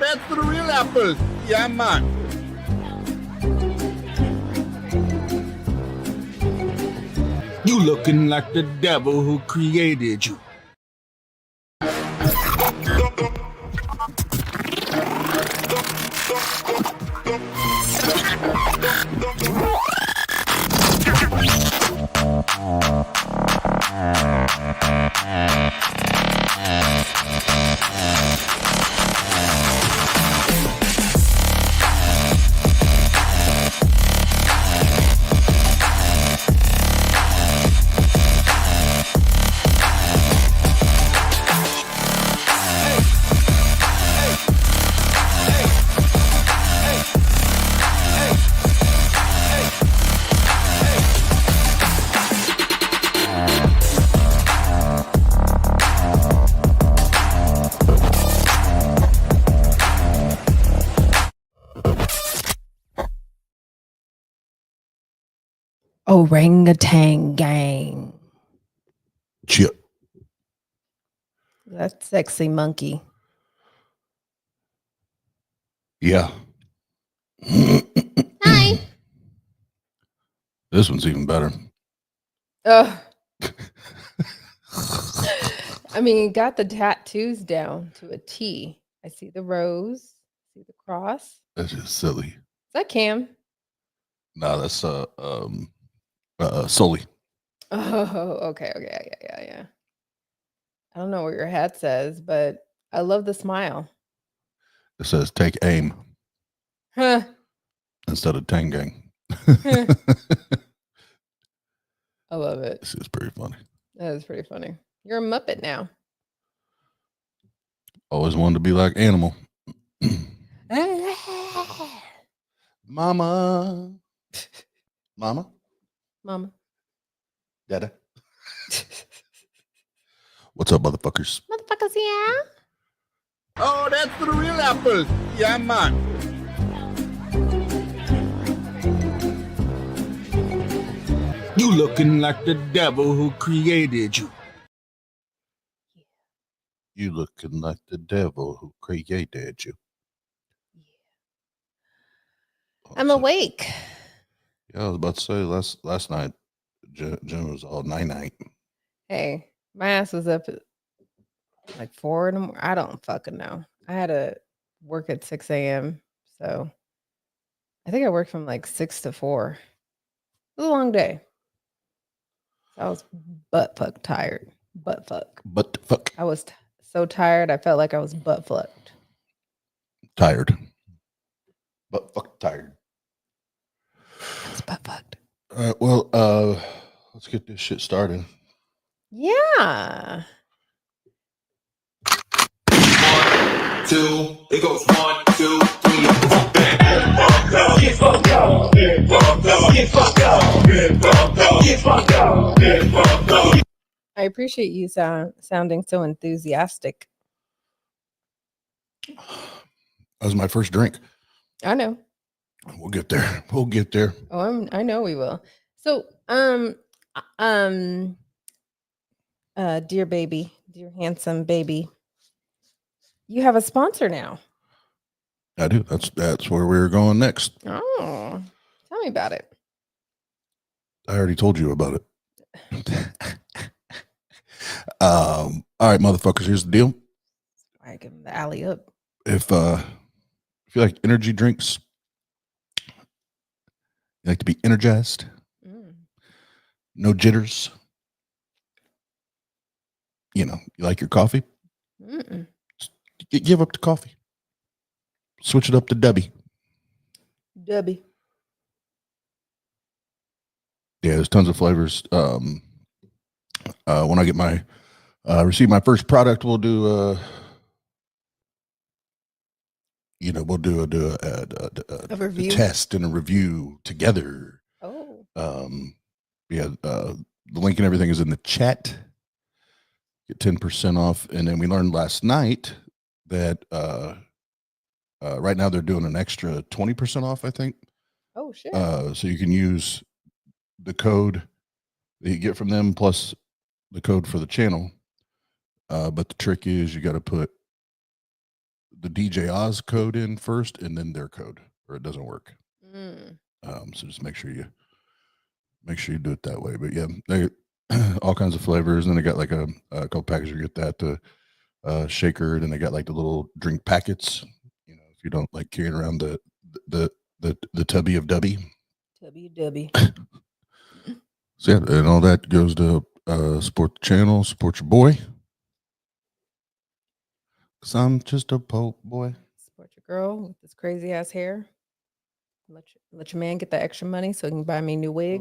that's the real apple. Yeah, man. You looking like the devil who created you. Orangutan gang. Chip. That sexy monkey. Yeah. Hi. This one's even better. I mean, got the tattoos down to a T. I see the rose, see the cross. That's just silly. Is that Cam? No, that's Sully. Oh, okay. Yeah. I don't know what your hat says, but I love the smile. It says take aim Huh. instead of Tangang. I love it. This is pretty funny. That is pretty funny. You're a Muppet now. Always wanted to be like Animal. Mama. Mama. Mama. Dada. What's up, motherfuckers? Motherfuckers, yeah. Oh, that's the real apple. Yeah, man. You looking like the devil who created you. You looking like the devil who created you. I'm awake. Yeah, I was about to say last night, Jim was all night. Hey, my ass was up at like 4 in the morning. I don't fucking know. I had to work at 6 a.m. So I think I worked from like 6 to 4. It was a long day. I was butt fuck tired. Butt fuck. Butt fuck. I was so tired. I felt like I was butt fucked. Tired. Butt fuck tired. I was butt fucked. All right. Well, let's get this shit started. Yeah. 1, 2, it goes 1, 2, 3, get fucked up, get fucked up, get fucked up, get fucked up, get fucked up, get fucked up. I appreciate you sounding so enthusiastic. That was my first drink. I know. We'll get there. Oh, I know we will. So, dear baby, dear handsome baby, you have a sponsor now. I do. That's where we're going next. Oh, tell me about it. I already told you about it. All right, motherfuckers. Here's the deal. I give him the alley up. If you like energy drinks, you like to be energized, no jitters. You know, you like your coffee. Give up the coffee. Switch it up to Debbie. Debbie. Yeah, there's tons of flavors. When I get my receive my first product, we'll do we'll do a review? test and a review together. Oh. The link and everything is in the chat. Get 10% off. And then we learned last night that right now they're doing an extra 20% off, I think. Oh, shit. So you can use the code that you get from them plus the code for the channel. But the trick is you got to put the DJ Oz code in first and then their code, or it doesn't work. Mm. So just make sure you do it that way. But yeah, they all kinds of flavors. And then they got like a couple packages. You get that shaker. Then they got like the little drink packets. You know, if you don't like carrying around the tubby of dubby. WW. So yeah, and all that goes to support the channel, support your boy. Cause I'm just a Pope boy. Support your girl with this crazy ass hair. Let your man get that extra money so he can buy me a new wig.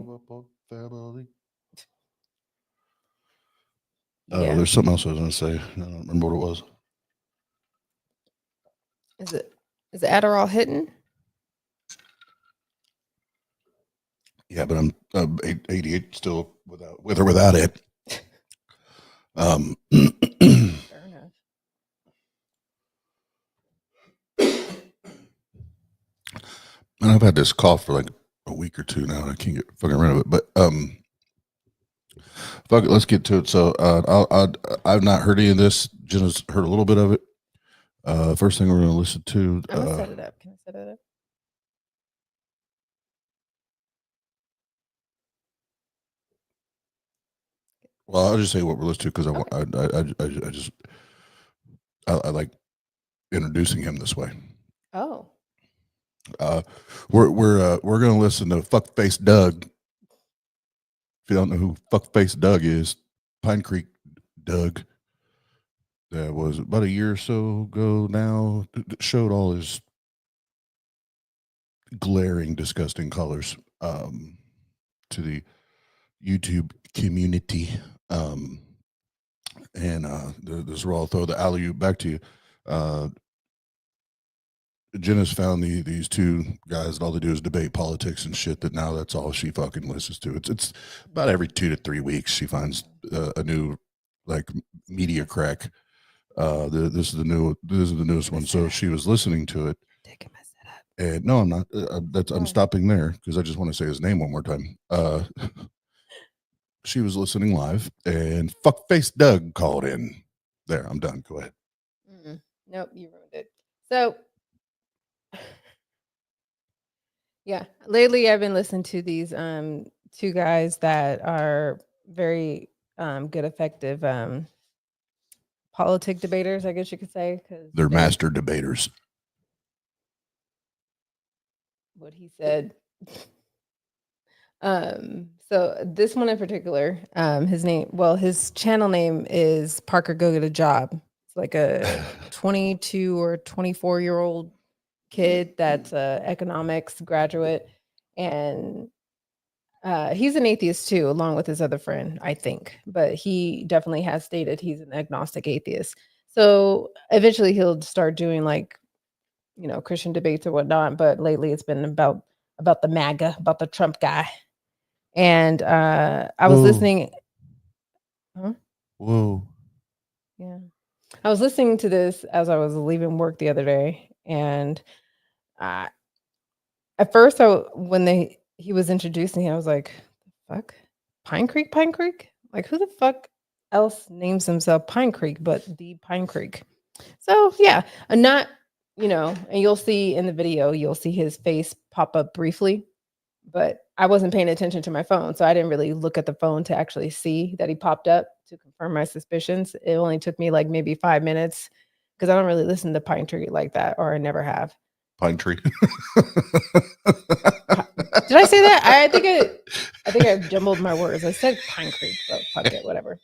Yeah. There's something else I was gonna say. I don't remember what it was. Is the Adderall hitting? Yeah, but I'm 88 still with or without it. Fair enough. And I've had this cough for like a week or two now. And I can't get fucking rid of it. But fuck it, let's get to it. So I've not heard any of this. Jenna's heard a little bit of it. First thing we're going to listen to. I'm gonna set it up. Can I set it up? Well, I'll just say what we're listening to because I like introducing him this way. Oh. We're going to listen to Fuckface Doug. If you don't know who Fuckface Doug is, Pine Creek Doug. That was about a year or so ago now. Showed all his glaring, disgusting colors to the YouTube community. And this is where I'll throw the alley-oop back to you. Jenna's found these two guys that all they do is debate politics and shit, that now that's all she fucking listens to. It's about every 2 to 3 weeks she finds a new like media crack. This is the newest one. So she was listening to it. Taking my setup. And no, I'm not. I'm stopping there because I just want to say his name one more time. She was listening live, and Fuckface Doug called in. There, I'm done. Go ahead. Nope, you ruined it. So, yeah, lately I've been listening to these two guys that are very good, effective politic debaters, I guess you could say, because They're master debaters. What he said. So this one in particular, his channel name is Parker Go Get a Job. It's like a 22 or 24-year-old kid that's a economics graduate, and he's an atheist too, along with his other friend, I think, but he definitely has stated he's an agnostic atheist. So eventually he'll start doing like, Christian debates or whatnot, but lately it's been about the MAGA, about the Trump guy. And I was listening. Huh? Whoa. Yeah. I was listening to this as I was leaving work the other day. And at first, when he was introducing, I was like, fuck? Pine Creek? Like, who the fuck else names himself Pine Creek but the Pine Creek? So, yeah. I'm not, and you'll see in the video, you'll see his face pop up briefly. But I wasn't paying attention to my phone, so I didn't really look at the phone to actually see that he popped up to confirm my suspicions. It only took me like maybe 5 minutes because I don't really listen to Pine Tree like that, or I never have. Pine Tree. Did I say that? I think I jumbled my words. I said Pine Creek, but fuck it, whatever.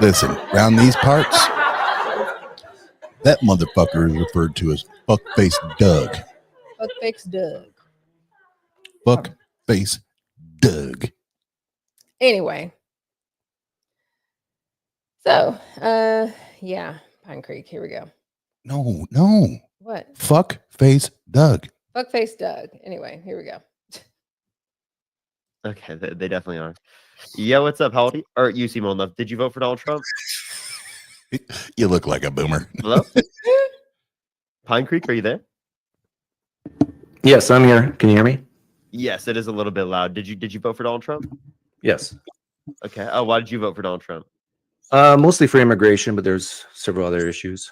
Listen, around these parts, that motherfucker is referred to as Fuckface Doug. Fuckface Doug. Fuckface Doug. Anyway. So, yeah, Pine Creek. Here we go. No. What? Fuckface Doug. Fuckface Doug. Anyway, here we go. Okay, they definitely are. Yeah, what's up? How old are you? Or you seem old enough. Did you vote for Donald Trump? You look like a boomer. Hello? Pine Creek, are you there? Yes, I'm here. Can you hear me? Yes, it is a little bit loud. Did you vote for Donald Trump? Yes. Okay. Oh, why did you vote for Donald Trump? Mostly for immigration, but there's several other issues.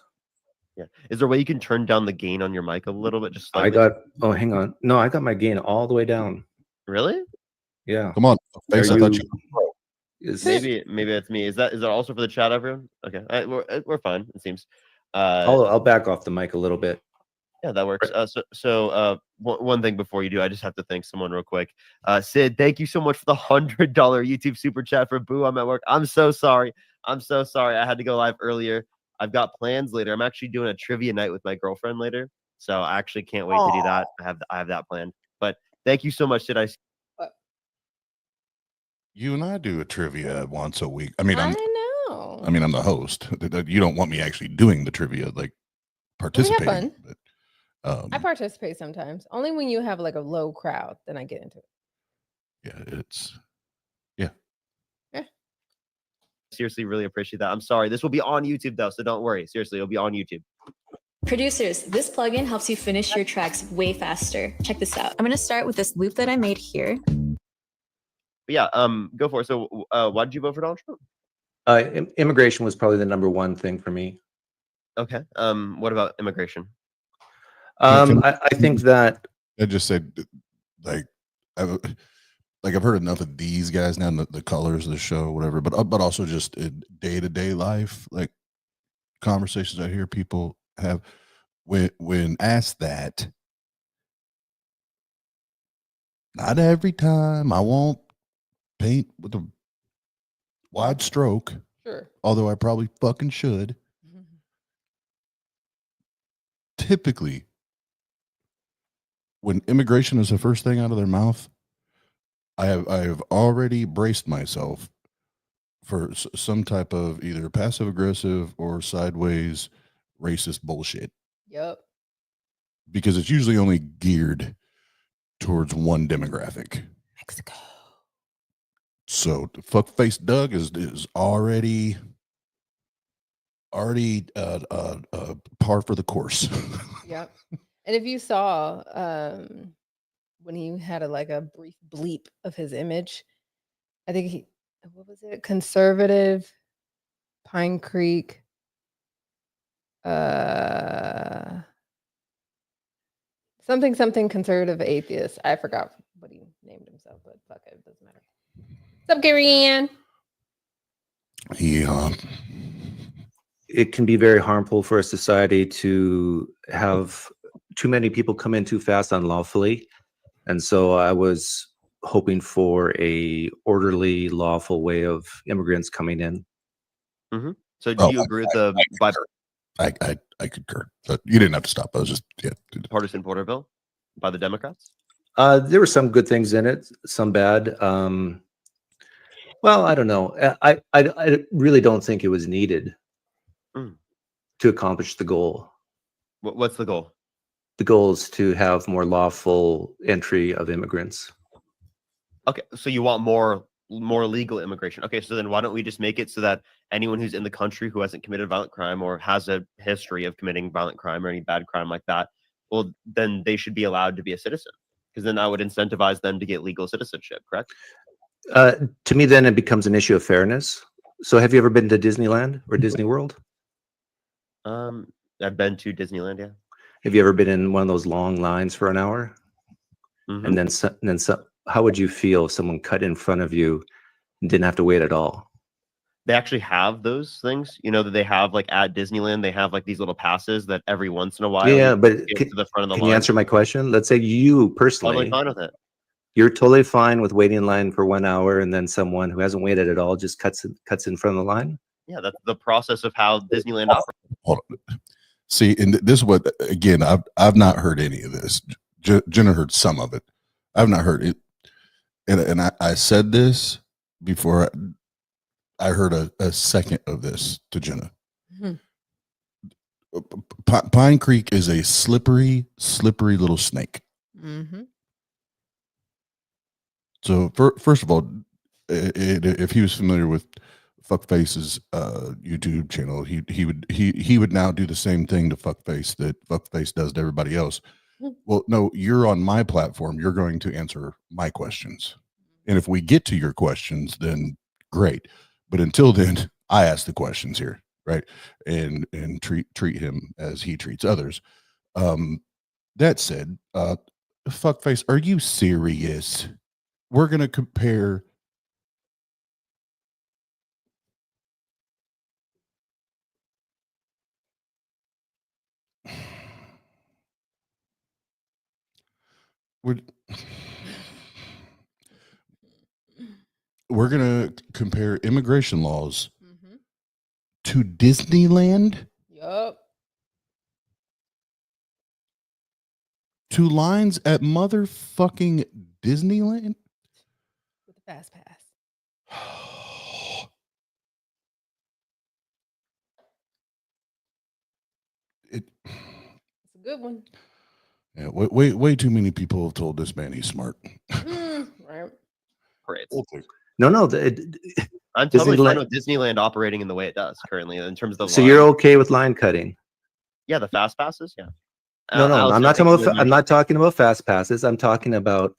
Yeah. Is there a way you can turn down the gain on your mic a little bit, just I slightly? got. Oh, hang on. No, I got my gain all the way down. Really? Yeah. Come on, face. Are I thought you- you. Is Maybe that's me. Is that also for the chat, everyone? Okay, we're fine. It seems. I'll back off the mic a little bit. Yeah, that works. One thing before you do, I just have to thank someone real quick. Sid, thank you so much for the $100 YouTube super chat for Boo. I'm at work. I'm so sorry. I had to go live earlier. I've got plans later. I'm actually doing a trivia night with my girlfriend later, so I actually can't wait to do that. I have that planned. But thank you so much, Sid. You and I do a trivia once a week. I mean, I I'm know. I'm the host. You don't want me actually doing the trivia, like participating. fun. But, I participate sometimes. Only when you have like a low crowd, then I get into it. yeah, it's Seriously, really appreciate that. I'm sorry. This will be on YouTube though, so don't worry. Seriously, it'll be on YouTube. Producers, this plugin helps you finish your tracks way faster. Check this out. I'm going to start with this loop that I made here. But yeah, go for it. So, why did you vote for Donald Trump? Immigration was probably the number one thing for me. Okay. What about immigration? I think that I just said like I've heard enough of these guys now, the colors of the show, whatever, but also just in day-to-day life, like conversations I hear people have when asked that. Not every time. I won't paint with a wide stroke, Sure. although I probably fucking should. Typically, when immigration is the first thing out of their mouth, I have already braced myself for some type of either passive aggressive or sideways racist bullshit, Yep. because it's usually only geared towards one demographic. Mexico. So fuckface Doug is already par for the course. Yep. And if you saw when he had a brief bleep of his image, I think what was it? Conservative Pine Creek. Something conservative atheist. I forgot what he named himself, but fuck it, doesn't matter. What's up, Gary? it can be very harmful for a society to have too many people come in too fast unlawfully. And so I was hoping for a orderly, lawful way of immigrants coming in. So do you agree with the I concur. But you didn't have to stop. I was just partisan border bill by the Democrats? There were some good things in it, some bad. Well, I don't know. I really don't think it was needed to accomplish the goal. What's the goal? The goal is to have more lawful entry of immigrants. Okay, so you want more legal immigration. Okay, so then why don't we just make it so that anyone who's in the country who hasn't committed violent crime or has a history of committing violent crime or any bad crime like that, well, then they should be allowed to be a citizen, because then that would incentivize them to get legal citizenship, correct? To me, then it becomes an issue of fairness. So have you ever been to Disneyland or Disney World? I've been to Disneyland, yeah. Have you ever been in one of those long lines for an hour? And then how would you feel if someone cut in front of you and didn't have to wait at all? They actually have those things, you know, that they have like at Disneyland. They have like these little passes that every once in a while, Yeah, but get to the front of the can line. you answer my question? Let's say you Totally personally, fine with it. you're totally fine with waiting in line for 1 hour, and then someone who hasn't waited at all just cuts in front of the line. Yeah, that's the process of how Disneyland operates. hold on. See, and this is what, again, I've not heard any of this. Jenna heard some of it. I've not heard it. And I said this before I heard a second of this to Jenna. Pine Creek is a slippery little snake. So first of all, if he was familiar with Fuckface's YouTube channel, he would now do the same thing to Fuckface that Fuckface does to everybody else. Well, no, you're on my platform. You're going to answer my questions. And if we get to your questions, then great. But until then, I ask the questions here, right? And treat him as he treats others. That said, fuckface, are you serious? We're gonna compare. We're, we're gonna compare immigration laws Mm-hmm. to Disneyland, Yup. to lines at motherfucking Disneyland. With the fast pass. It, It's a good one. yeah, way too many people have told this man he's smart. Right. Great. No. I'm totally fine Disneyland. with Disneyland operating in the way it does currently in terms of the So line. you're okay with line cutting? Yeah, the fast passes. Yeah. No, Allison, I'm I not think talking you about. and I'm you- not talking about fast passes. I'm talking about.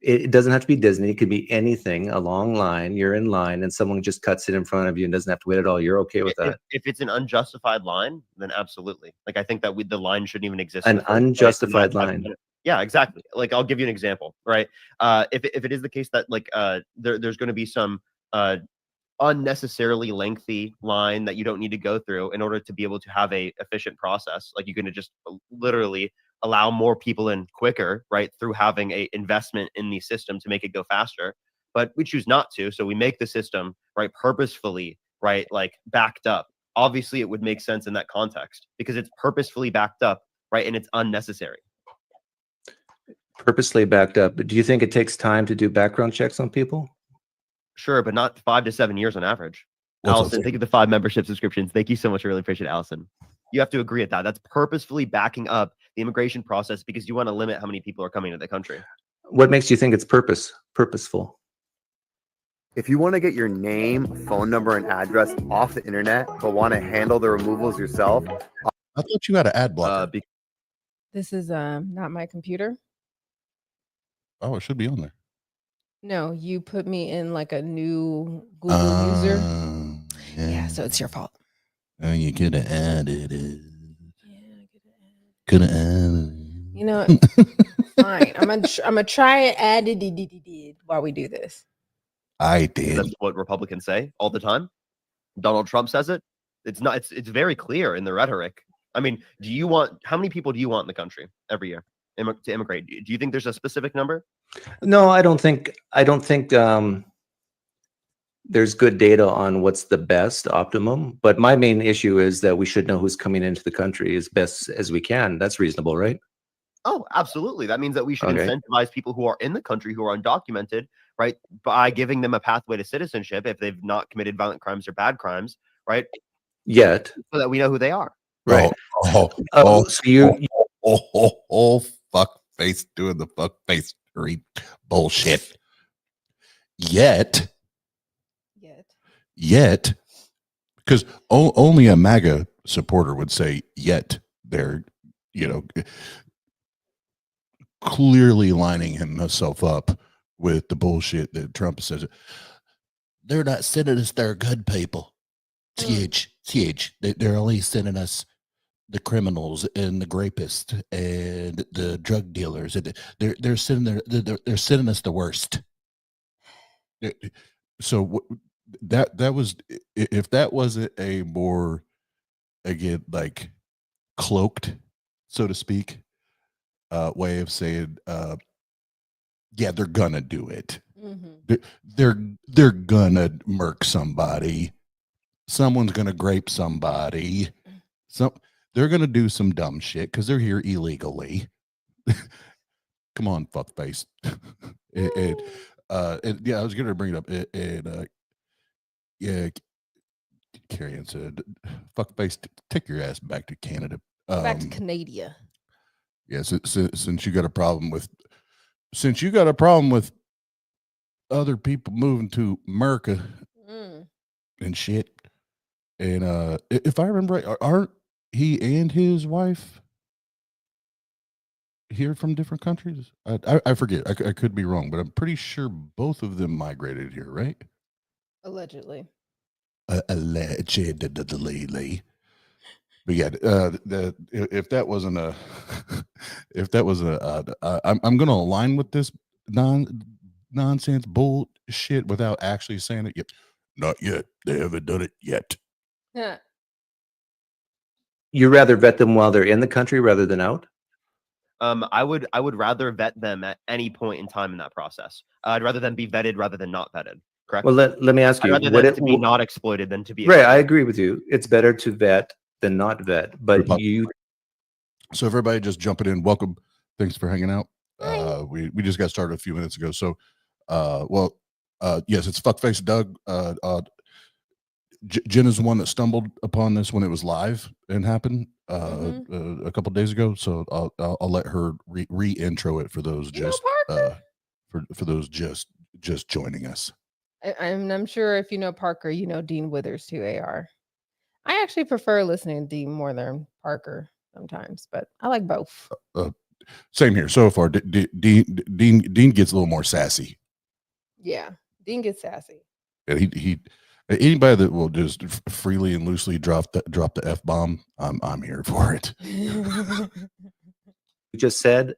It doesn't have to be Disney. It could be anything. A long line. You're in line, and someone just cuts it in front of you and doesn't have to wait at all. You're okay with that? If it's an unjustified line, then absolutely. Like I think that the line shouldn't even exist. in An the first place, and unjustified not have line. to- Yeah, exactly. Like I'll give you an example, right? If it is the case that like there's going to be some unnecessarily lengthy line that you don't need to go through in order to be able to have a efficient process, like you're going to just literally allow more people in quicker, right, through having a investment in the system to make it go faster, but we choose not to, so we make the system, right, purposefully, right, like backed up. Obviously it would make sense in that context because it's purposefully backed up, right, and it's unnecessary. Purposely backed up. But do you think it takes time to do background checks on people? Sure, but not 5 to 7 years on average. What's up, Allison, thank you for the 5 membership subscriptions. Thank you so much. I really appreciate it, Allison. You have to agree with that. That's purposefully backing up the immigration process because you want to limit how many people are coming to the country. What makes you think it's purposeful? If you want to get your name, phone number, and address off the internet, but want to handle the removals yourself, I thought you had an ad blocker. This is not my computer. Oh, it should be on there. No, you put me in like a new Google user. Yeah, so it's your fault. Oh, you could have added it. Yeah, I could add. Could have added. You know, fine. I'm gonna try and add it while we do this. I did. That's what Republicans say all the time. Donald Trump says it. It's not. It's very clear in the rhetoric. I mean, how many people do you want in the country every year to immigrate? Do you think there's a specific number? No, I don't think there's good data on what's the best optimum. But my main issue is that we should know who's coming into the country as best as we can. That's reasonable, right? Oh, absolutely. That means that we should Okay. incentivize people who are in the country who are undocumented, right, by giving them a pathway to citizenship if they've not committed violent crimes or bad crimes, right, Yet, so that we know who they are. right? Oh, So you fuck face doing the fuck face bullshit. Yet, because only a MAGA supporter would say yet. They're, clearly lining himself up with the bullshit that Trump says. They're not sending us their good people. They're only sending us the criminals and the rapists and the drug dealers. They're sending us the worst. So that was, if that wasn't a more, again, like cloaked, so to speak, way of saying, yeah, they're gonna do it. Mm-hmm. They're gonna murk somebody. Someone's gonna grape somebody. They're gonna do some dumb shit because they're here illegally. Come on, fuckface. And yeah, I was gonna bring it up. Yeah, Carrie Ann said, "Fuckface, take your ass back to Canada." Back to Canada. Yes, since you got a problem with other people moving to America and shit, and if I remember right, aren't he and his wife here from different countries? I forget. I could be wrong, but I'm pretty sure both of them migrated here, right? Allegedly. allegedly. But yeah, if that wasn't a, if that was I'm going to align with this nonsense bullshit without actually saying it. Yet, not yet. They haven't done it yet. Yeah. You rather vet them while they're in the country rather than out? I would rather vet them at any point in time in that process. I'd rather them be vetted rather than not vetted. Correct. Well, let me ask I'd you. rather them to be not exploited than to be Right, I exploited. agree with you. It's better to vet than not vet. But you, So everybody just jumping in. Welcome. Thanks for hanging out. We just got started a few minutes ago. So, yes, it's Fuckface Doug. Jen is the one that stumbled upon this when it was live and happened a couple days ago. So I'll let her re-intro it for those just for those just joining us. I'm sure if you know Parker, you know Dean Withers too. AR. I actually prefer listening to Dean more than Parker sometimes, but I like both. Same here so far. Dean gets a little more sassy. Yeah, Dean gets sassy. And he anybody that will just freely and loosely drop the F-bomb, I'm here for it. you just said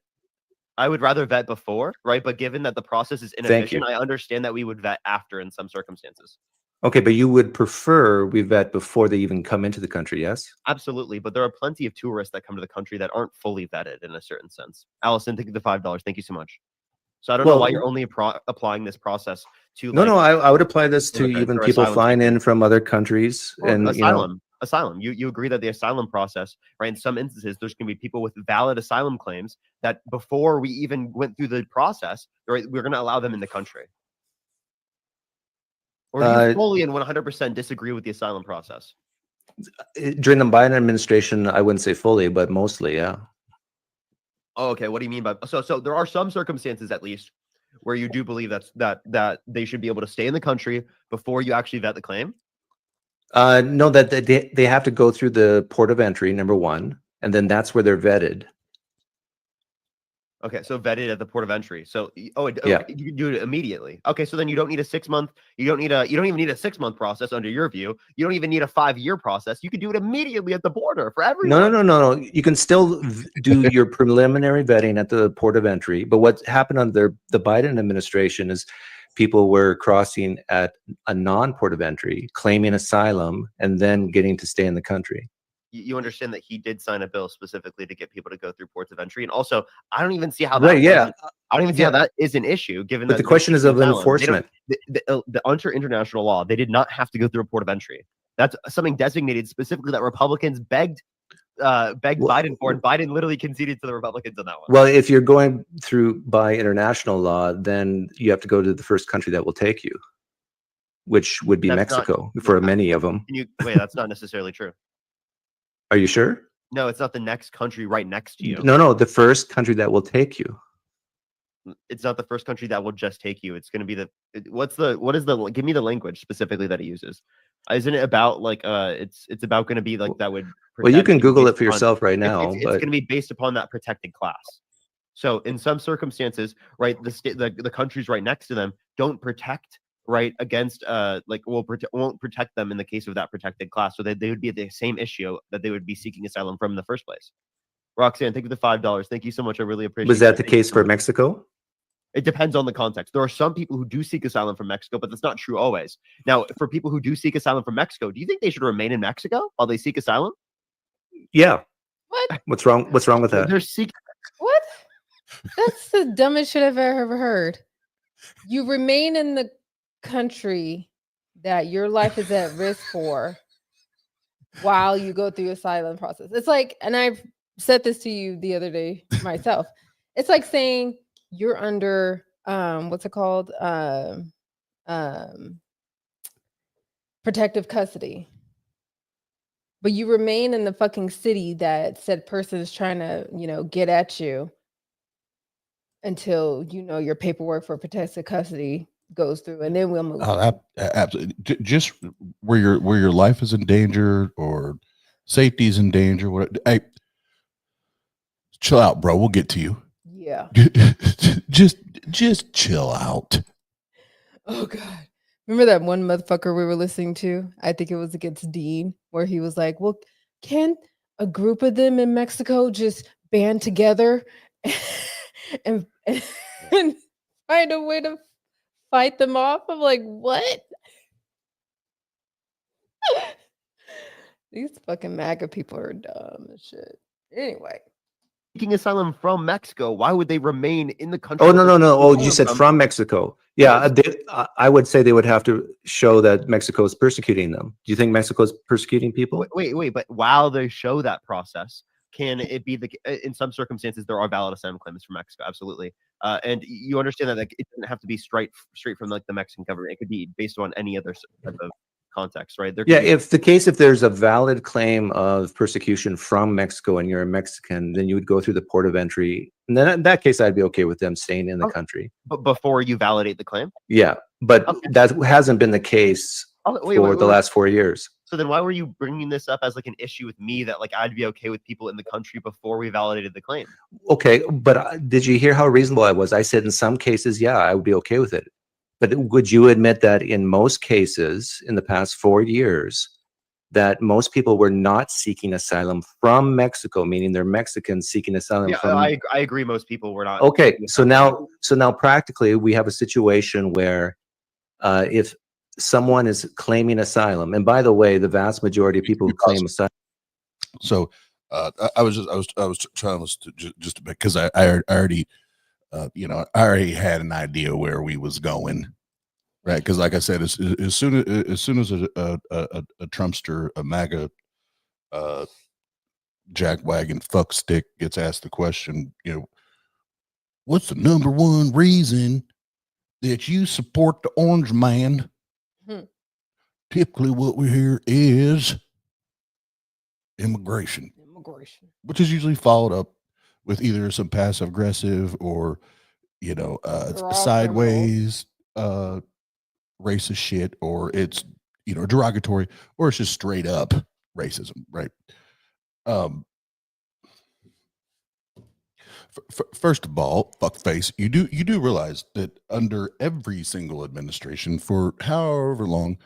I would rather vet before, right? But given that the process is inefficient, I understand that we would vet after in some circumstances. Okay, but you would prefer we vet before they even come into the country, yes? Absolutely, but there are plenty of tourists that come to the country that aren't fully vetted in a certain sense. Allison, thank you for the $5. Thank you so much. So I don't know why you're only applying this process to. No, I would apply this to even people flying in from other countries and asylum. You agree that the asylum process, right? In some instances, there's going to be people with valid asylum claims that before we even went through the process, right, we're going to allow them in the country. Or do you fully and 100% disagree with the asylum process? During the Biden administration, I wouldn't say fully, but mostly, yeah. Oh, okay. What do you mean by so there are some circumstances at least where you do believe that they should be able to stay in the country before you actually vet the claim? No, that they have to go through the port of entry, number one, and then that's where they're vetted. Okay, so vetted at the port of entry. So yeah, you can do it immediately. Okay, so then you don't need a 6 month. You don't even need a 6 month process under your view. You don't even need a 5-year process. You could do it immediately at the border for everyone. No. You can still do your preliminary vetting at the port of entry. But what happened under the Biden administration is people were crossing at a non-port of entry, claiming asylum, and then getting to stay in the country. You understand that he did sign a bill specifically to get people to go through ports of entry, and also I don't even see how that. Right, yeah. I don't even see how that is an issue. Given but that the question is of enforcement. Under international law, they did not have to go through a port of entry. That's something designated specifically that Republicans begged Biden for, and Biden literally conceded to the Republicans on that one. Well, if you're going through by international law, then you have to go to the first country that will take you, which would be Mexico for many of them. Wait, that's not necessarily true. Are you sure? No, it's not the next country right next to you. No, the first country that will take you. It's not the first country that will just take you. It's going to be give me the language specifically that it uses. Isn't it about like it's about going to be like that would. Well, you can Google it for yourself right now. It's going to be based upon that protected class. So in some circumstances, right, the countries right next to them don't protect right against won't protect them in the case of that protected class, so they would be at the same issue that they would be seeking asylum from in the first place. Roxanne, thank you for the $5. Thank you so much. I really appreciate it. Was that the case for Mexico? It depends on the context. There are some people who do seek asylum from Mexico, but that's not true always. Now, for people who do seek asylum from Mexico, do you think they should remain in Mexico while they seek asylum? Yeah. What? What's wrong with that? They're seeking. What? That's the dumbest shit I've ever heard. You remain in the country that your life is at risk for while you go through asylum process. It's like, and I've said this to you the other day myself. It's like saying you're under what's it called? Protective custody. But you remain in the fucking city that said person is trying to, get at you until your paperwork for protective custody goes through, and then we'll move. Oh, absolutely. Just where your life is in danger or safety is in danger. Hey, chill out, bro. We'll get to you. Yeah. just chill out. Oh God, Remember that one motherfucker we were listening to? I think it was against Dean, where he was like, "Well, can't a group of them in Mexico just band together and, and find a way to fight them off?" I'm like, what? These fucking MAGA people are dumb as shit. Anyway, Seeking asylum from Mexico, why would they remain in the country? Oh, no, that no, no. Oh, they're you said from? from Mexico. Yeah, Yes. I would say they would have to show that Mexico is persecuting them. Do you think Mexico is persecuting people? Wait, but while they show that process, can it be in some circumstances there are valid asylum claims from Mexico? Absolutely. And you understand that, like, it doesn't have to be straight from like the Mexican government. It could be based on any other type of context, right? There could Yeah, be, if there's a valid claim of persecution from Mexico and you're a Mexican, then you would go through the port of entry. And then in that case, I'd be okay with them staying in the Oh. country. but before you validate the claim. Yeah, but Okay. that hasn't been the case for the last 4 years. So then why were you bringing this up as like an issue with me that like I'd be okay with people in the country before we validated the claim? Okay, but did you hear how reasonable I was? I said in some cases, yeah, I would be okay with it. But would you admit that in most cases in the past 4 years, that most people were not seeking asylum from Mexico, meaning they're Mexicans seeking asylum Yeah, from? I agree. Most people were not. Okay, seeking so asylum. now practically we have a situation where if someone is claiming asylum, and by the way, the vast majority of people who claim asylum. So I was trying to just because I already I already had an idea where we was going, right? Because like I said, as soon as a Trumpster, a MAGA jackwagon fuck stick gets asked the question, what's the number one reason that you support the orange man? Hmm. Typically what we hear is immigration, which is usually followed up with either some passive aggressive or They're all sideways racist shit, or it's derogatory, or it's just straight up racism, right? First of all, fuckface, you do realize that under every single administration for however long,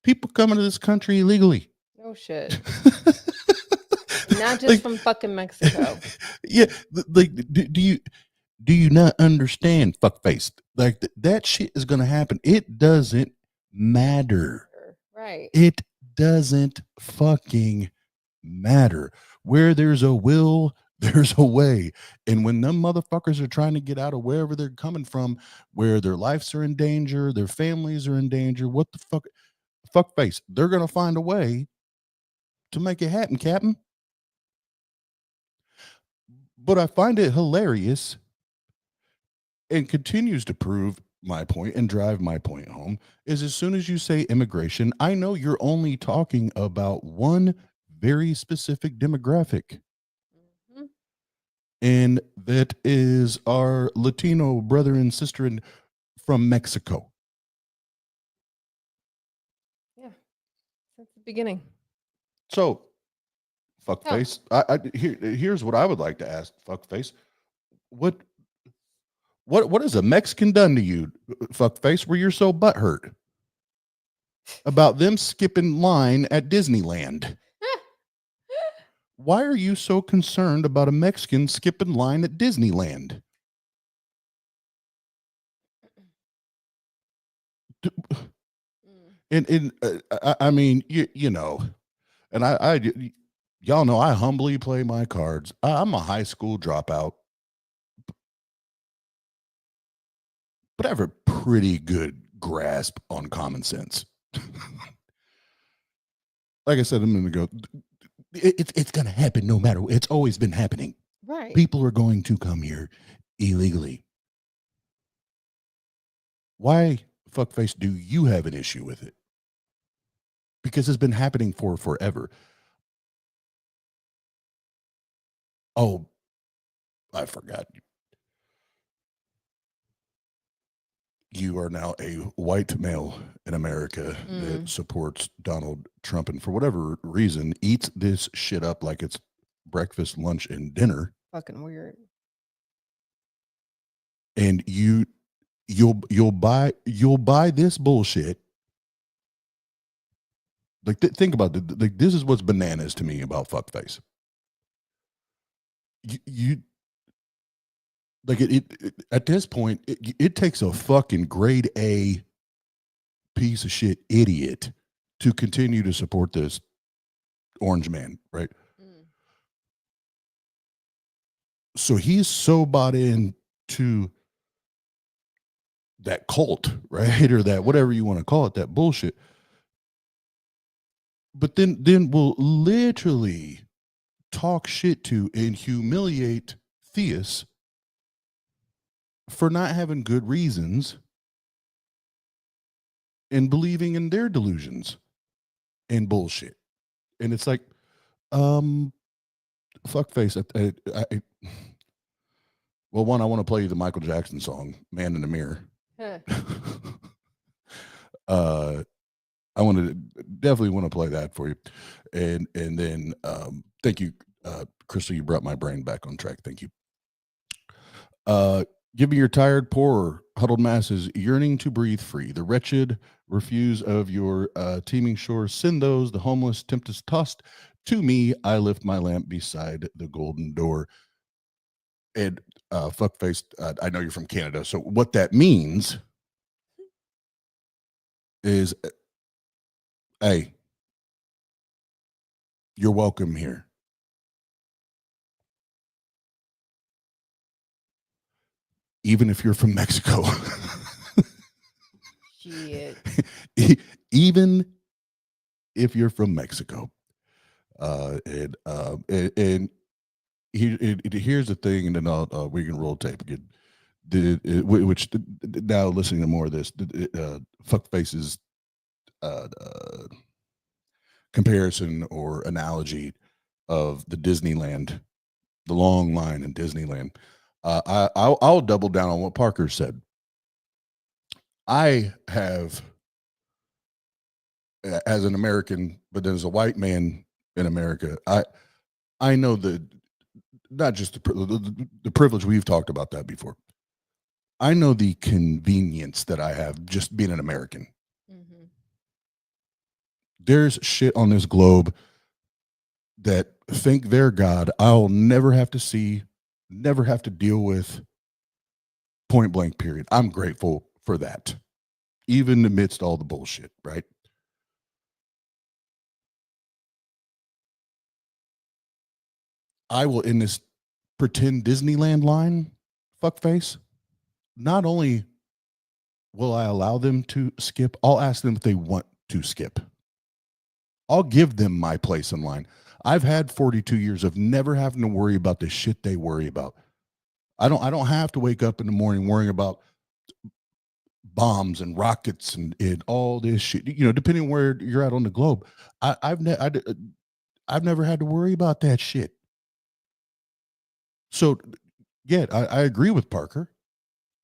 people come into this country illegally. Oh shit. Not just Like- from fucking Mexico. Yeah, like do you not understand, fuckface? Like that shit is gonna happen. It doesn't matter. Right. It doesn't fucking matter. Where there's a will, there's a way. And when them motherfuckers are trying to get out of wherever they're coming from, where their lives are in danger, their families are in danger, what the fuck? Fuckface, they're gonna find a way to make it happen, Captain. But I find it hilarious and continues to prove my point and drive my point home is as soon as you say immigration, I know you're only talking about one very specific demographic. Mhm. And that is our Latino brother and sister from Mexico. Yeah. Since the beginning. So, fuckface, here's what I would like to ask, fuckface. What has a Mexican done to you, fuckface, where you're so butthurt about them skipping line at Disneyland? Why are you so concerned about a Mexican skipping line at Disneyland? And I mean, you know, and y'all know I humbly play my cards. I'm a high school dropout, but I have a pretty good grasp on common sense. Like I said a minute ago, it's going to happen no matter. It's always been happening. Right. People are going to come here illegally. Why, fuckface, do you have an issue with it? Because it's been happening for forever. Oh, I forgot. You are now a white male in America that supports Donald Trump and for whatever reason eats this shit up like it's breakfast, lunch, and dinner. Fucking weird. And you'll buy this bullshit Like, think about it. Like, this is what's bananas to me about fuckface. You like it at this point, it takes a fucking grade A piece of shit idiot to continue to support this orange man, right? Mm. So he's so bought in to that cult, right? Or that whatever you want to call it, that bullshit. But then we'll literally talk shit to and humiliate theists for not having good reasons and believing in their delusions and bullshit. And it's like, fuckface. Well, one, I want to play you the Michael Jackson song, "Man in the Mirror." Huh. I definitely want to play that for you, and then thank you, Crystal. You brought my brain back on track. Thank you. Give me your tired, poor, huddled masses yearning to breathe free. The wretched refuse of your teeming shores. Send those, the homeless, tempest tossed to me. I lift my lamp beside the golden door. And fuckface, I know you're from Canada, so what that means is, hey, you're welcome here. Even if you're from Mexico. Shit. Even if you're from Mexico. And here's the thing, and then we can roll tape again. Which now listening to more of this, fuckface's comparison or analogy of the Disneyland, the long line in Disneyland. I'll double down on what Parker said. I have, as an American, but then as a white man in America, I know that not just the privilege, we've talked about that before. I know the convenience that I have just being an American. Mm-hmm. There's shit on this globe that, thank their God, I'll never have to see, never have to deal with, point blank, period. I'm grateful for that, even amidst all the bullshit, right? I will, in this pretend Disneyland line, fuckface, not only will I allow them to skip, I'll ask them if they want to skip. I'll give them my place in line. I've had 42 years of never having to worry about the shit they worry about. I don't have to wake up in the morning worrying about bombs and rockets and all this shit. You know, depending on where you're at on the globe, I've never had to worry about that shit. So, yeah, I agree with Parker.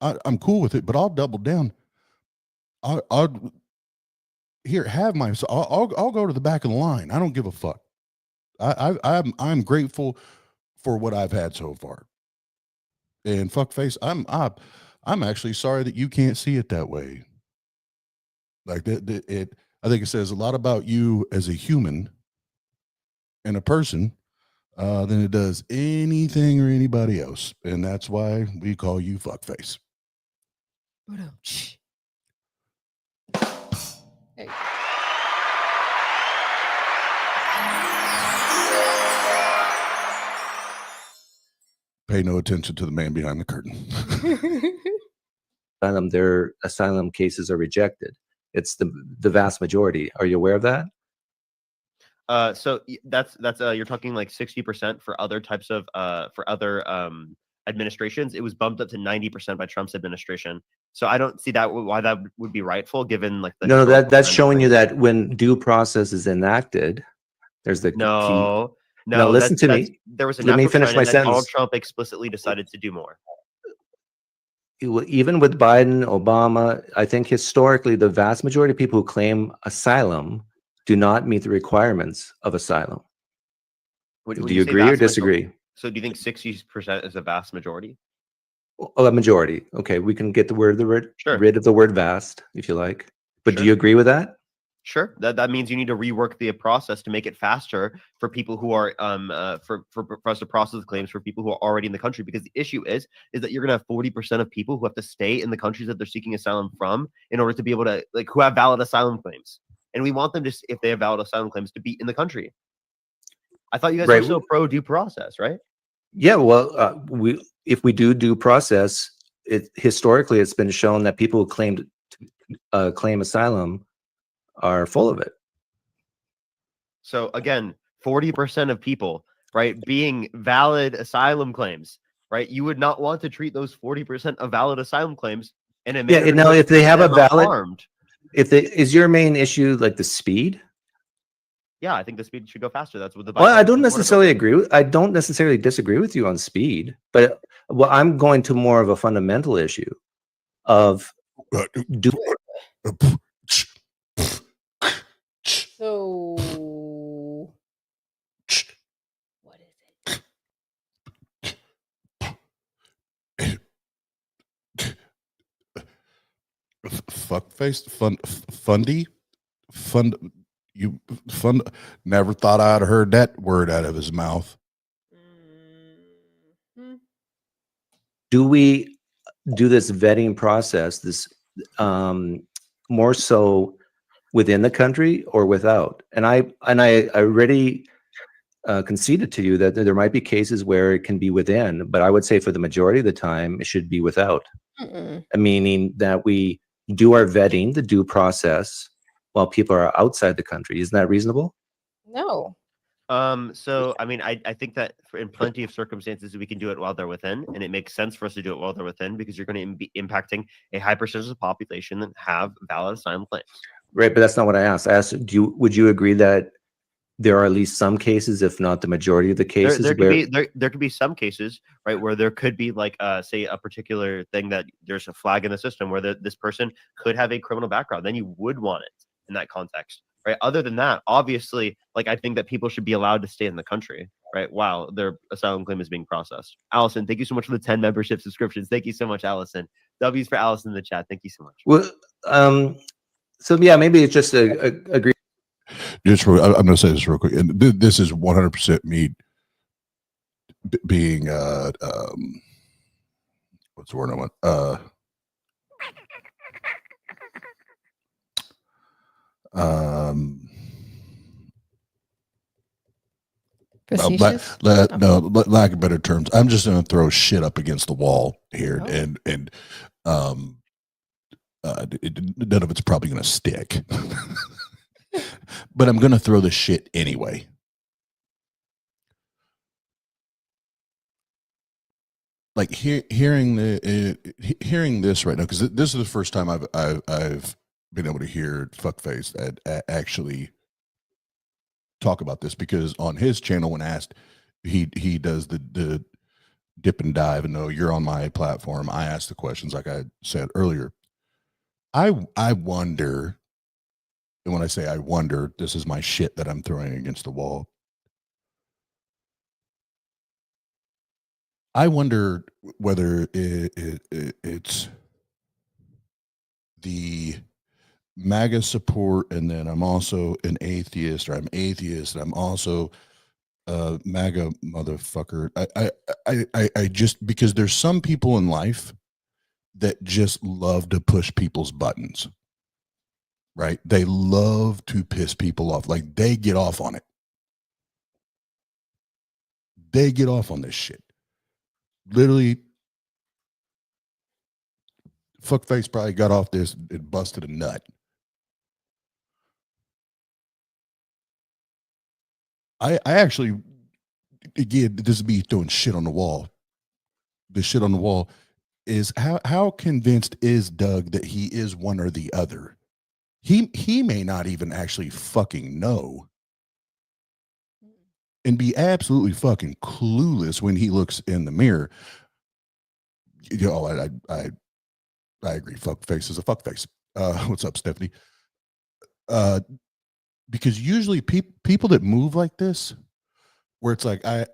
I'm cool with it, but I'll double down. I'll here have my. So I'll go to the back of the line. I don't give a fuck. I'm grateful for what I've had so far. And fuckface, I'm actually sorry that you can't see it that way. Like that, I think it says a lot about you as a human and a person than it does anything or anybody else, and that's why we call you fuckface. Hey. Pay no attention to the man behind the curtain. Asylum, their asylum cases are rejected. It's the vast majority. Are you aware of that? So that's you're talking like 60% for other types of administrations. It was bumped up to 90% by Trump's administration. So I don't see that why that would be rightful, given like the No, historical that's trend of showing you things. that when due process is enacted, there's the key. No, listen to me. There was a Let me natural finish trend, my and then Donald sentence. Trump explicitly decided to do more. Even with Biden, Obama, I think historically the vast majority of people who claim asylum do not meet the requirements of asylum. When Do you agree or disagree? So do you think 60% is a vast majority? Oh, a majority. Okay, we can get rid Sure. of the word vast if you like. But do Sure. you agree with that? Sure, that means you need to rework the process to make it faster for people who are for us to process claims for people who are already in the country. Because the issue is that you're gonna have 40% of people who have to stay in the countries that they're seeking asylum from in order to be able to who have valid asylum claims, and we want them to, if they have valid asylum claims, to be in the country. I thought you guys were Right. so pro due process, right? Yeah, well, if we do due process, historically it's been shown that people who claim asylum are full of it. So again, 40% of people, right, being valid asylum claims, right? You would not want to treat those 40% of valid asylum claims in a manner Yeah, now which if they have a them are valid, harmed. is your main issue like the speed? Yeah, I think the speed should go faster. That's what the Well, I don't border bill necessarily says. agree I don't necessarily disagree with you on speed, but well, I'm going to more of a fundamental issue of do So what is it? Fuckface, fundy, you fund. Never thought I'd heard that word out of his mouth. Mhm. do we do this vetting process more so within the country or without? And I already conceded to you that there might be cases where it can be within, but I would say for the majority of the time it should be without. Mm-mm. Meaning that we do our vetting, the due process, while people are outside the country. Isn't that reasonable? No. So I mean, I think that in plenty of circumstances we can do it while they're within, and it makes sense for us to do it while they're within because you're going to be impacting a high percentage of the population that have valid asylum claims. Right, but that's not what I asked. I asked, would you agree that there are at least some cases, if not the majority of the cases, there could be some cases, right, where there could be say a particular thing that there's a flag in the system where this person could have a criminal background. Then you would want it in that context, right? Other than that, obviously, I think that people should be allowed to stay in the country, right, while their asylum claim is being processed. Allison, thank you so much for the 10 membership subscriptions. Thank you so much, Allison. W's for Allison in the chat. Thank you so much. well, so yeah, maybe it's just agree. I'm going to say this real quick, and this is 100% me being what's the word I want? Facetious? No, lack of better terms. I'm just going to throw shit up against the wall here, Oh. and none of it's probably going to stick. But I'm going to throw the shit anyway. Like hearing this right now, because this is the first time I've been able to hear fuckface actually talk about this, because on his channel, when asked, he does the dip and dive, and no, you're on my platform, I ask the questions like I said earlier. I wonder, and when I say I wonder, this is my shit that I'm throwing against the wall. I wonder whether it's the MAGA support, and then I'm also an atheist, or I'm atheist, and I'm also a MAGA motherfucker. I just, because there's some people in life that just love to push people's buttons, right? They love to piss people off. Like, they get off on it. They get off on this shit. Literally, fuckface probably got off this and busted a nut. I actually, again, this is me throwing shit on the wall. The shit on the wall is how convinced is Doug that he is one or the other? He may not even actually fucking know, and be absolutely fucking clueless when he looks in the mirror. You know, I agree. Fuckface is a fuckface. What's up, Stephanie? Because usually people that move like this, where it's like I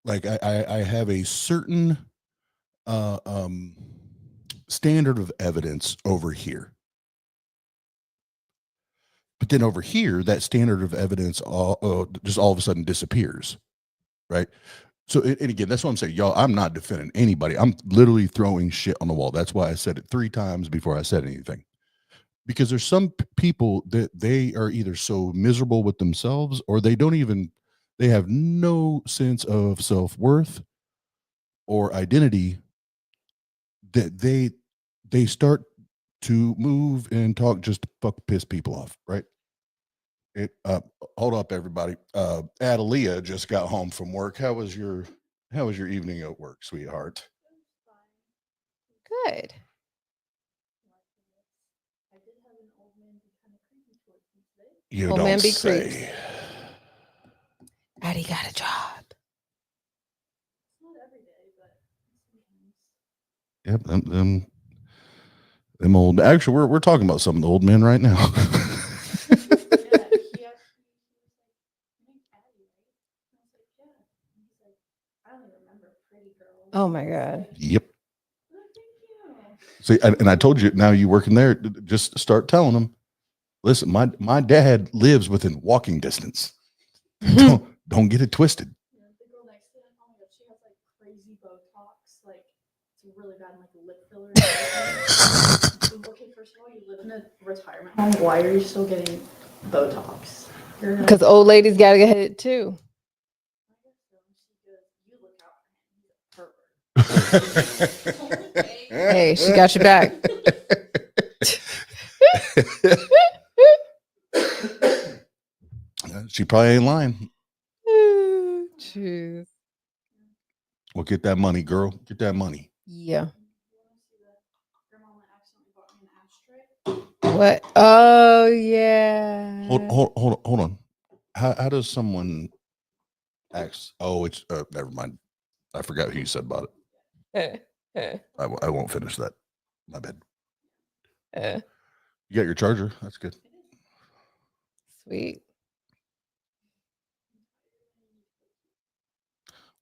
have a certain standard of evidence over here, But then over here, that standard of evidence just all of a sudden disappears, right? So, and again, that's what I'm saying, y'all. I'm not defending anybody. I'm literally throwing shit on the wall. That's why I said it 3 times before I said anything. Because there's some people that they are either so miserable with themselves, or they have no sense of self-worth or identity, that they start to move and talk just to piss people off, right? Hold up, everybody. Adelia just got home from work. How was your evening at work, sweetheart? Good. You Old don't man be say. Addie got a job. Yep, them old. Actually, we're talking about some of the old men right now. Oh my God. Yep. See, and I told you, now you working there, just start telling them, listen, my dad lives within walking distance. Don't get it twisted. The girl next to him, oh my god, she has like crazy Botox, like it's really bad, like lip filler. Okay, first of all, you live in a retirement home. Why are you still getting Botox? Because old ladies gotta get it too. You look out for him. He's a pervert. Hey, she got your back. She probably ain't lying. Jeez. Well, get that money, girl. Get that money. Yeah. What? Oh yeah. Hold on. How does someone ask? Oh, it's never mind. I forgot who you said about it. I won't finish that. My bad. You got your charger. That's good. Sweet.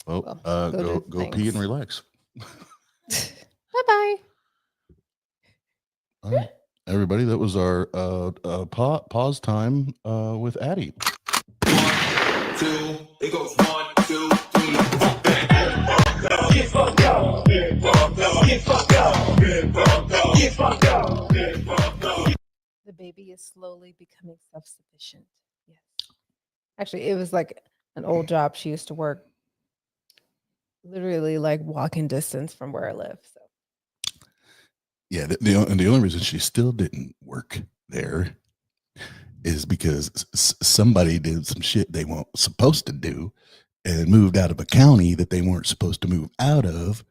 Well, Well, go pee and relax. Bye-bye. All right, everybody. That was our pause time with Addie. 1, 2, it goes 1, 2, 3, 4, bang. Get fucked up, get fucked up, get fucked up, get fucked up, get fucked up, get fucked up. The baby is slowly becoming self-sufficient. Yes. Actually, it was like an old job she used to work, literally like walking distance from where I live. So Yeah, the only reason she still didn't work there is because somebody did some shit they weren't supposed to do and moved out of a county that they weren't supposed to move out of,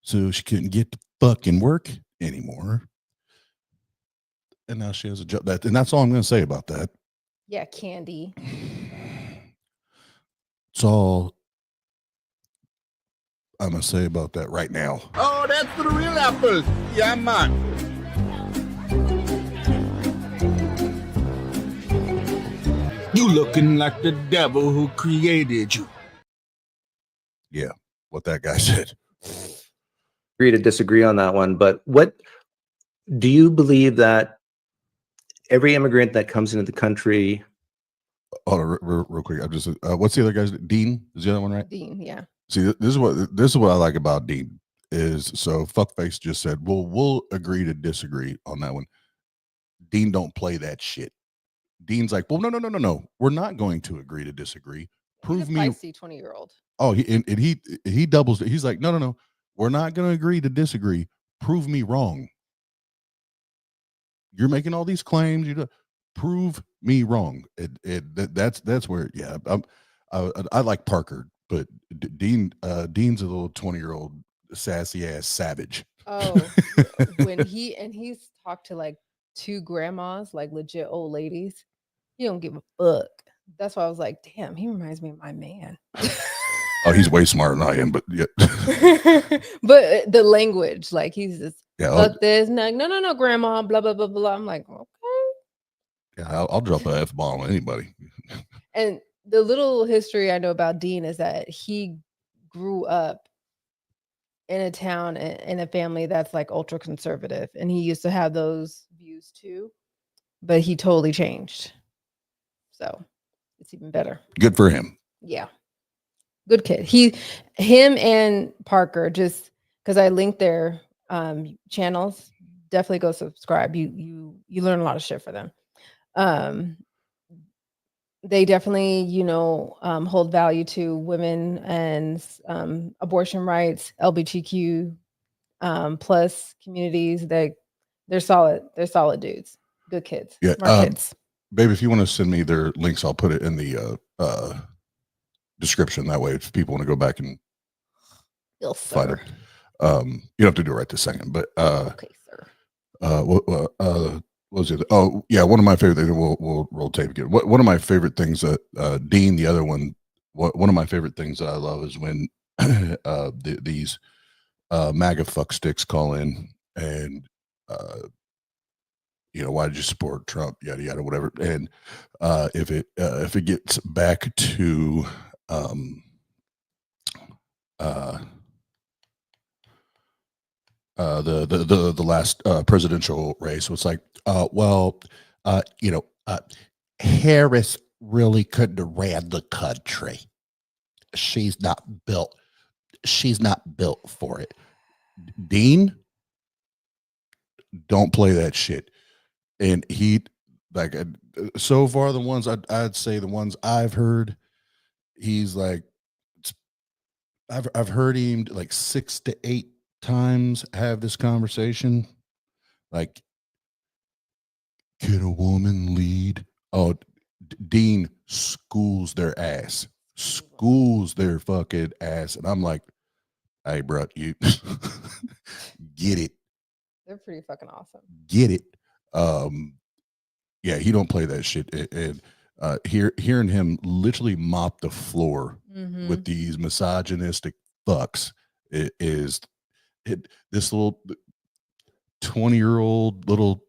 so she couldn't get to fucking work anymore. And now she has a job. And that's all I'm going to say about that. yeah, Candy. It's all I'm going to say about that right now. Oh, that's for the real apples. Yeah, man. You looking like the devil who created you. Yeah, what that guy said. Agree to disagree on that one, but what do you believe that every immigrant that comes into the country? Oh, real quick. I'm just. What's the other guy's? Dean is the other one, right? Dean, yeah. See, this is what I like about Dean is. So fuckface just said, "Well, we'll agree to disagree on that one." Dean don't play that shit. Dean's like, "Well, no. We're not going to agree to disagree. Prove me." Feisty 20-year-old. Oh, he doubles it. He's like, no. We're not going to agree to disagree. Prove me wrong. You're making all these claims. Prove me wrong. That's where. Yeah, I like Parker, but Dean's a little 20-year-old sassy ass savage. Oh, when he's talked to like 2 grandmas, like legit old ladies, he don't give a fuck. That's why I was like, damn, he reminds me of my man. Oh, he's way smarter than I am, but yeah. But the language, like he's just fuck this, no, grandma, blah blah blah blah. I'm like, okay. Yeah, I'll drop a F-bomb on anybody. And the little history I know about Dean is that he grew up in a town in a family that's like ultra conservative, and he used to have those views too. but he totally changed. So it's even better. Good for him. Yeah. Good kid. Him and Parker, just because I linked their channels, definitely go subscribe. You learn a lot of shit for them. They definitely, hold value to women and abortion rights, LGBTQ plus communities. They're solid. They're solid dudes. Good kids. Yeah, Smart kids. Babe, if you want to send me their links, I'll put it in the description. That way, if people want to go back and Yes, find it, sir. you don't have to do it right this second. But Okay, sir. what was it? Oh, yeah, one of my favorite things. We'll roll tape again. One of my favorite things that Dean, the other one. One of my favorite things that I love is when these MAGA fuck sticks call in and why did you support Trump, yada yada, whatever. And if it gets back to the last presidential race, so it's like Harris really couldn't have ran the country. She's not built for it. Dean, don't play that shit. And he, like, so far the ones I'd say the ones I've heard, he's like, I've heard him like 6 to 8 times have this conversation. Like, can a woman lead? Oh, Dean schools their ass, schools their fucking ass, and I'm like, hey, bro, you get it. They're pretty fucking awesome. Get it. Yeah, he don't play that shit. And hearing him literally mop the floor with these misogynistic fucks is this little 20-year-old little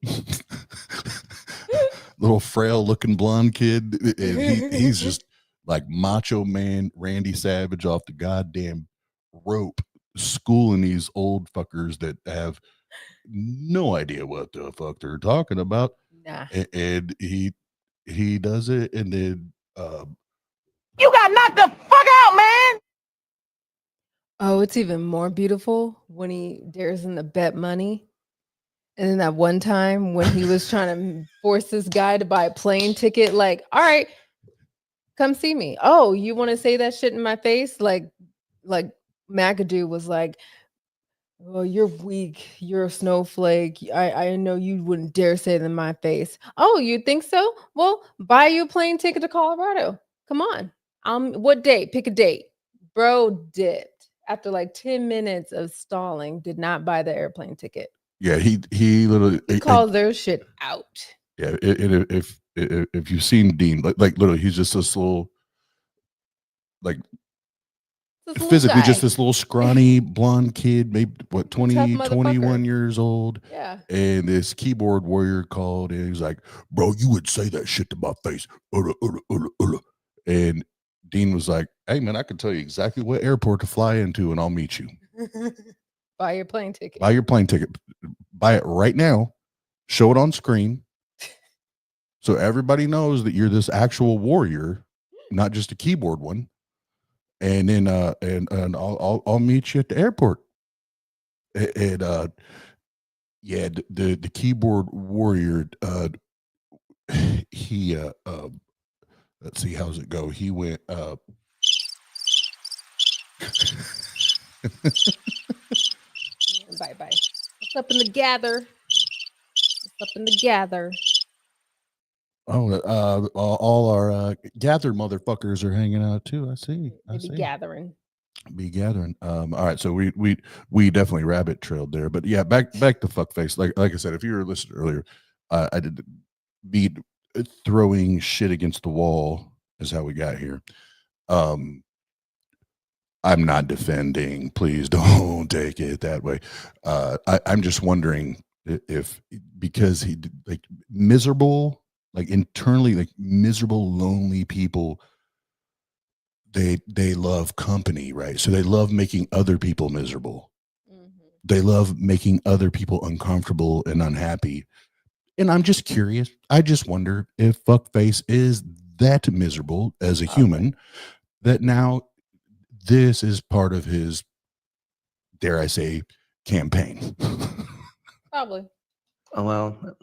frail looking blonde kid, and he's just like Macho Man Randy Savage off the goddamn rope, schooling these old fuckers that have no idea what the fuck they're talking about. Nah. And he does it, and then you got knocked the fuck out, man. Oh, it's even more beautiful when he dares him to bet money. And then that one time when he was trying to force this guy to buy a plane ticket, like, all right, come see me. Oh, you want to say that shit in my face? Like McAdoo was like, oh, you're weak. You're a snowflake. I know you wouldn't dare say that in my face. Oh, you think so? Well, buy you a plane ticket to Colorado. Come on. What date? Pick a date. Bro dipped after like 10 minutes of stalling, did not buy the airplane ticket. Yeah, he literally calls their shit out. Yeah, if you've seen Dean, like literally, he's just this little, like, physically just this little scrawny blonde kid, maybe what 21 years old. Yeah. And this keyboard warrior called and he's like, bro, you would say that shit to my face. And Dean was like, hey man, I can tell you exactly what airport to fly into and I'll meet you. Buy your plane ticket. Buy your plane ticket. Buy it right now. Show it on screen. So everybody knows that you're this actual warrior, not just a keyboard one. And then and I'll meet you at the airport. And yeah, the keyboard warrior, he let's see, how's it go? He went bye. What's up in the gather? What's up in the gather? Oh, all our gathered motherfuckers are hanging out too. I see. Be gathering. All right, so we definitely rabbit trailed there, but yeah, back to fuckface. Like I said, if you were listening earlier, I did be throwing shit against the wall is how we got here. I'm not defending. Please don't take it that way. I'm just wondering if because he like miserable. Like internally, like miserable, lonely people, they love company, right? So they love making other people miserable. They love making other people uncomfortable and unhappy. And I'm just curious. I just wonder if fuckface is that miserable as a human that now this is part of his, dare I say, campaign. Probably. Oh, well,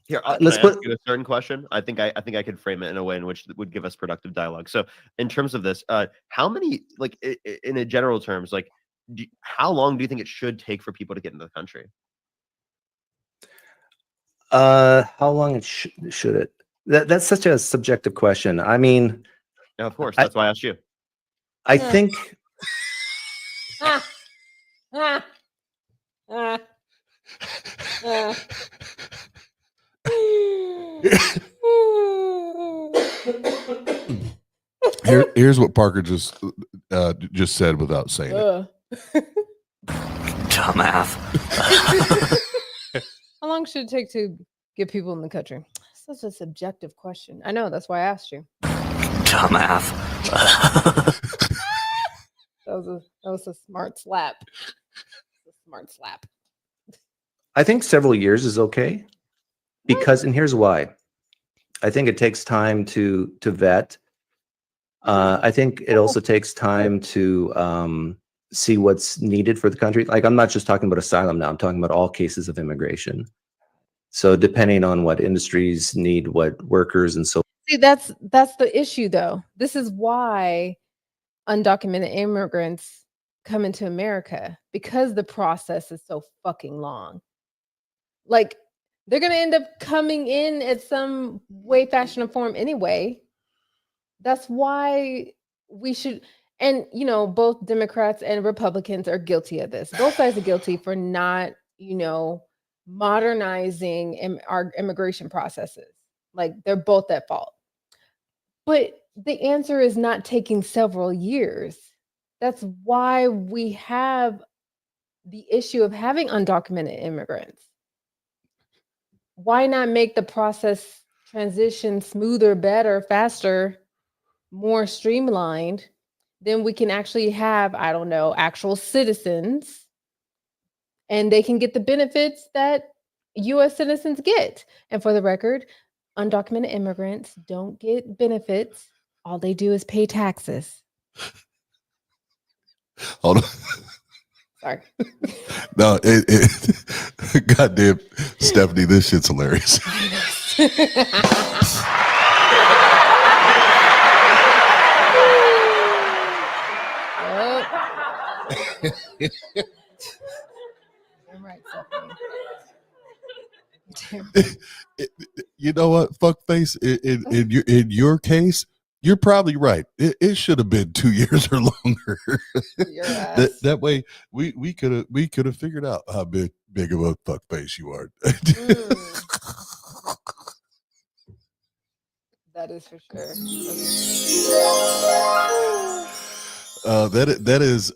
Here, can let's I ask put. you a certain question? I think I could frame it in a way in which it would give us productive dialogue. So, in terms of this, how many, like, in a general terms, like, how long do you think it should take for people to get into the country? How long should it? That's such a subjective question. I mean, Yeah, of course. I- That's why I asked you. I Yeah. think Ah, ah, ah, ah. Here's what Parker just said without saying it. dumbass. How long should it take to get people in the country? Such a subjective question. I know, that's why I asked you. Dumbass. That was a smart slap. A smart slap. I think several years is okay, because, and here's why. I think it takes time to vet. I think it also takes time to see what's needed for the country. Like, I'm not just talking about asylum now. I'm talking about all cases of immigration. So depending on what industries need what workers and so. See, that's the issue, though. This is why undocumented immigrants come into America, because the process is so fucking long. Like, they're gonna end up coming in at some way, fashion, or form anyway. That's why we should, and both Democrats and Republicans are guilty of this. Both sides are guilty for not, modernizing our immigration processes. Like, they're both at fault. But the answer is not taking several years. That's why we have the issue of having undocumented immigrants. Why not make the process transition smoother, better, faster, more streamlined? Then we can actually have, I don't know, actual citizens, and they can get the benefits that US citizens get. And for the record, undocumented immigrants don't get benefits. All they do is pay taxes. Hold on. Sorry. No, goddamn, Stephanie, this shit's hilarious. You're right, Stephanie. You know what, fuckface? In your case, you're probably right. It should have been 2 years or longer. Your ass. That way, we could have figured out how big of a fuckface you are. That is for sure. That is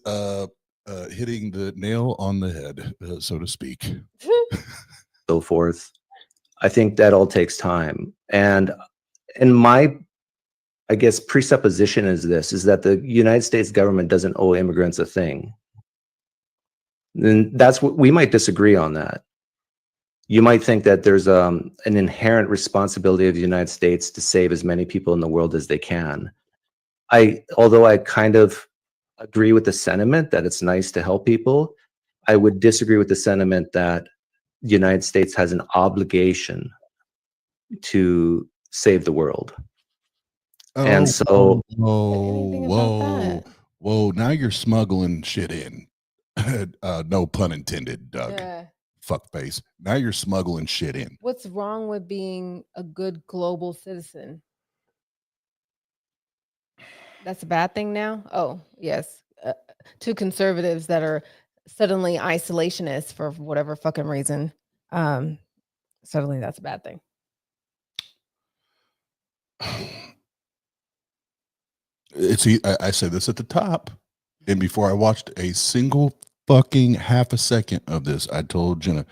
hitting the nail on the head, so to speak. So forth. I think that all takes time. And my, I guess, presupposition is that the United States government doesn't owe immigrants a thing. And that's what we might disagree on that. You might think that there's an inherent responsibility of the United States to save as many people in the world as they can. Although I kind of agree with the sentiment that it's nice to help people, I would disagree with the sentiment that the United States has an obligation to save the world. And so, whoa! Now you're smuggling shit in. No pun intended, Doug. Yeah. Fuckface. Now you're smuggling shit in. What's wrong with being a good global citizen? That's a bad thing now? Oh, yes. To conservatives that are suddenly isolationists for whatever fucking reason, suddenly that's a bad thing. I said this at the top, and before I watched a single fucking half a second of this, I told Jenna,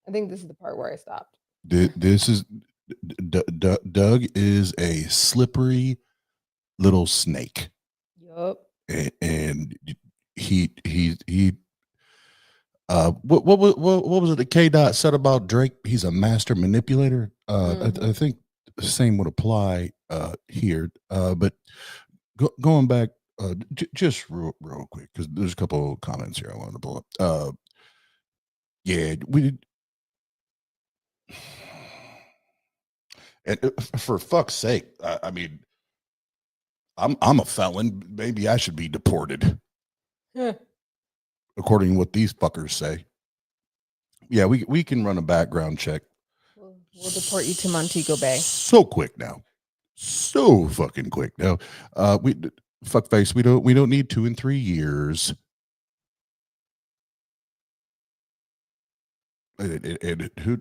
I think this is the part where I stopped. This is Doug is a slippery little snake. Yup. And he What was it that K Dot said about Drake? He's a master manipulator. I think the same would apply here. But going back, just real quick, because there's a couple of comments here I wanted to pull up. Yeah, we. And for fuck's sake, I mean, I'm a felon. Maybe I should be deported, according to what these fuckers say. Yeah, we can run a background check. We'll deport you to Montego Bay. So quick now, so fucking quick now. We fuckface. We don't need 2 and 3 years. And who?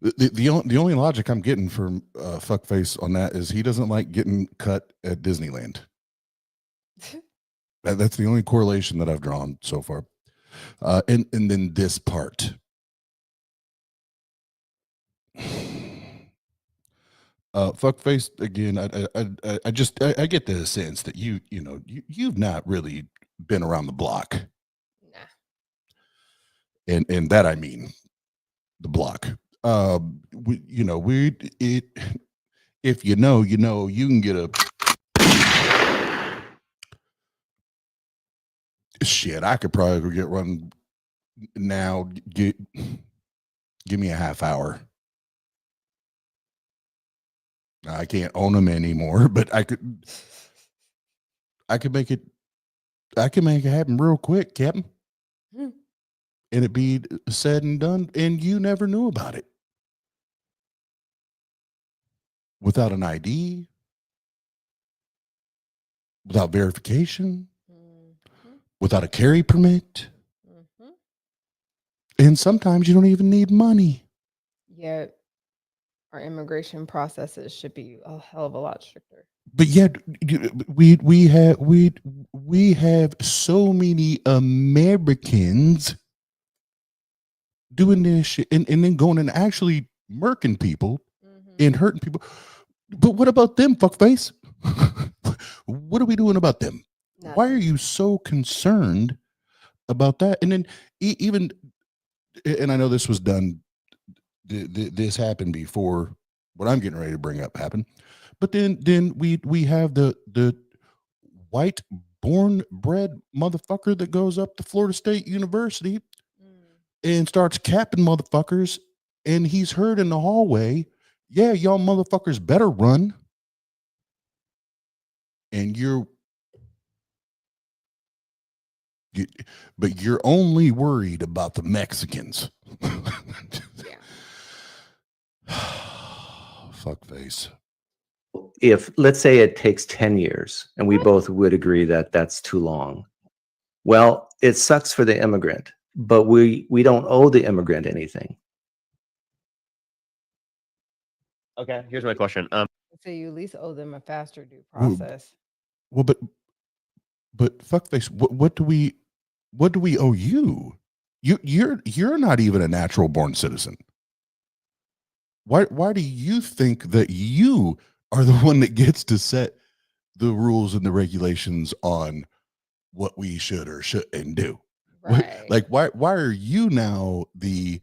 The only logic I'm getting from fuckface on that is he doesn't like getting cut at Disneyland. That's the only correlation that I've drawn so far. And then this part. Fuckface again. I get the sense that you've not really been around the block. Nah. And that I mean the block. If you know, you can get a shit. I could probably go get one now. Give me a half hour. I can't own them anymore, but I could make it happen real quick, Captain. And it'd be said and done, and you never knew about it. Without an ID, without verification, without a carry permit. And sometimes you don't even need money. Yeah, our immigration processes should be a hell of a lot stricter. But yet we have so many Americans doing this shit and then going and actually murking people and hurting people. But what about them, fuckface? What are we doing about them? Nothing. Why are you so concerned about that? And then even, and I know this was done, this happened before what I'm getting ready to bring up happened. But then we have the white born bred motherfucker that goes up to Florida State University and starts capping motherfuckers, and he's heard in the hallway, yeah, y'all motherfuckers better run. And but you're only worried about the Mexicans. Fuck face. If, let's say, it takes 10 years and we both would agree that that's too long, well, it sucks for the immigrant, but we don't owe the immigrant anything. Okay, here's my question. So you at least owe them a faster due process. Well, but fuckface, what do we owe you? You're not even a natural born citizen. Why do you think that you are the one that gets to set the rules and the regulations on what we should or shouldn't do? Right. Like why are you now the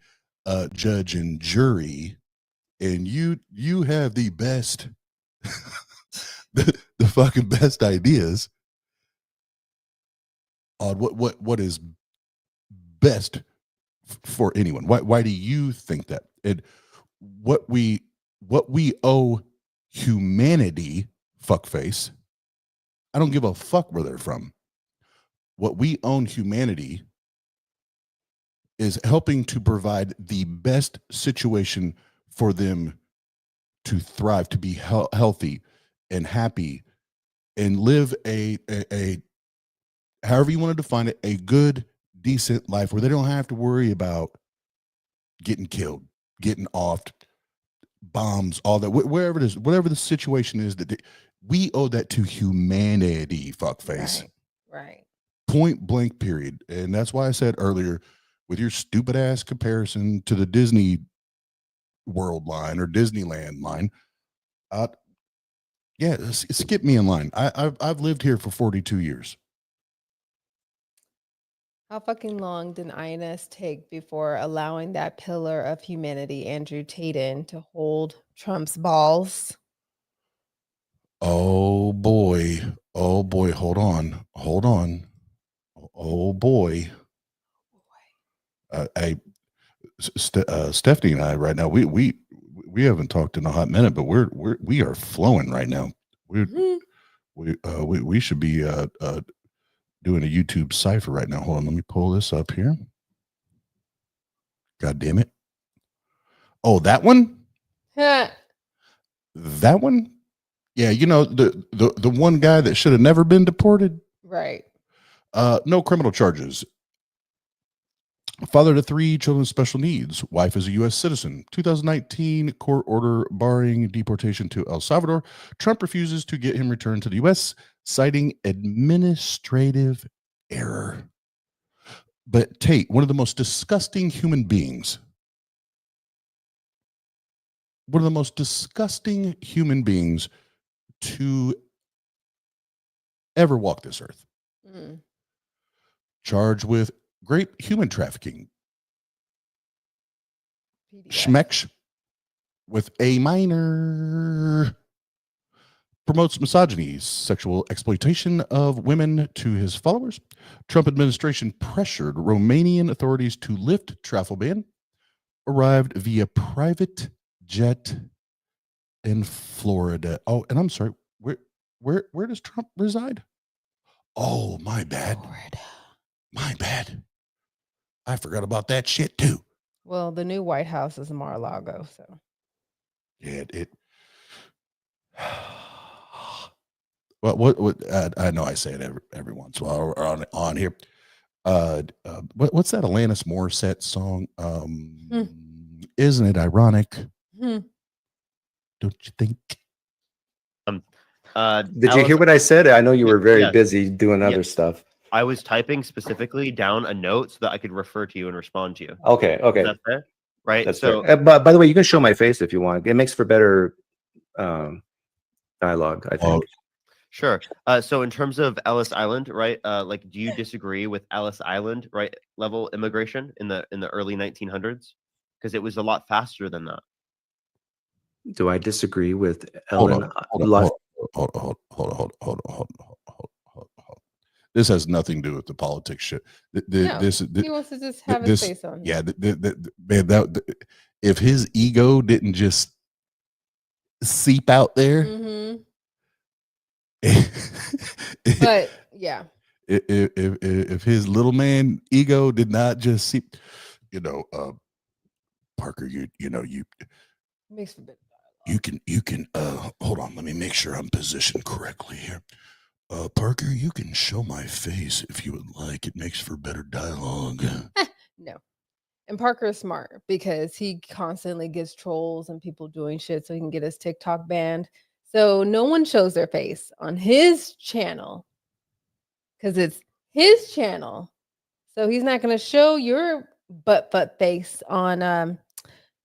judge and jury, and you have the best the fucking best ideas on what is best for anyone? Why do you think that? And what we owe humanity, fuckface, I don't give a fuck where they're from. What we own humanity is helping to provide the best situation for them to thrive, to be healthy and happy, and live a however you want to define it, a good, decent life where they don't have to worry about getting killed, getting offed, bombs, all that, wherever it is, whatever the situation is, that we owe that to humanity, fuckface. Right. Point blank, period. And that's why I said earlier, with your stupid ass comparison to the Disney World line or Disneyland line, yeah, skip me in line. I've lived here for 42 years. How fucking long did INS take before allowing that pillar of humanity, Andrew Tate, to hold Trump's balls? Oh boy. Oh boy. Hold on. Hold on. Oh boy. Stephanie and I right now, we haven't talked in a hot minute, but we are flowing right now. We should be doing a YouTube cipher right now. Hold on, let me pull this up here. God damn it. Oh, that one? That one? Yeah, you know, the one guy that should have never been deported. Right. No criminal charges. Father to 3 children with special needs. Wife is a U.S. citizen. 2019 court order barring deportation to El Salvador. Trump refuses to get him returned to the U.S., citing administrative error. But Tate, one of the most disgusting human beings, one of the most disgusting human beings to ever walk this earth, charged with great human trafficking. Schmecks with a minor, promotes misogyny, sexual exploitation of women to his followers. Trump administration pressured Romanian authorities to lift travel ban. Arrived via private jet in Florida. Oh, and I'm sorry, where does Trump reside? Oh, my bad. Florida. My bad. I forgot about that shit too. Well, the new White House is Mar-a-Lago, so. Yeah, what I know I say it every once in a while on here. What's that Alanis Morissette song? Isn't it ironic? Don't you think? Did you hear what I said? I know you were very busy doing other stuff. I was typing specifically down a note so that I could refer to you and respond to you. Okay. Is that fair? Right. That's so, fair. But by the way, you can show my face if you want. It makes for better dialogue, I think. Sure. So in terms of Ellis Island, right? Like, do you disagree with Ellis Island, right? Level immigration in the early 1900s, because it was a lot faster than that. Do I disagree with Hold Ellen? on. This has nothing to do with the politics shit. He wants to just have his face on. Yeah, man, if his ego didn't just seep out there. But yeah, if his little man ego did not just seep, Parker, you makes for better. You can hold on, let me make sure I'm positioned correctly here. Parker, you can show my face if you would like. It makes for better dialogue. No. And Parker is smart because he constantly gets trolls and people doing shit so he can get his TikTok banned. So no one shows their face on his channel because it's his channel. So he's not going to show your butt face on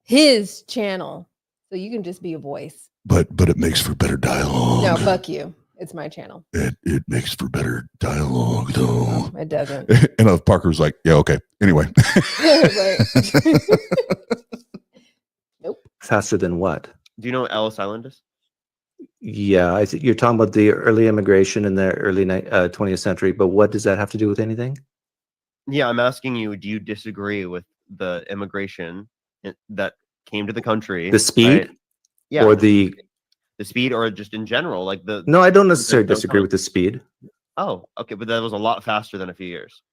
his channel. So you can just be a voice. But it makes for better dialogue. No, fuck you. It's my channel. It makes for better dialogue, though. No, it doesn't. And Parker's like, yeah, okay. Anyway. Nope. Faster than what? Do you know what Ellis Island is? Yeah, I think you're talking about the early immigration in the early 20th century. But what does that have to do with anything? Yeah, I'm asking you, do you disagree with the immigration that came to the country? The speed? Right? Yeah. Or the speed, or just in general, like the. No, I don't necessarily disagree with the speed. Oh, okay, but that was a lot faster than a few years.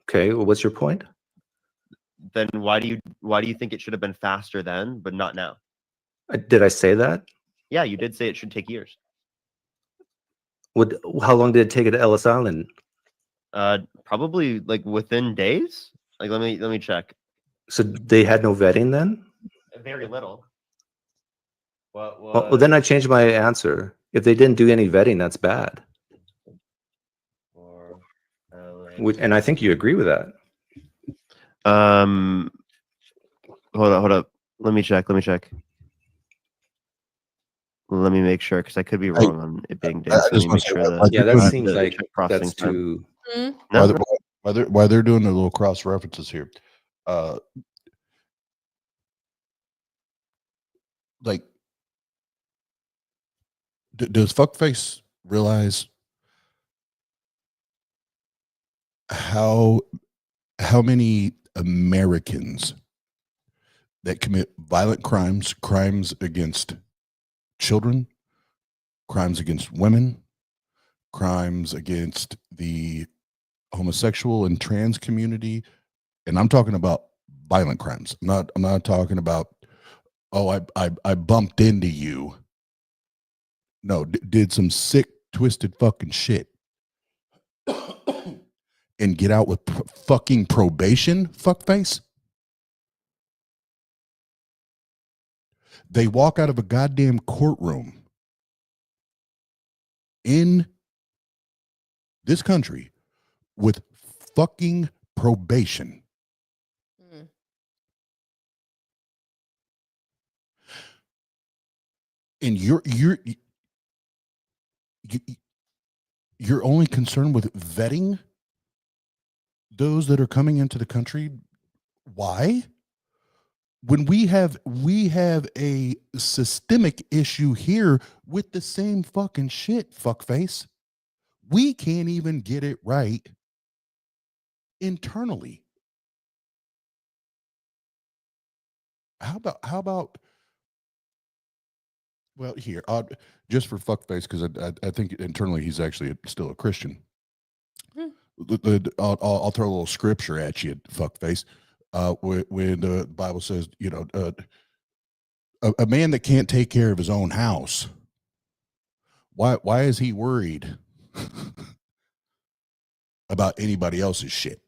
Okay, well, what's your point? Then why do you think it should have been faster then, but not now? Did I say that? Yeah, you did say it should take years. How long did it take it to Ellis Island? Probably like within days. Like let me check. So they had no vetting then? Very little. Well, then I changed my answer. If they didn't do any vetting, that's bad. And I think you agree with that. Hold up. Let me check. Let me make sure, because I could be wrong on it being days. Yeah, that seems like that's too. Why they're doing their little cross references here. Like, does fuckface realize how many Americans that commit violent crimes against children, crimes against women, crimes against the homosexual and trans community, and I'm talking about violent crimes. I'm not talking about, oh, I bumped into you. No, did some sick, twisted fucking shit and get out with fucking probation, fuckface. They walk out of a goddamn courtroom in this country with fucking probation. Mm. And you're only concerned with vetting those that are coming into the country. Why? When we have a systemic issue here with the same fucking shit, fuckface. We can't even get it right internally. How about well, here, just for fuckface, because I think internally he's actually still a Christian. Hmm. I'll throw a little scripture at you, fuckface. When the Bible says, a man that can't take care of his own house, why is he worried about anybody else's shit?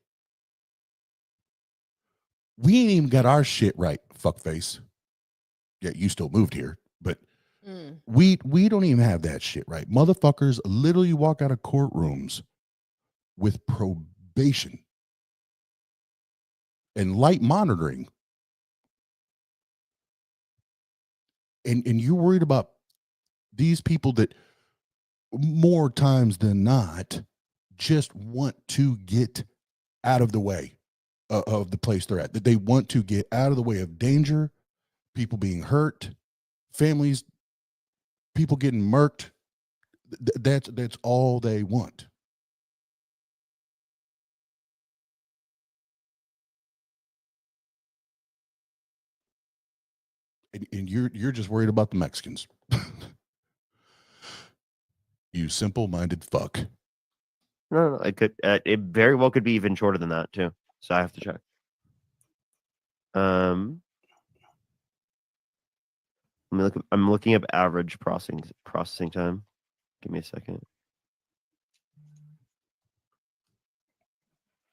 We ain't even got our shit right, fuckface. Yeah, you still moved here, but we don't even have that shit right. Motherfuckers literally walk out of courtrooms with probation and light monitoring. And you're worried about these people that more times than not just want to get out of the way of the place they're at. That they want to get out of the way of danger, people being hurt, families, people getting murked. That's all they want. And you're just worried about the Mexicans. You simple-minded fuck. No, it could. It very well could be even shorter than that too. So I have to check. Let me look. I'm looking up average processing time. Give me a second.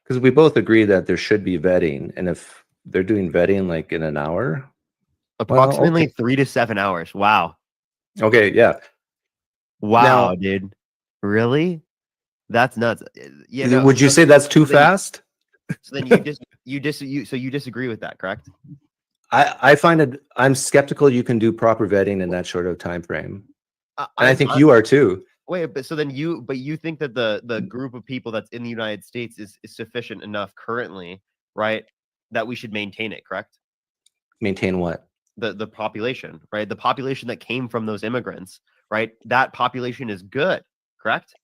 Because we both agree that there should be vetting, and if they're doing vetting like in an hour, Approximately okay. 3 to 7 hours. Wow. Okay, yeah. Wow, Now, dude. Really? That's nuts. would you say that's too fast? So then you disagree with that, correct? I find it. I'm skeptical you can do proper vetting in that short of time frame, and I think I'm- you are too. Wait, but you think that the group of people that's in the United States is sufficient enough currently, right? That we should maintain it, correct? Maintain what? The population, right? The population that came from those immigrants, right? That population is good, correct?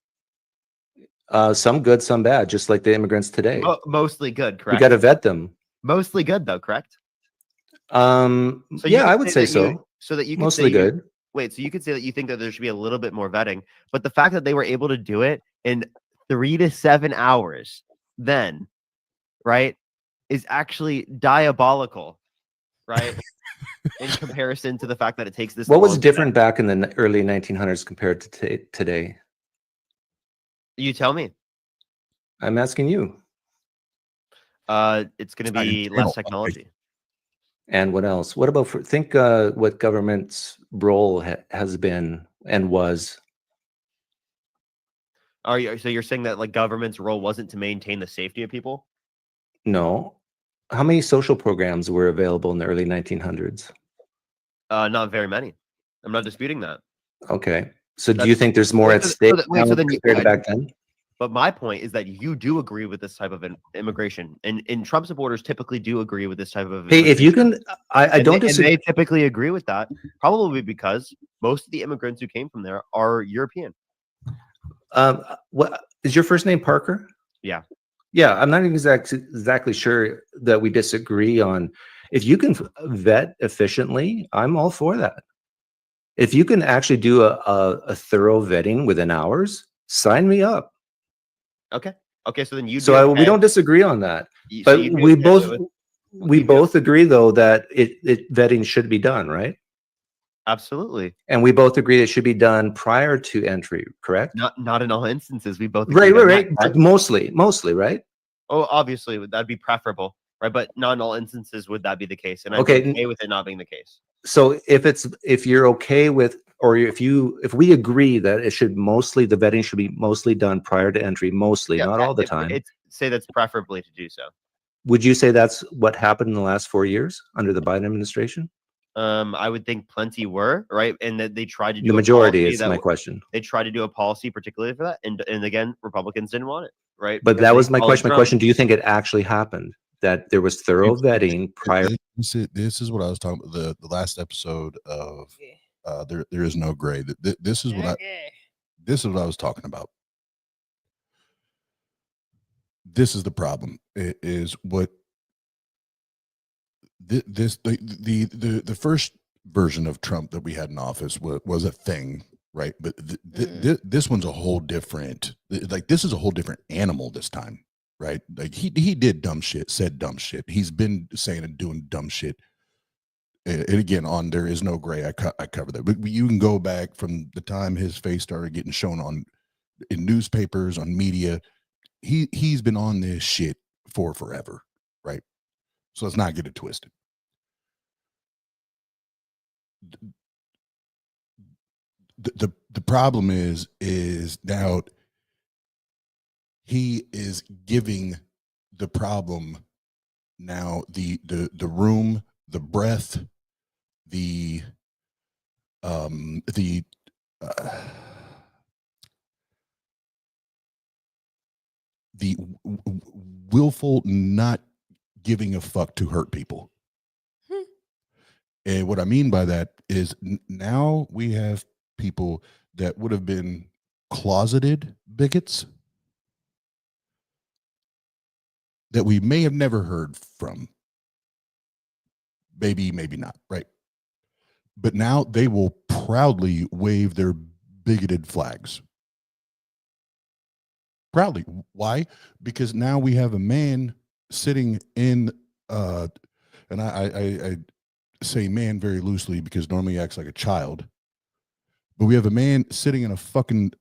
Some good, some bad, just like the immigrants today. Mostly good, correct? We got to vet them. Mostly good, though, correct? So yeah, I would say so. So that you could mostly say good. Wait, so you could say that you think that there should be a little bit more vetting, but the fact that they were able to do it in 3 to 7 hours, then, right, is actually diabolical, right? In comparison to the fact that it takes this. What was long different back in the early 1900s compared to today? You tell me. I'm asking you. It's going to be less technology. And what else? What about think what government's role has been and was? So you're saying that like government's role wasn't to maintain the safety of people? No. How many social programs were available in the early 1900s? Not very many. I'm not disputing that. Okay. So do you think there's more at stake compared to back then? But my point is that you do agree with this type of immigration, and Trump supporters typically do agree with this type of. Hey, if you can, I don't disagree. And they typically agree with that, probably because most of the immigrants who came from there are European. What is your first name, Parker? Yeah. Yeah, I'm not exactly sure that we disagree on. If you can vet efficiently, I'm all for that. If you can actually do a thorough vetting within hours, sign me up. Okay. Okay. So then you. So we don't disagree on that, but we both agree though that vetting should be done, right? Absolutely. And we both agree it should be done prior to entry, correct? Not in all instances. We both right. Mostly, right? Oh, obviously that'd be preferable, right? But not in all instances would that be the case. And I'm okay with it not being the case. So if you're okay with, or if we agree that the vetting should be mostly done prior to entry, not all the time. Say that's preferably to do so. Would you say that's what happened in the last 4 years under the Biden administration? I would think plenty were, right, and that they tried to do the majority. Is my question. They tried to do a policy particularly for that, and again, Republicans didn't want it, right? But that was my question. My question: do you think it actually happened? That there was thorough vetting prior? This is what I was talking about. The last episode of there is no gray. This is what I was talking about. This is the problem. It is what the first version of Trump that we had in office was a thing, right? But this one's a whole different. Like this is a whole different animal this time, right? Like he did dumb shit, said dumb shit. He's been saying and doing dumb shit. And again, on There Is No Gray, I cover that. But you can go back from the time his face started getting shown in newspapers, on media. He's been on this shit for forever, right? So let's not get it twisted. The problem is now he is giving the problem now the room, the breath, the willful not giving a fuck to hurt people. And what I mean by that is now we have people that would have been closeted bigots that we may have never heard from. Maybe not, right? But now they will proudly wave their bigoted flags. Proudly. Why? Because now we have a man sitting in and I say man very loosely because normally he acts like a child, but we have a man sitting in a fucking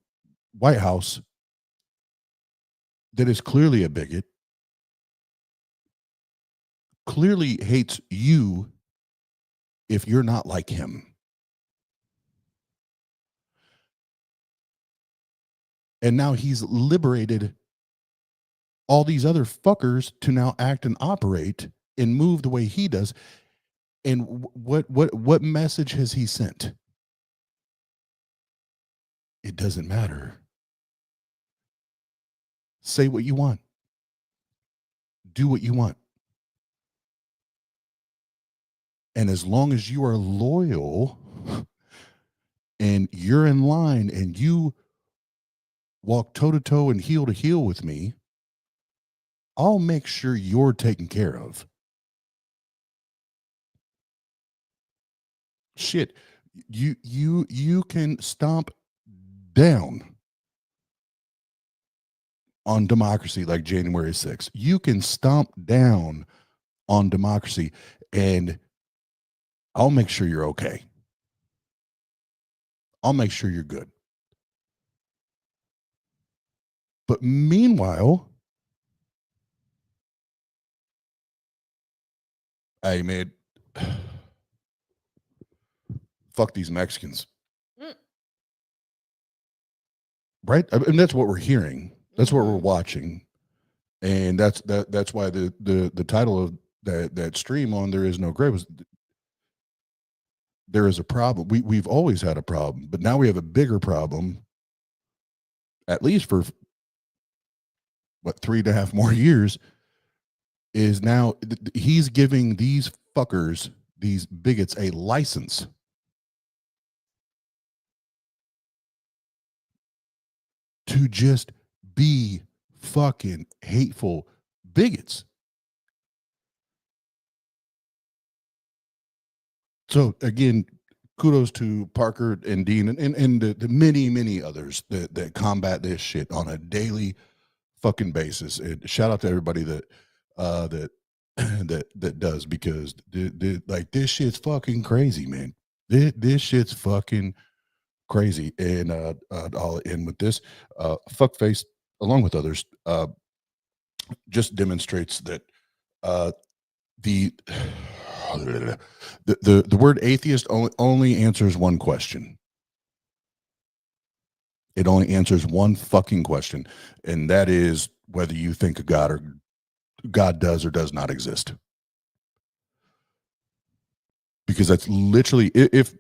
White House that is clearly a bigot, clearly hates you if you're not like him. And now he's liberated all these other fuckers to now act and operate and move the way he does. And what message has he sent? It doesn't matter. Say what you want. Do what you want. And as long as you are loyal and you're in line and you walk toe to toe and heel to heel with me, I'll make sure you're taken care of. Shit, you can stomp down on democracy like January 6th. You can stomp down on democracy and I'll make sure you're okay. I'll make sure you're good. But meanwhile, hey man, fuck these Mexicans. Right? I mean, that's what we're hearing. That's what we're watching. And that's why the title of that stream on There Is No Gray was there is a problem. We've always had a problem, but now we have a bigger problem, at least for what, 3.5 more years, is now he's giving these fuckers, these bigots, a license to just be fucking hateful bigots. So again, kudos to Parker and Dean and the many others that combat this shit on a daily fucking basis. And shout out to everybody that that does, because like this shit's fucking crazy, man. This shit's fucking crazy. And I'll end with this. Fuckface, along with others, just demonstrates that the the word atheist only answers one question. It only answers one fucking question, and that is whether you think a God or God does or does not exist. Because that's literally, if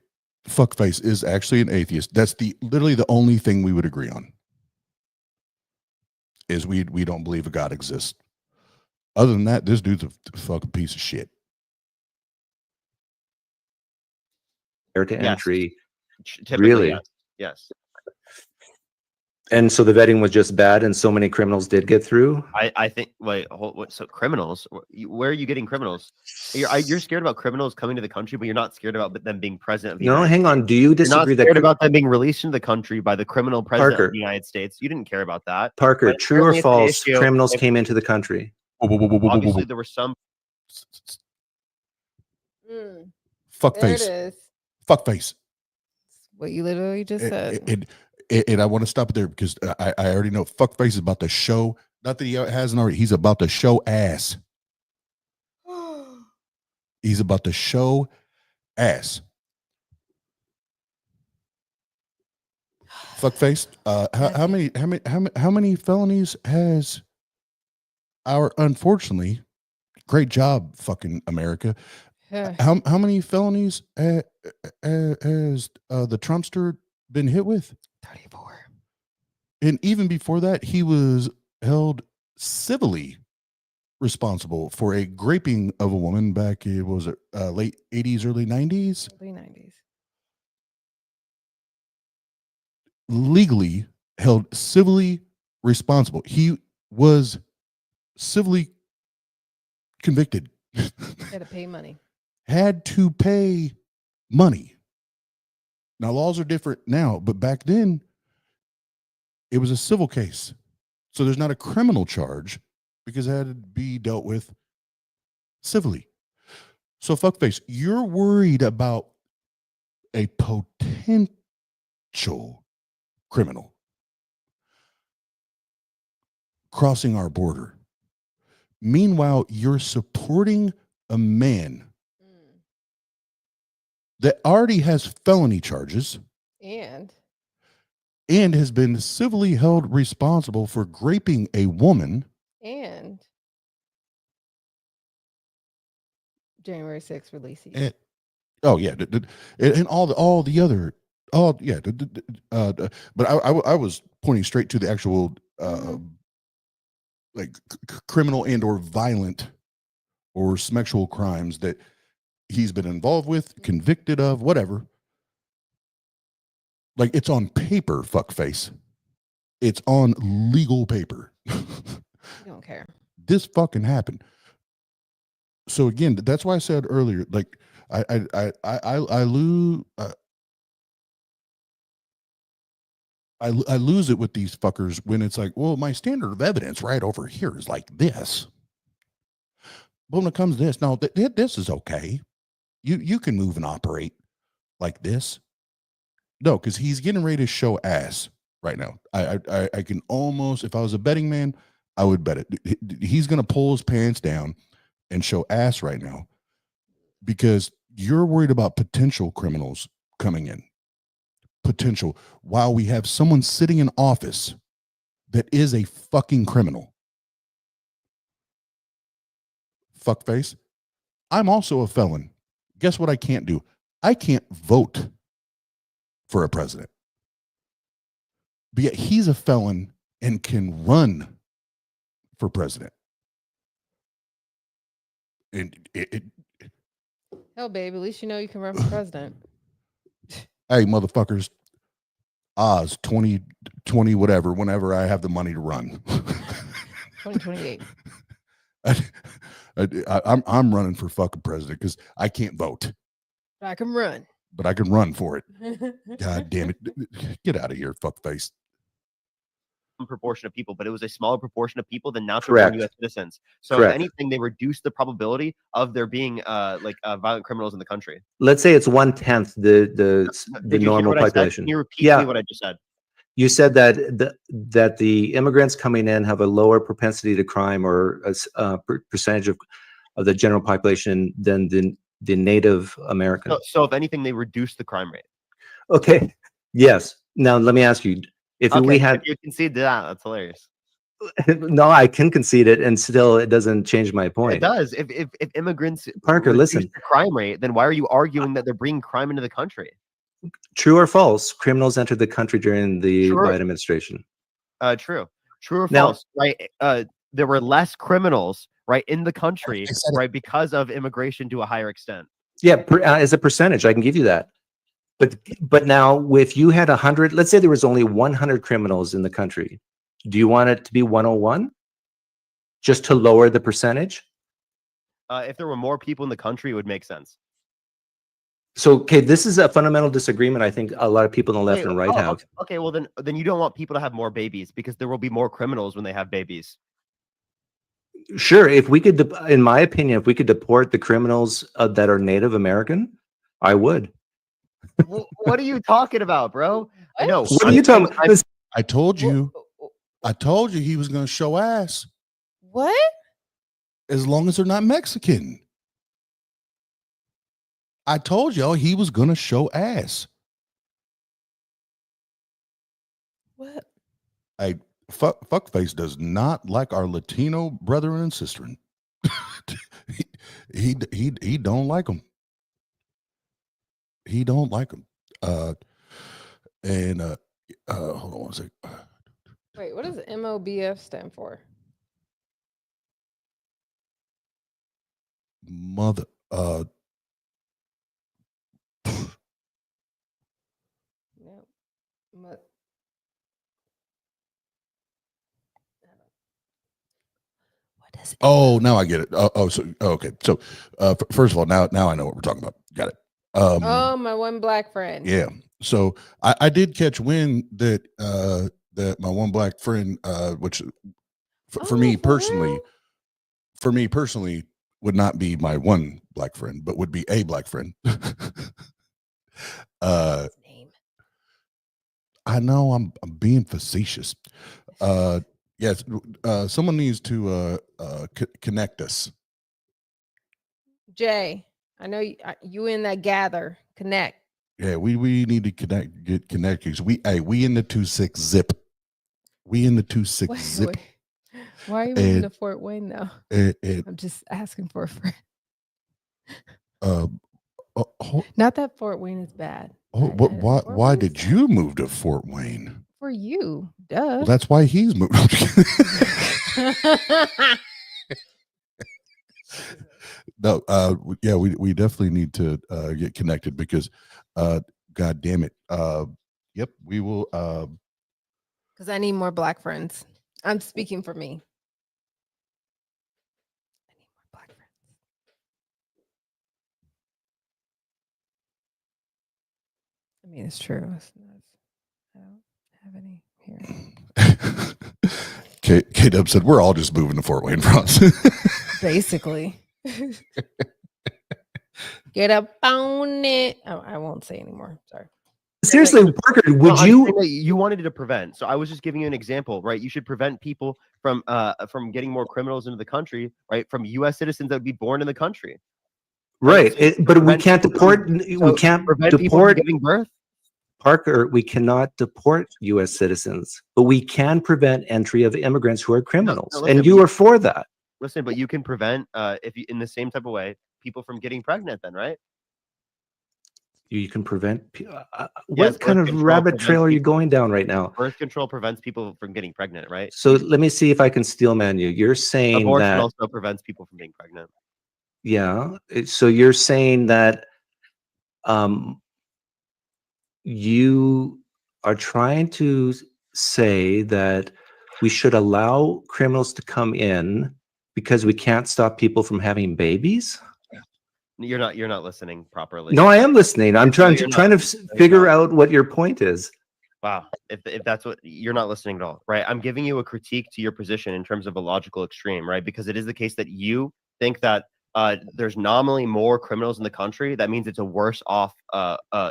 fuckface is actually an atheist, that's literally the only thing we would agree on. Is we don't believe a God exists. Other than that, this dude's a fucking piece of shit. Air to Yes. entry. Typically, Really? Yes. And so the vetting was just bad, and so many criminals did get through. I think. Wait, so criminals? Where are you getting criminals? You're scared about criminals coming to the country, but you're not scared about them being president of the No, United hang States. on. Do you You're not disagree that scared about them being released into the country by the criminal president Parker, of the United States? You didn't care about that. Parker, But true or apparently it's an false? issue. Criminals came into the country. Obviously, there were some. There it Fuckface. is. Fuckface. What you literally just said. And I want to stop there because I already know fuckface is about to show. Not that he hasn't already. He's about to show ass. He's about to show ass. Fuckface. How many felonies has our, unfortunately, great job, fucking America. Yeah. How many felonies has the Trumpster been hit with? 34. And even before that, he was held civilly responsible for a graping of a woman back in, was it late 80s, early 90s? Early 90s. Legally held civilly responsible. He was civilly convicted. Had to pay money. Had to pay money. Now, laws are different now, but back then, it was a civil case. So there's not a criminal charge because it had to be dealt with civilly. So, fuckface, you're worried about a potential criminal crossing our border. Meanwhile, you're supporting a man that already has felony charges And has been civilly held responsible for graping a woman. And January 6th release. Oh yeah, and all the other, but I was pointing straight to the actual like criminal and or violent or sexual crimes that he's been involved with, convicted of, whatever. Like, it's on paper, fuckface. It's on legal paper. You don't care. This fucking happened. So again, that's why I said earlier, like I lose I lose it with these fuckers when it's like, well, my standard of evidence right over here is like this. But when it comes to this, no, this is okay. You can move and operate like this. No, because he's getting ready to show ass right now. I can almost, if I was a betting man, I would bet it. He's going to pull his pants down and show ass right now because you're worried about potential criminals coming in. Potential, while we have someone sitting in office that is a fucking criminal. Fuckface. I'm also a felon. Guess what I can't do? I can't vote for a president. But yet he's a felon and can run for president. And Hell, babe, at least you know you can run for president. hey, motherfuckers, Oz 2020, whatever, whenever I have the money to run. 2028. I'm running for fucking president because I can't vote, I can run. but I can run for it. God damn it. Get out of here, fuckface. Proportion of people, but it was a smaller proportion of people than natural Correct. born U.S. citizens. So Correct. if anything, they reduced the probability of there being violent criminals in the country. Let's say it's 1/10 the Did you hear normal what I said? population. Can you repeat Yeah. to me what I just said? You said that the immigrants coming in have a lower propensity to crime or a percentage of the general population than the Native American. So if anything, they reduced the crime rate. Okay. Yes. Now let me ask you: if we had, if you concede that, that's hilarious. no, I can concede it, and still it doesn't change my point. It does. If immigrants Parker, reduce listen. the crime rate, then why are you arguing that they're bringing crime into the country? True or false? Criminals entered the country during the True. Biden administration. True or Now- false? Right. There were less criminals, right, in the country, right, because of immigration to a higher extent. Yeah, as a percentage, I can give you that. But now, if you had 100, let's say there was only 100 criminals in the country, do you want it to be 101, just to lower the percentage? If there were more people in the country, it would make sense. So, okay, this is a fundamental disagreement. I think a lot of people on the left and right have. Okay, well then you don't want people to have more babies because there will be more criminals when they have babies. Sure, if we could, in my opinion, if we could deport the criminals that are Native American, I would. What are you talking about, bro? No. What are you talking about? I told you he was going to show ass. What? As long as they're not Mexican. I told y'all he was going to show ass. What? Fuckface does not like our Latino brethren and sistren. he don't like them. He don't like them. Hold on one second. Wait, what does MOBF stand for? Mother. No. What does Oh, now I get it. Okay. So, first of all, now I know what we're talking about. Got it. oh, my one black friend. Yeah. So I did catch wind that that my one black friend, which for me personally, would not be my one black friend, but would be a black friend. Name. I know I'm being facetious. Yes, someone needs to connect us. Jay, I know you in that gather. Connect. Yeah, we need to get connected because we in the 26 zip. We in the 26 zip. Wait. Why are you moving to Fort Wayne though? I'm just asking for a friend. Not that Fort Wayne is bad. Why did you move to Fort Wayne? For you, duh. Well, that's why he's moved. No, yeah, we definitely need to get connected because, God damn it, yep, we will. Because I need more black friends. I'm speaking for me. I need more black friends. I mean, it's true. I don't have any here. K-Dub said we're all just moving to Fort Wayne, France. Basically. Get up on it. Oh, I won't say anymore. Sorry. Seriously, Parker, would you wanted to prevent? So I was just giving you an example, right? You should prevent people from getting more criminals into the country, right? From U.S. citizens that would be born in the country, right? But we can't deport. We can't prevent people deport from giving birth. Parker, we cannot deport U.S. citizens, but we can prevent entry of immigrants who are criminals, listen, and you are for that. Listen, but you can prevent, if you in the same type of way, people from getting pregnant. Then, right? You can prevent. Yes, What kind birth of control rabbit prevents trail are you people- going down right now? Birth control prevents people from getting pregnant, right? So let me see if I can steel man you. You're saying Abortion that, also prevents people from being pregnant. yeah. So you're saying that you are trying to say that we should allow criminals to come in because we can't stop people from having babies? You're not listening properly. No, I am listening. I'm trying you're to not. You're figure not. out what your point is. Wow. If that's what you're not listening at all, right? I'm giving you a critique to your position in terms of a logical extreme, right? Because it is the case that you think that there's nominally more criminals in the country. That means it's a worse off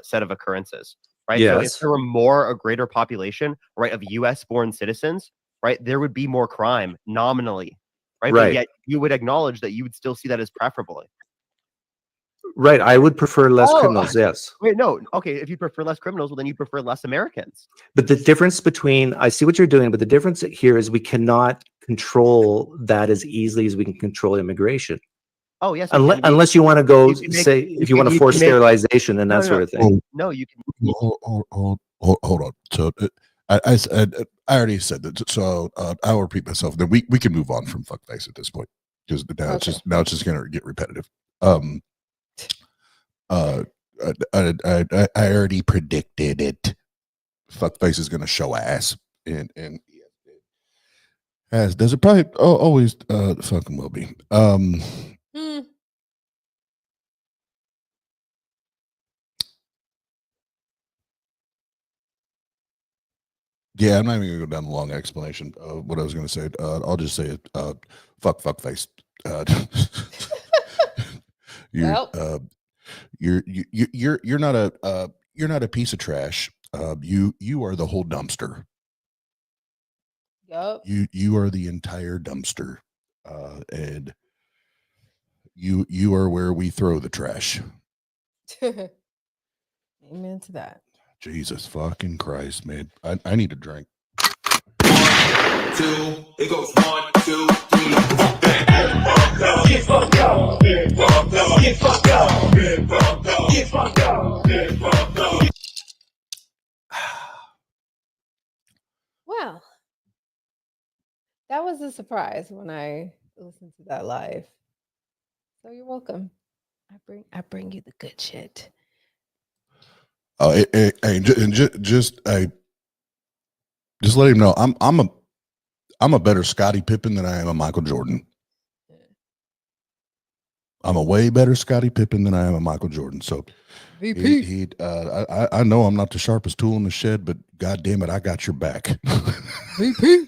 set of occurrences, right? So if Yes. there were a greater population, right, of U.S. born citizens, right, there would be more crime nominally, right? Right. But yet you would acknowledge that you would still see that as preferable. Right. I would prefer less Oh. criminals, yes. Wait, no. Okay, if you prefer less criminals, well, then you prefer less Americans. But the difference between, I see what you're doing, but the difference here is we cannot control that as easily as we can control immigration. Oh, yes. Unless you want to go you can make- say, you if you want can- to you force can make- sterilization and that No, sort of Oh, thing. No, you can. hold on. So I already said that. So I'll repeat myself. Then we can move on from fuckface at this point because now it's just going to get repetitive. I already predicted it. Fuckface is going to show ass, and as does it probably always fucking will be. Yeah, I'm not even gonna go down the long explanation of what I was gonna say. I'll just say it. Fuckface. You're not a piece of trash. You are the whole dumpster. Yup. You are the entire dumpster, and you are where we throw the trash. Amen to that. Jesus fucking Christ, man! I need a drink. 1, 2, it goes 1, 2, 3, 4, bang. Get fucked up, get fucked up, get fucked up, get fucked up, get fucked up, get fucked up. Well, that was a surprise when I listened to that live. So you're welcome. I bring you the good shit. Just let him know I'm a better Scottie Pippen than I am a Michael Jordan. I'm a way better Scottie Pippen than I am a Michael Jordan. So VP. I know I'm not the sharpest tool in the shed, but God damn it, I got your back. VP.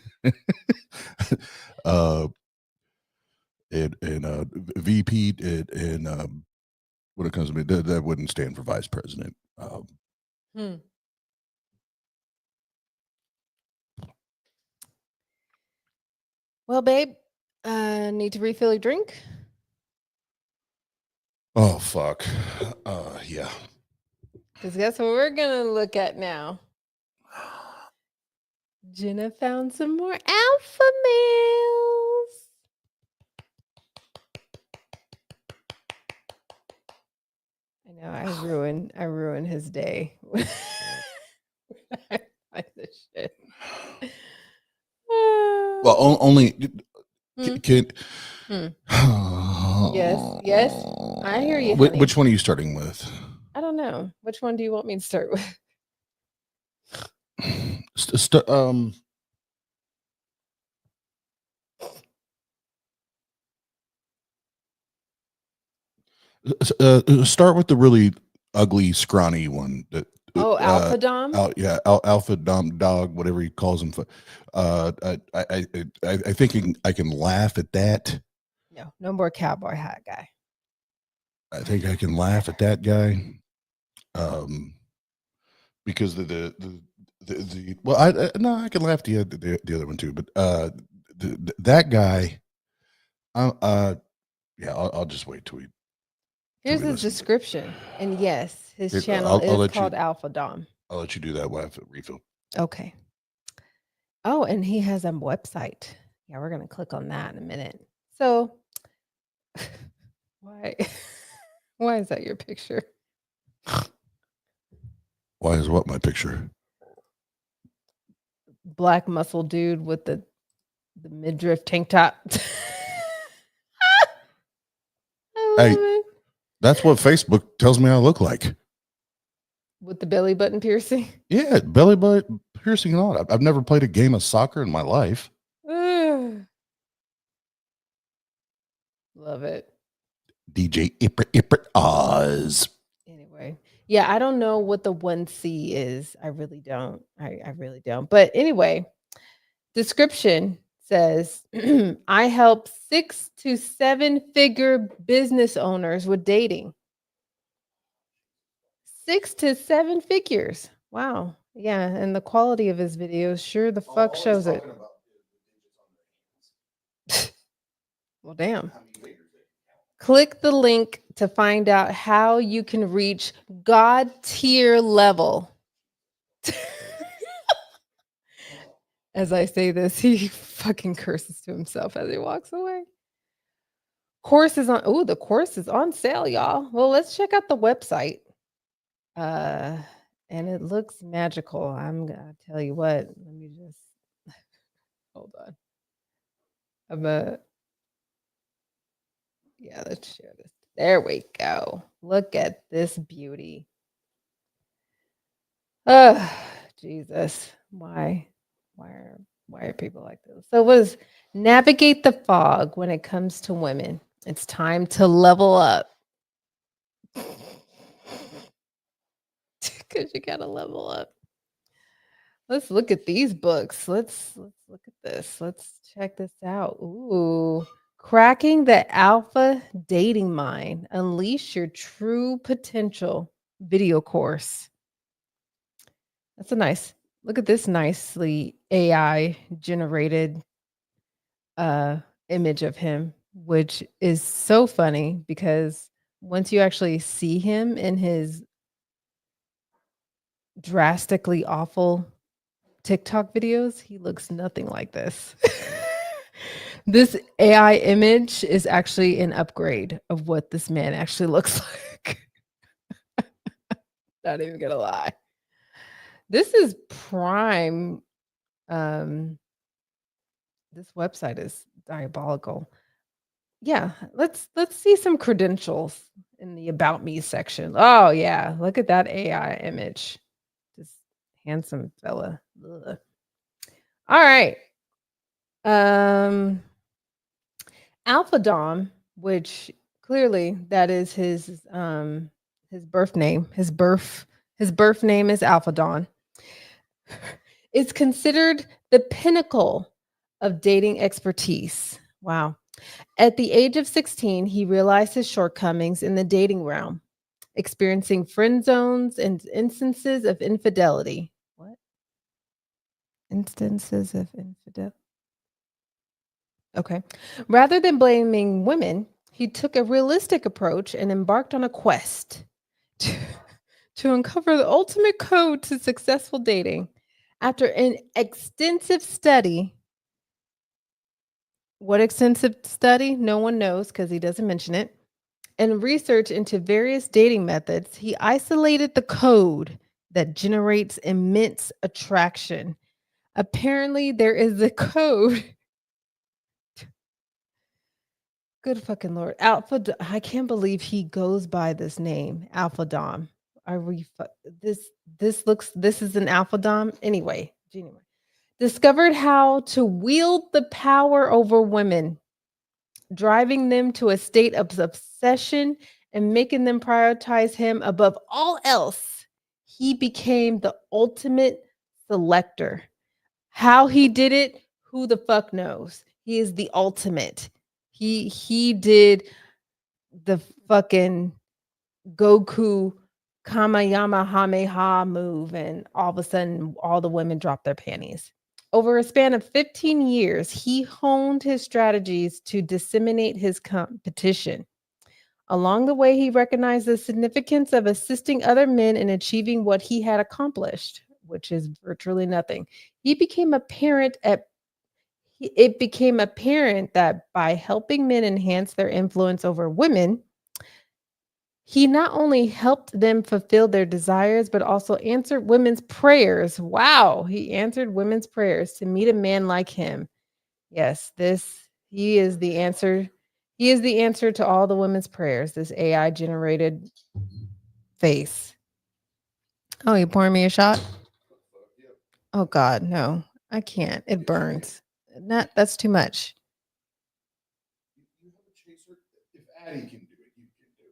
VP and when it comes to me, that wouldn't stand for vice president. Well, babe, need to refill your drink? Oh fuck. Yeah. Because guess what we're gonna look at now? Jenna found some more alpha males. I know I ruined his day. I find this shit. Well, only can. Yes. I hear you. Which one are you starting with? I don't know. Which one do you want me to start with? Start with the really ugly, scrawny one. Alpha Dom. Alpha Dom dog, whatever he calls him. I think I can laugh at that. No more cowboy hat guy. I think I can laugh at that guy, because I can laugh at the other one too, but that guy, I'll just wait till we. Here's his description, and yes, his channel is called Alpha Dom. I'll let you do that while I refill. Okay. Oh, and he has a website. Yeah, we're gonna click on that in a minute. So, why is that your picture? Why is what my picture? Black muscle dude with the midriff tank top. I Hey. love it. That's what Facebook tells me I look like. With the belly button piercing. Yeah, belly button piercing and all that. I've never played a game of soccer in my life. Love it. DJ Ipper Oz. Anyway, yeah, I don't know what the 1C is. I really don't. I really don't. But anyway, description says I help 6 to 7 figure business owners with dating. 6 to 7 figures. Wow. Yeah, and the quality of his videos sure the fuck shows it. Well, damn. Click the link to find out how you can reach God tier level. As I say this, he fucking curses to himself as he walks away. Course is on. Oh, the course is on sale, y'all. Well, let's check out the website. And it looks magical. I'm gonna tell you what. Let me just hold on. Yeah, let's share this. There we go. Look at this beauty. Jesus. Why are people like this? So it was navigate the fog when it comes to women. It's time to level up. Because you gotta level up. Let's look at these books. Let's look at this. Let's check this out. Ooh. Cracking the Alpha Dating Mind. Unleash your true potential video course. That's a nice. Look at this nicely AI generated image of him, which is so funny because once you actually see him in his drastically awful TikTok videos, he looks nothing like this. This AI image is actually an upgrade of what this man actually looks like. Not even gonna lie. This is prime. This website is diabolical. Yeah, let's see some credentials in the about me section. Oh yeah, look at that AI image. This handsome fella. Ugh. All right. Alpha Dom, which clearly that is his birth name. His birth name is Alpha Dawn. It's considered the pinnacle of dating expertise. Wow. At the age of 16, he realized his shortcomings in the dating realm, experiencing friend zones and instances of infidelity. What? Instances of infidelity. Okay. Rather than blaming women, he took a realistic approach and embarked on a quest to uncover the ultimate code to successful dating. After an extensive study, what extensive study? No one knows because he doesn't mention it. And research into various dating methods, he isolated the code that generates immense attraction. Apparently, there is a code. Good fucking Lord. I can't believe he goes by this name, Alpha Dom. Are we this is an Alpha Dom? Anyway. Discovered how to wield the power over women, driving them to a state of obsession and making them prioritize him above all else. He became the ultimate selector. How he did it, who the fuck knows? He is the ultimate. He did the fucking Goku Kamehameha move, and all of a sudden, all the women dropped their panties. Over a span of 15 years, he honed his strategies to disseminate his competition. Along the way, he recognized the significance of assisting other men in achieving what he had accomplished, which is virtually nothing. It became apparent that by helping men enhance their influence over women, He not only helped them fulfill their desires, but also answered women's prayers. Wow, he answered women's prayers to meet a man like him. Yes, he is the answer. He is the answer to all the women's prayers. This AI generated face. Oh, you pouring me a shot? Oh God, no, I can't. It burns. That's too much. If Addie can do it, you can do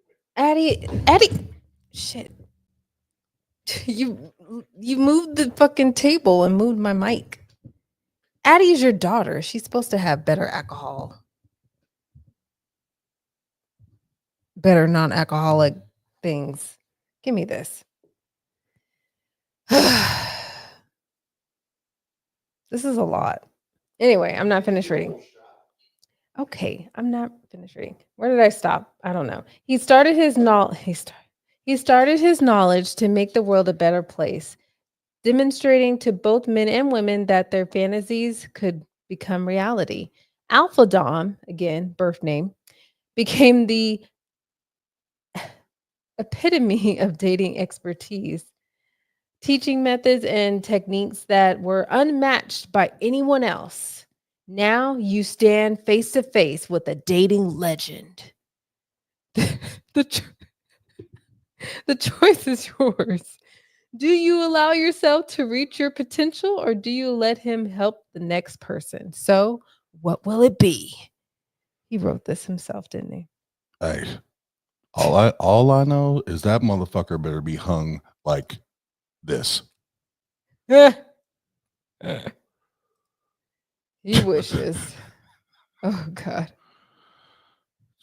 it. Addie, shit. You moved the fucking table and moved my mic. Addie's your daughter. She's supposed to have better alcohol. Better non-alcoholic things. Give me this. This is a lot. Anyway, I'm not finished reading. Okay, I'm not finished reading. Where did I stop? I don't know. He started his knowledge to make the world a better place, demonstrating to both men and women that their fantasies could become reality. Alpha Dom, again, birth name, became the epitome of dating expertise, teaching methods and techniques that were unmatched by anyone else. Now you stand face to face with a dating legend. The choice is yours. Do you allow yourself to reach your potential, or do you let him help the next person? So, what will it be? He wrote this himself, didn't he? Hey, all I know is that motherfucker better be hung like this. He wishes. Oh God.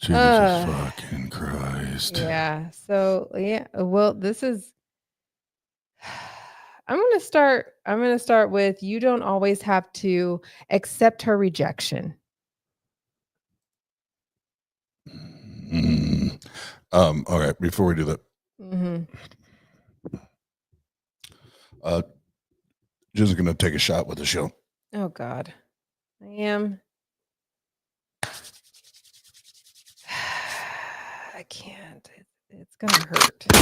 Jesus fucking Christ. Yeah. So yeah. Well, this is. I'm gonna start with you don't always have to accept her rejection. All right. Before we do that, Jen's gonna take a shot with the show. Oh God, I am. I can't. It's gonna hurt. 1,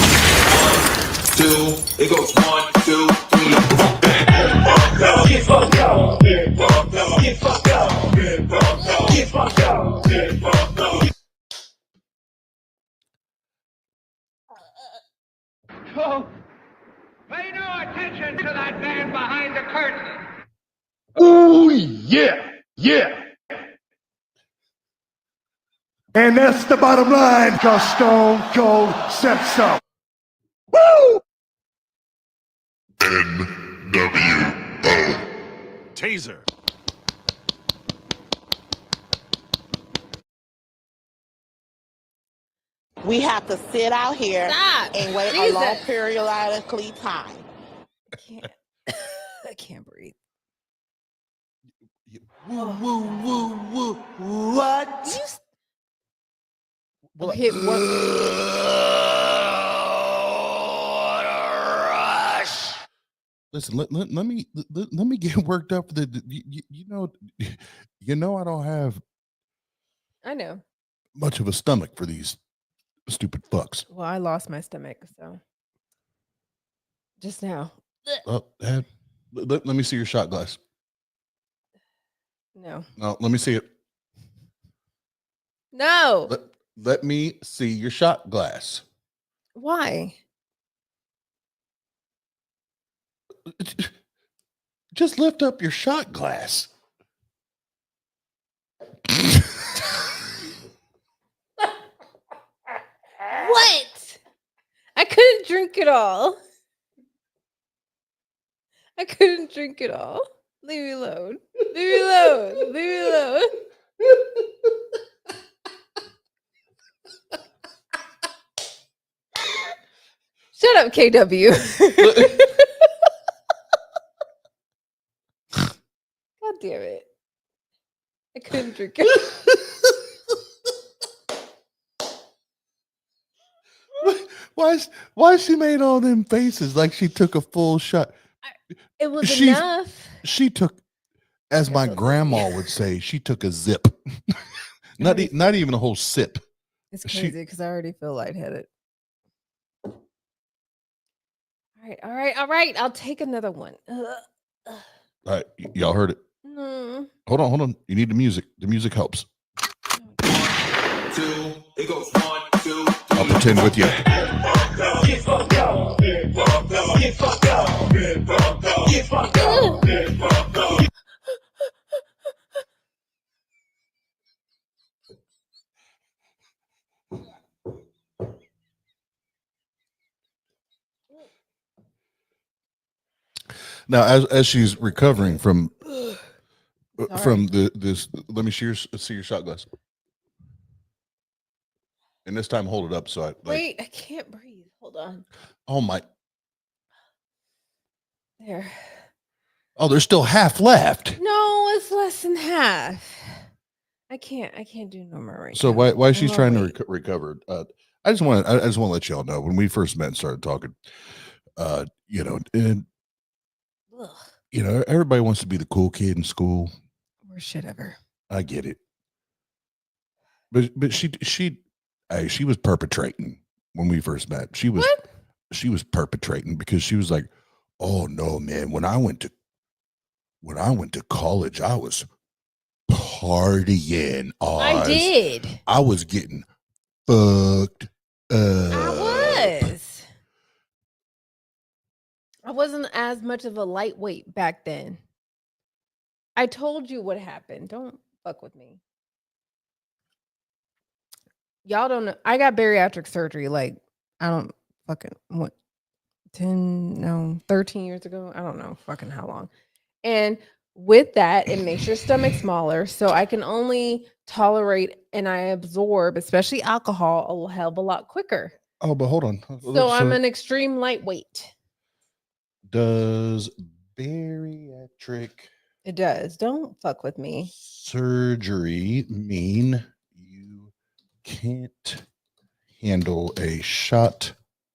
2, it goes 1, 2, 3, get fucked up, get fucked up, get fucked up, get fucked up, get fucked up, get fucked up, get fucked up. So, pay no attention to that man behind the curtain. Ooh, yeah, yeah. And that's the bottom line, because Stone Cold said so. Woo! NWO. Taser. We have to sit out here and wait a long periodically time. I can't breathe. Woo, woo, woo, woo. What? Hit one. Listen, let me get worked up for the you know I don't have I know. much of a stomach for these stupid fucks. Well, I lost my stomach, so just now. Oh, Dad, let me see your shot glass. No. No, let me see it. No. Let me see your shot glass. Why? Just lift up your shot glass. What? I couldn't drink it all. I couldn't drink it all. Leave me alone. Leave me alone. Leave me alone. Shut up, KW. God damn it. I couldn't drink it. Why she made all them faces like she took a full shot? It was enough. She took, as my grandma would say, she took a zip. Not even a whole sip. It's crazy because I already feel lightheaded. All right. I'll take another one. All right, y'all heard it. Mm. Hold on. You need the music. The music helps. Two, it goes 1, 2, 3. I'll pretend with you. Get fucked up. Get fucked up. Get fucked up. Get fucked up. Get fucked up. Get fucked up. Now, as she's recovering from Sorry. this, let me see your shot glass. And this time, hold it up so I like. Wait, I can't breathe. Hold on. Oh my! There. Oh, there's still half left. No, it's less than half. I can't do no more right So now. why she's Oh, trying wait. to recover? I just want to let y'all know when we first met and started talking. You know, and Ugh, you know, everybody wants to be the cool kid in school. worst shit ever. I get it, but she was perpetrating when we first met. She was perpetrating because she was like, "Oh no, man! When I went to college, I was partying. I did. I was getting fucked I wasn't as much of a lightweight back then. I told you what happened. Don't fuck with me. Y'all don't know. I got bariatric surgery like I don't fucking what 13 years ago. I don't know fucking how long. And with that, it makes your stomach smaller. So I can only tolerate and I absorb, especially alcohol, a hell of a lot quicker. Oh, but hold on. So I'm an extreme lightweight. Does bariatric It does. Don't fuck with me. surgery mean you can't handle a shot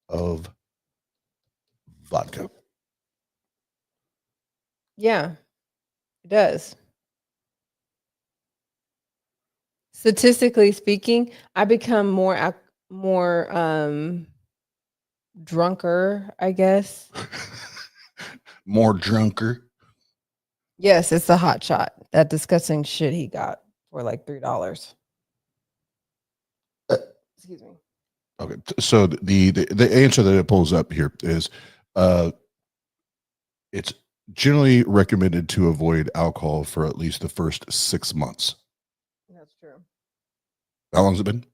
of vodka? Yeah, it does. Statistically speaking, I become more drunker, I guess. More drunker. Yes, it's a hot shot. That disgusting shit he got for like $3. Excuse me. Okay, so the answer that it pulls up here is, it's generally recommended to avoid alcohol for at least the first 6 months. That's true. How long's it been?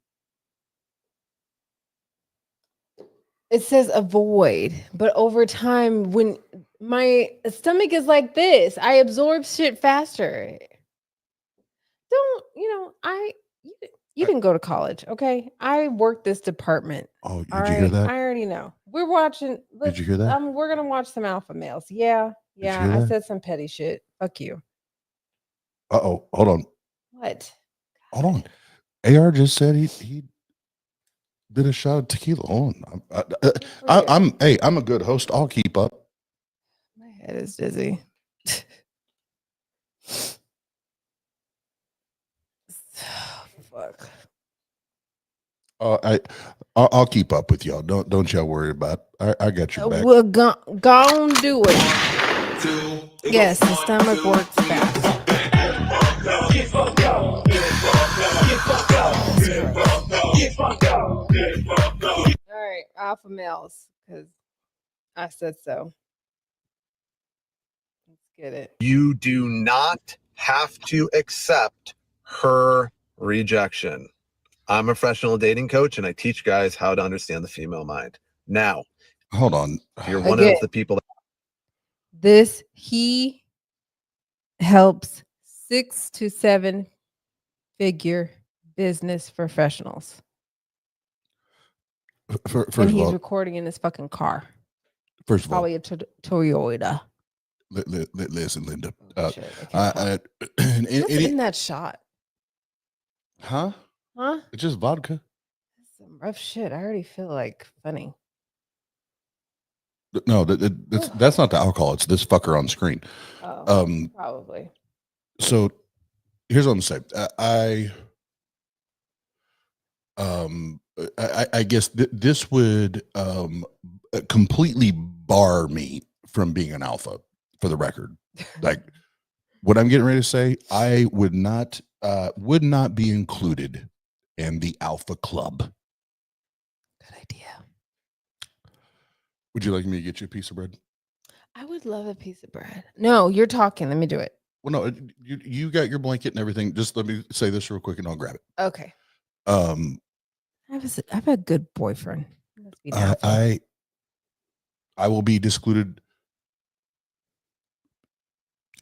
It says avoid, but over time, when my stomach is like this, I absorb shit faster. Don't you didn't go to college, okay? I worked this department. Oh, did All you hear right, that? I already know. We're watching. Did you hear that? We're gonna watch some alpha males. Yeah, you yeah. hear I that? said some petty shit. Fuck you. Uh-oh, hold on. What? Hold on. AR just said he did a shot of tequila. Hold on. I'm a good host. I'll keep up. My head is dizzy. Fuck. I'll keep up with y'all. Don't y'all worry about it. I got your back. We're gonna do it. Yes, the stomach works fast. Get fucked up. Get fucked up. Get fucked up. Get fucked up. Get fucked up. Get fucked up. All right, alpha males, because I said so. Let's get it. You do not have to accept her rejection. I'm a professional dating coach and I teach guys how to understand the female mind. Now, hold on. If you're one Again, of the people he helps 6 to 7 figure business professionals. First and of he's all, recording in his fucking car. first of all, Probably a Toyota. listen, Linda. Shit, what's in that shot? Huh? Huh? It's just vodka. Some rough shit. I already feel like funny. No, that's not the alcohol. It's this fucker on screen. Oh, probably. So here's what I'm saying. I guess this would completely bar me from being an alpha, for the record. Like what I'm getting ready to say, I would not be included in the alpha club. Good idea. Would you like me to get you a piece of bread? I would love a piece of bread. No, you're talking. Let me do it. Well, no, you got your blanket and everything. Just let me say this real quick and I'll grab it. Okay. I I've a good boyfriend. Let's be down for. I will be discluded,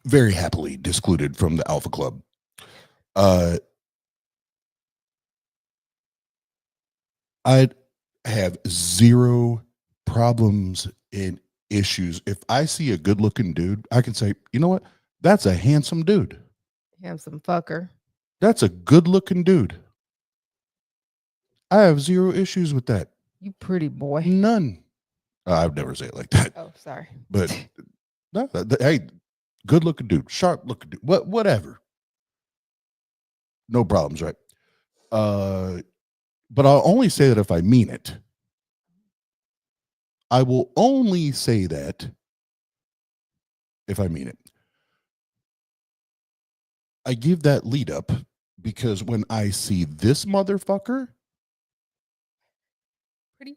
very happily discluded from the alpha club. I have zero problems and issues. If I see a good looking dude, I can say, you know what? That's a handsome dude. Handsome fucker. That's a good looking dude. I have zero issues with that. You pretty boy. None. I would never say it like that. Oh, sorry. But no, hey, good looking dude, sharp looking dude, whatever. No problems, right? But I'll only say that if I mean it. I will only say that if I mean it. I give that lead up because when I see this motherfucker, Pretty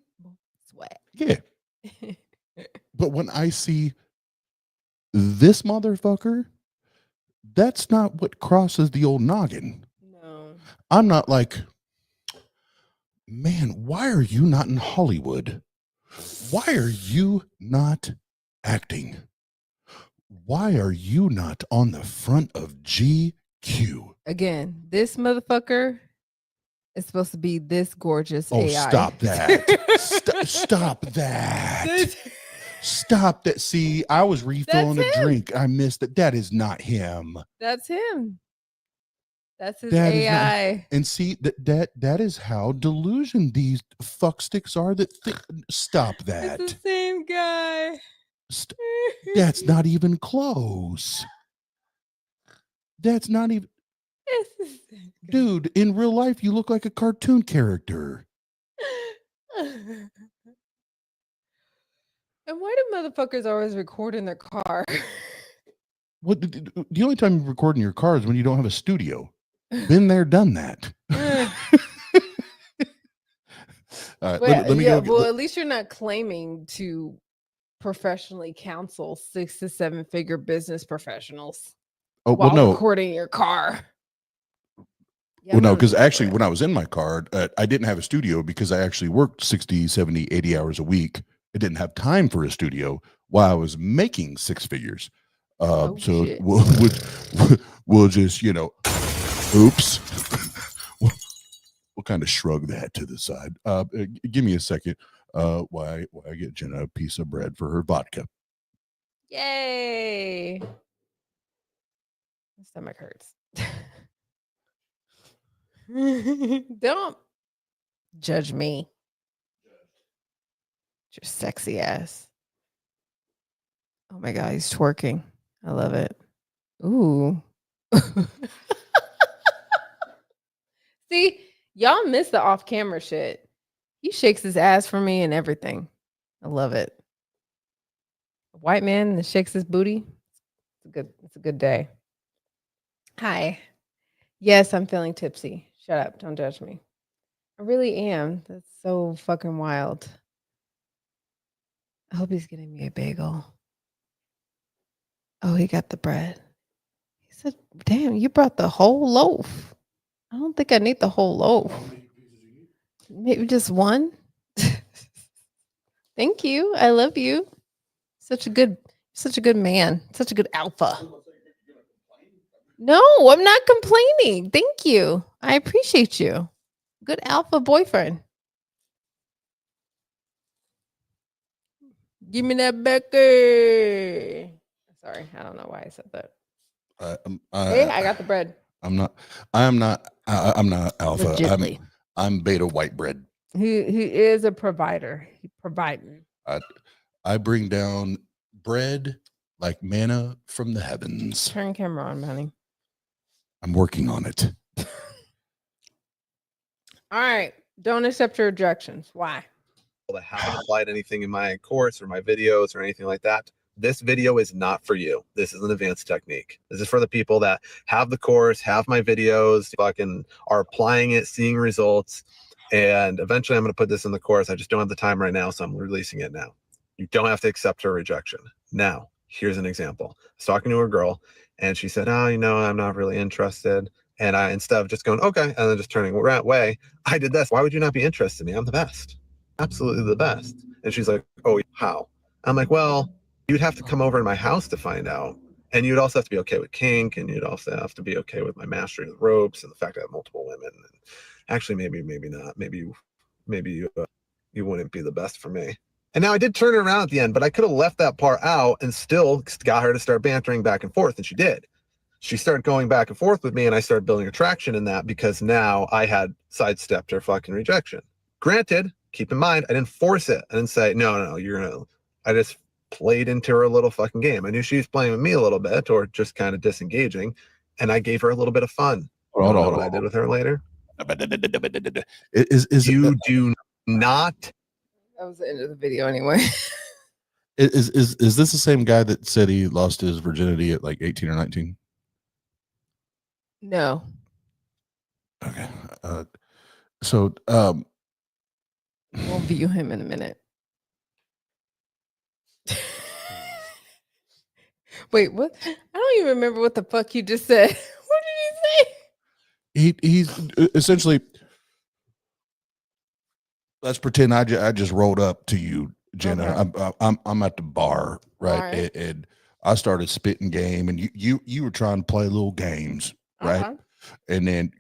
swag. yeah. But when I see this motherfucker, that's not what crosses the old noggin. No. I'm not like, man, why are you not in Hollywood? Why are you not acting? Why are you not on the front of GQ? Again, this motherfucker is supposed to be this gorgeous Oh, AI. stop that. Stop that. Stop that. See, I was refilling That's a him. drink. I missed it. That is not him. That's him. That's his That is not- AI. and see that is how delusion these fucksticks are. Stop that. It's the same guy. That's not even close. That's not even. It's the same guy. Dude, in real life, you look like a cartoon character. And why do motherfuckers always record in their car? What the only time you record in your car is when you don't have a studio. Been there, done that. All right, let me go. Well, at least you're not claiming to professionally counsel 6 to 7 figure business professionals while recording your car. Yeah, well, no, because actually when I was in my car, I didn't have a studio because I actually worked 60, 70, 80 hours a week. I didn't have time for a studio while I was making 6 figures. So shit. we'll just, oops. We'll kind of shrug that to the side. Give me a second. Why I get Jenna a piece of bread for her vodka. Yay. My stomach hurts. Don't judge me. Your sexy ass. Oh my God, he's twerking. I love it. Ooh. See, y'all miss the off-camera shit. He shakes his ass for me and everything. I love it. A white man that shakes his booty. It's a good day. Hi. Yes, I'm feeling tipsy. Shut up. Don't judge me. I really am. That's so fucking wild. I hope he's getting me a bagel. Oh, he got the bread. He said, damn, you brought the whole loaf. I don't think I need the whole loaf. Maybe just one. Thank you. I love you. Such a good man. Such a good alpha. No, I'm not complaining. Thank you. I appreciate you. Good alpha boyfriend. Give me that Becky. Sorry, I don't know why I said that. Hey, I got the bread. I'm not alpha. Legitly. I'm beta white bread. He is a provider. He providing. I bring down bread like manna from the heavens. Turn camera on, honey. I'm working on it. All right. Don't accept your rejections. Why? that haven't applied anything in my course or my videos or anything like that, this video is not for you. This is an advanced technique. This is for the people that have the course, have my videos, fucking are applying it, seeing results. And eventually I'm going to put this in the course. I just don't have the time right now, so I'm releasing it now. You don't have to accept her rejection. Now, here's an example. I was talking to a girl and she said, oh, I'm not really interested. And I, instead of just going, okay, and then just turning away, I did this. Why would you not be interested in me? I'm the best. Absolutely the best. And she's like, oh, how? I'm like, well, you'd have to come over to my house to find out. And you'd also have to be okay with kink, and you'd also have to be okay with my mastery of the ropes and the fact I have multiple women. And actually, maybe not. Maybe you wouldn't be the best for me. And now I did turn it around at the end, but I could have left that part out and still got her to start bantering back and forth, and she did. She started going back and forth with me, and I started building attraction in that because now I had sidestepped her fucking rejection. Granted, keep in mind, I didn't force it. I didn't say, no, you're gonna. I just played into her little fucking game. I knew she was playing with me a little bit, or just kind of disengaging, and I gave her a little bit of fun. Hold on, what I did with her later? You do not. That was the end of the video anyway. Is this the same guy that said he lost his virginity at like 18 or 19? No. Okay. So we'll view him in a minute. Wait, what? I don't even remember what the fuck you just said. What did you say? He's essentially, let's pretend I just rolled up to you, Jenna. Okay. I'm at the bar, right? And I started spitting game, and you were trying to play little games, right? And then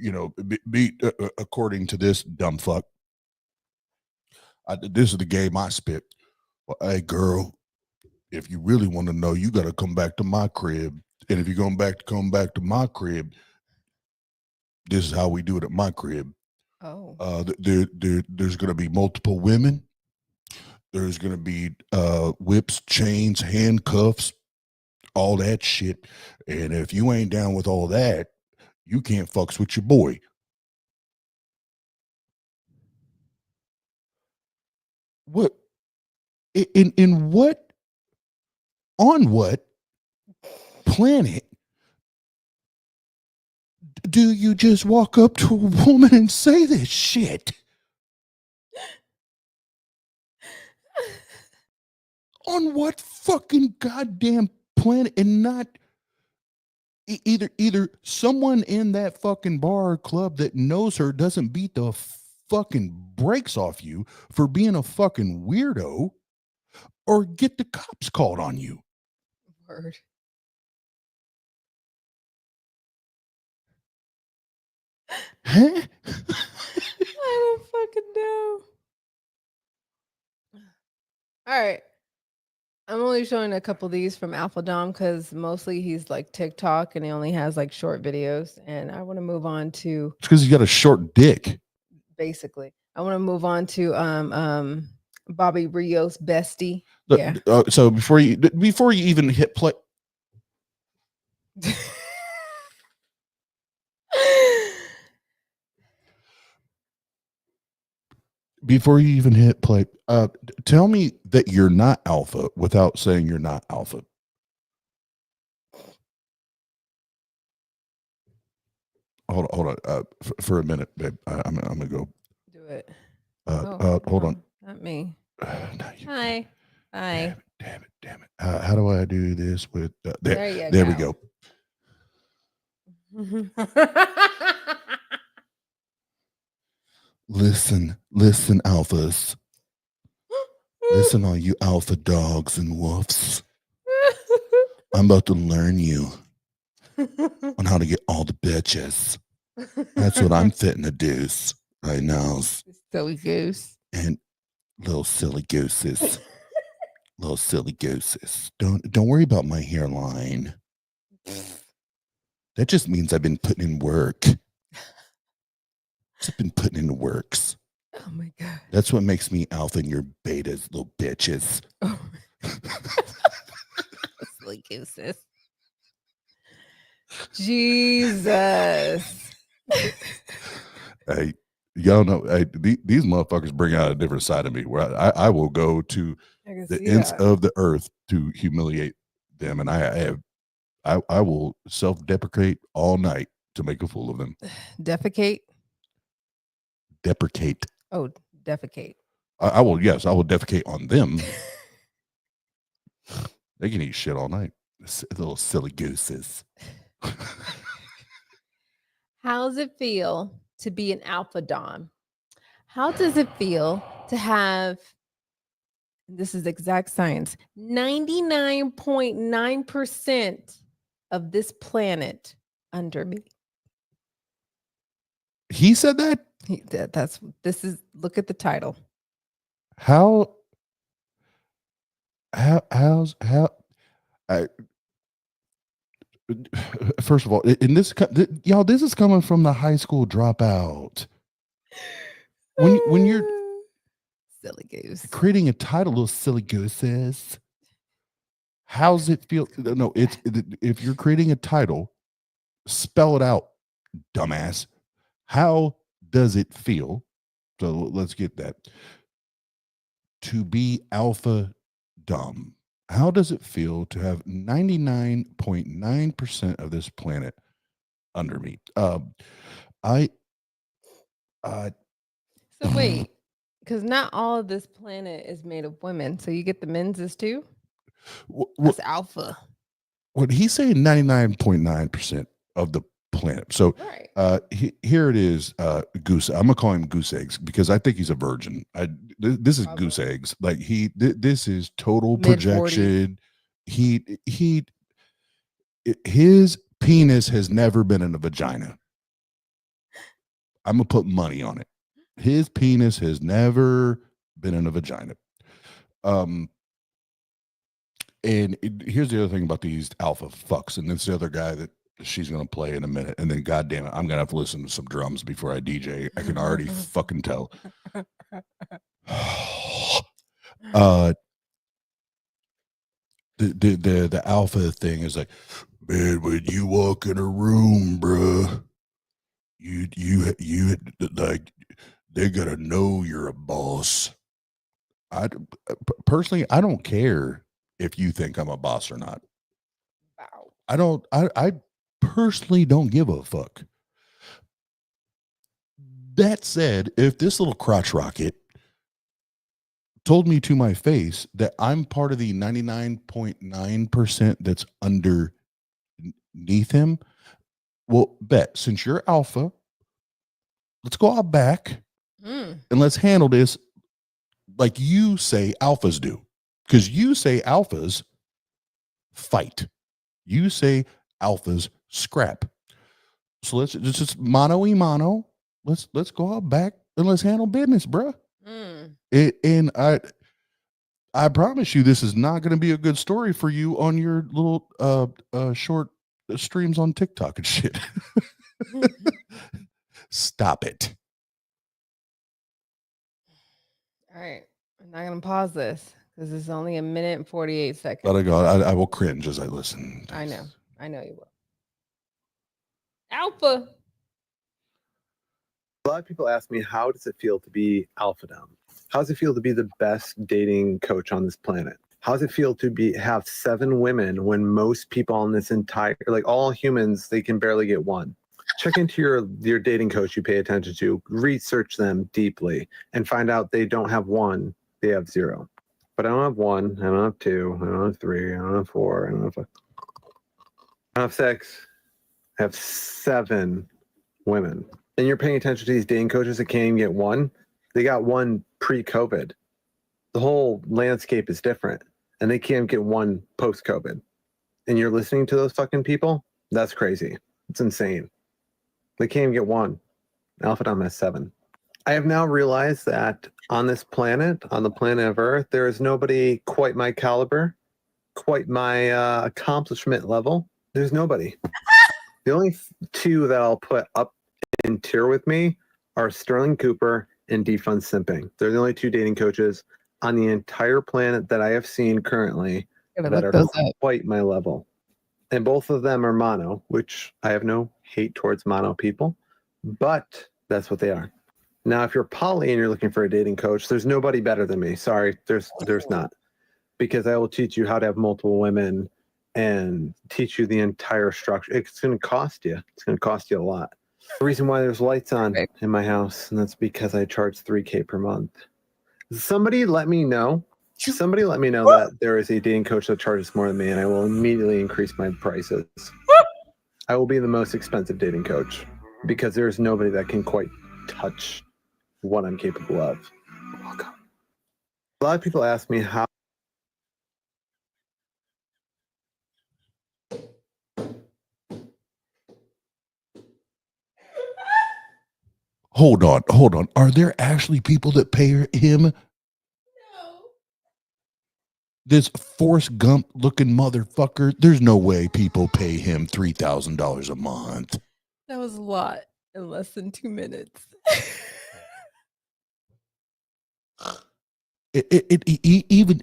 according to this dumb fuck, this is the game I spit. Well, hey girl, if you really want to know, you got to come back to my crib. And if you're going come back to my crib, this is how we do it at my crib. Oh. There's going to be multiple women. There's going to be whips, chains, handcuffs, all that shit. And if you ain't down with all that, you can't fucks with your boy. What? In what? On what planet do you just walk up to a woman and say this shit? On what fucking goddamn planet? And not either someone in that fucking bar or club that knows her doesn't beat the fucking brakes off you for being a fucking weirdo, or get the cops called on you. Word. Huh? I don't fucking know. All right. I'm only showing a couple of these from Alpha Dom because mostly he's like TikTok and he only has like short videos. And I want to move on to. It's because he's got a short dick. Basically, I want to move on to Bobby Rios' bestie. Yeah. So before you even hit play. Before you even hit play, tell me that you're not alpha without saying you're not alpha. Hold on, for a minute, babe. I'm gonna go. Do it. Hold on. Not me. No, Hi. Hi. Damn it. How do I do this with there we go. Listen, alphas. Listen, all you alpha dogs and wolves. I'm about to learn you on how to get all the bitches. That's what I'm fitting to do right now. Silly goose. And little silly gooses. Little silly gooses. Don't worry about my hairline. That just means I've been putting in work. Just been putting in the works. Oh my god. That's what makes me alpha and your betas, little bitches. Oh. Silly gooses. Jesus. Hey, y'all know these motherfuckers bring out a different side of me where I will go to I can the see ends that. of the earth to humiliate them, and I will self-deprecate all night to make a fool of them. Defecate. Deprecate. Oh, defecate. I will. Yes, I will defecate on them. They can eat shit all night. Little silly gooses. How's it feel to be an alpha dom? How does it feel to have, this is exact science, 99.9% of this planet under me? He said that? Look at the title. How first of all, in this y'all, this is coming from the high school dropout. When you're silly goose creating a title, little silly gooses, how's it feel? No, it's if you're creating a title, spell it out, dumbass. How does it feel? So let's get that. To be alpha dumb. How does it feel to have 99.9% of this planet under me? So wait, because not all of this planet is made of women. So you get the men's too? That's alpha. What he's saying, 99.9% of the planet. So here it is, goose. I'm gonna call him goose eggs because I think he's a virgin. This is goose eggs. Like this is total projection. His penis has never been in a vagina. I'm gonna put money on it. His penis has never been in a vagina. And here's the other thing about these alpha fucks, and it's the other guy that she's going to play in a minute, and then goddamn it, I'm going to have to listen to some drums before I DJ. I can already fucking tell. The alpha thing is like, man, when you walk in a room, bruh, you like they gotta know you're a boss. Personally, I don't care if you think I'm a boss or not. Wow. I personally don't give a fuck. That said, if this little crotch rocket told me to my face that I'm part of the 99.9% that's underneath him, well, bet, since you're alpha, let's go out back and let's handle this like you say alphas do. Because you say alphas fight. You say alphas scrap. So let's just mano y mano. Let's go out back and let's handle business, bruh. And I promise you, this is not going to be a good story for you on your little short streams on TikTok and shit. Stop it. All right. I'm not going to pause this because it's only a minute and 48 seconds. Let it go. I will cringe as I listen. I know you will. Alpha. A lot of people ask me, how does it feel to be alpha dom? How does it feel to be the best dating coach on this planet? How does it feel to have 7 women when most people on this entire, like all humans, they can barely get one? Check into your dating coach you pay attention to, research them deeply, and find out they don't have 1, they have 0. But I don't have 1, I don't have 2, I don't have 3, I don't have 4, I don't have 5. I don't have 6. I have 7 women. And you're paying attention to these dating coaches that can't even get 1. They got 1 pre-COVID. The whole landscape is different. And they can't get 1 post-COVID. And you're listening to those fucking people? That's crazy. It's insane. They can't even get 1. Alpha Dom has 7. I have now realized that on this planet, on the planet of Earth, there is nobody quite my caliber, quite my accomplishment level. There's nobody. The only 2 that I'll put up in tier with me are Sterling Cooper and Defund Simping. They're the only 2 dating coaches on the entire planet that I have seen currently that are quite my level. And both of them are mono, which I have no hate towards mono people, but that's what they are. Now, if you're poly and you're looking for a dating coach, there's nobody better than me. Sorry, there's not, because I will teach you how to have multiple women and teach you the entire structure. It's going to cost you. It's going to cost you a lot. The reason why there's lights on in my house, and that's because I charge $3,000 per month. Somebody let me know. Somebody let me know that there is a dating coach that charges more than me, and I will immediately increase my prices. I will be the most expensive dating coach because there is nobody that can quite touch what I'm capable of. Welcome. A lot of people ask me how. Hold on. Are there actually people that pay him? No. This Forrest Gump looking motherfucker. There's no way people pay him $3,000 a month. That was a lot in less than 2 minutes. Even.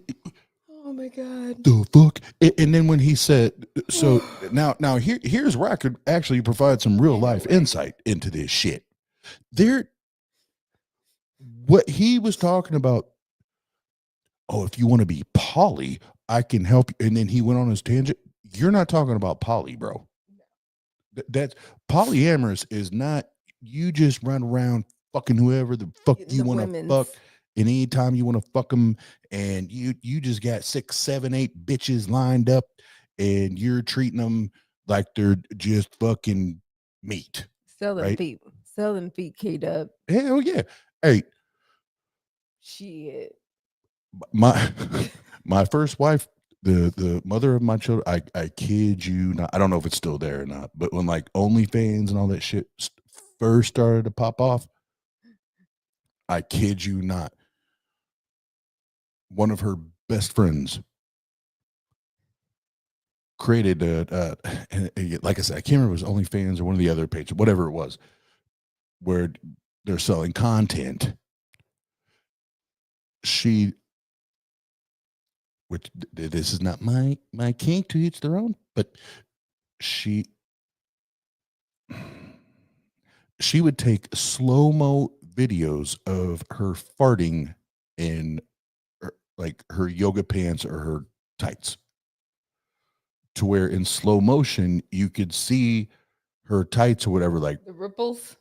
Oh my God. The fuck? And then when he said, so now here's where I could actually provide some real life insight into this shit. What he was talking about, oh, if you want to be poly, I can help you. And then he went on his tangent. You're not talking about poly, bro. That's polyamorous is not, you just run around fucking whoever the fuck you want to fuck. And anytime you want to fuck them, and you just got 6, 7, 8 bitches lined up, and you're treating them like they're just fucking meat. Sell them right? feet. Sell them feet, K-Dub. Hell yeah. Hey, Shit. my first wife, the mother of my children, I kid you not, I don't know if it's still there or not, but when like OnlyFans and all that shit first started to pop off, I kid you not, one of her best friends created like I said, I can't remember if it was OnlyFans or one of the other pages, whatever it was, where they're selling content. Which this is not my kink, to each their own, but she would take slow-mo videos of her farting in like her yoga pants or her tights, to where in slow motion you could see her tights or whatever, like the ripples,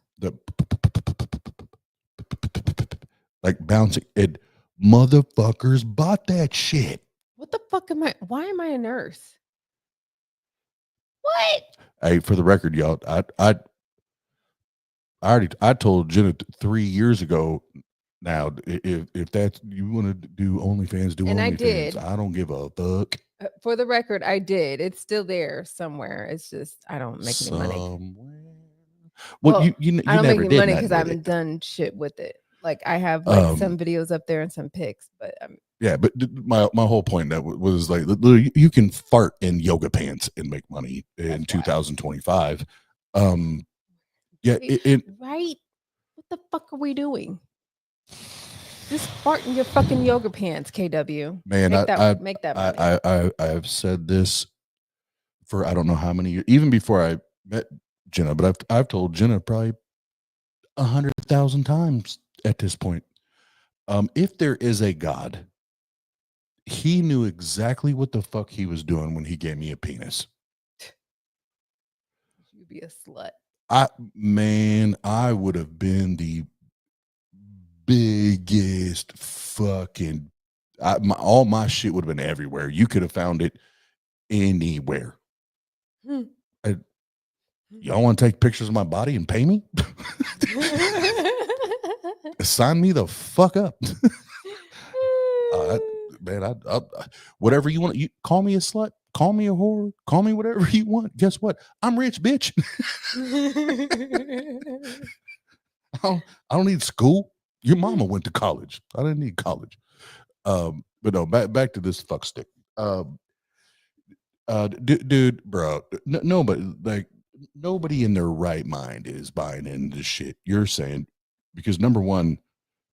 like bouncing. And motherfuckers bought that shit. What the fuck why am I a nurse? What? Hey, for the record, y'all, I told Jenna 3 years ago. Now, if that's, you want to do OnlyFans, do And OnlyFans. I did. I don't give a fuck. For the record, I did. It's still there somewhere. It's just I don't make any money. Well, you I don't never make any did money nothing because I with haven't it. done shit with it. Like I have like some videos up there and some pics, but yeah. But my whole point that was like, you can fart in yoga pants and make money in 2025. Yeah, right. What the fuck are we doing? Just fart in your fucking yoga pants, KW. Man, make that money. I have said this for I don't know how many years, even before I met Jenna, but I've told Jenna probably 100,000 times at this point. If there is a God, he knew exactly what the fuck he was doing when he gave me a penis. You'd be a slut. I would have been the biggest fucking, all my shit would have been everywhere. You could have found it anywhere. Y'all want to take pictures of my body and pay me? Sign me the fuck up. Man, whatever you want. You call me a slut, call me a whore, call me whatever you want. Guess what? I'm rich, bitch. I don't need school. Your mama went to college. I didn't need college. But no, back to this fuck stick. Dude, bro, nobody in their right mind is buying into this shit you're saying, because number one,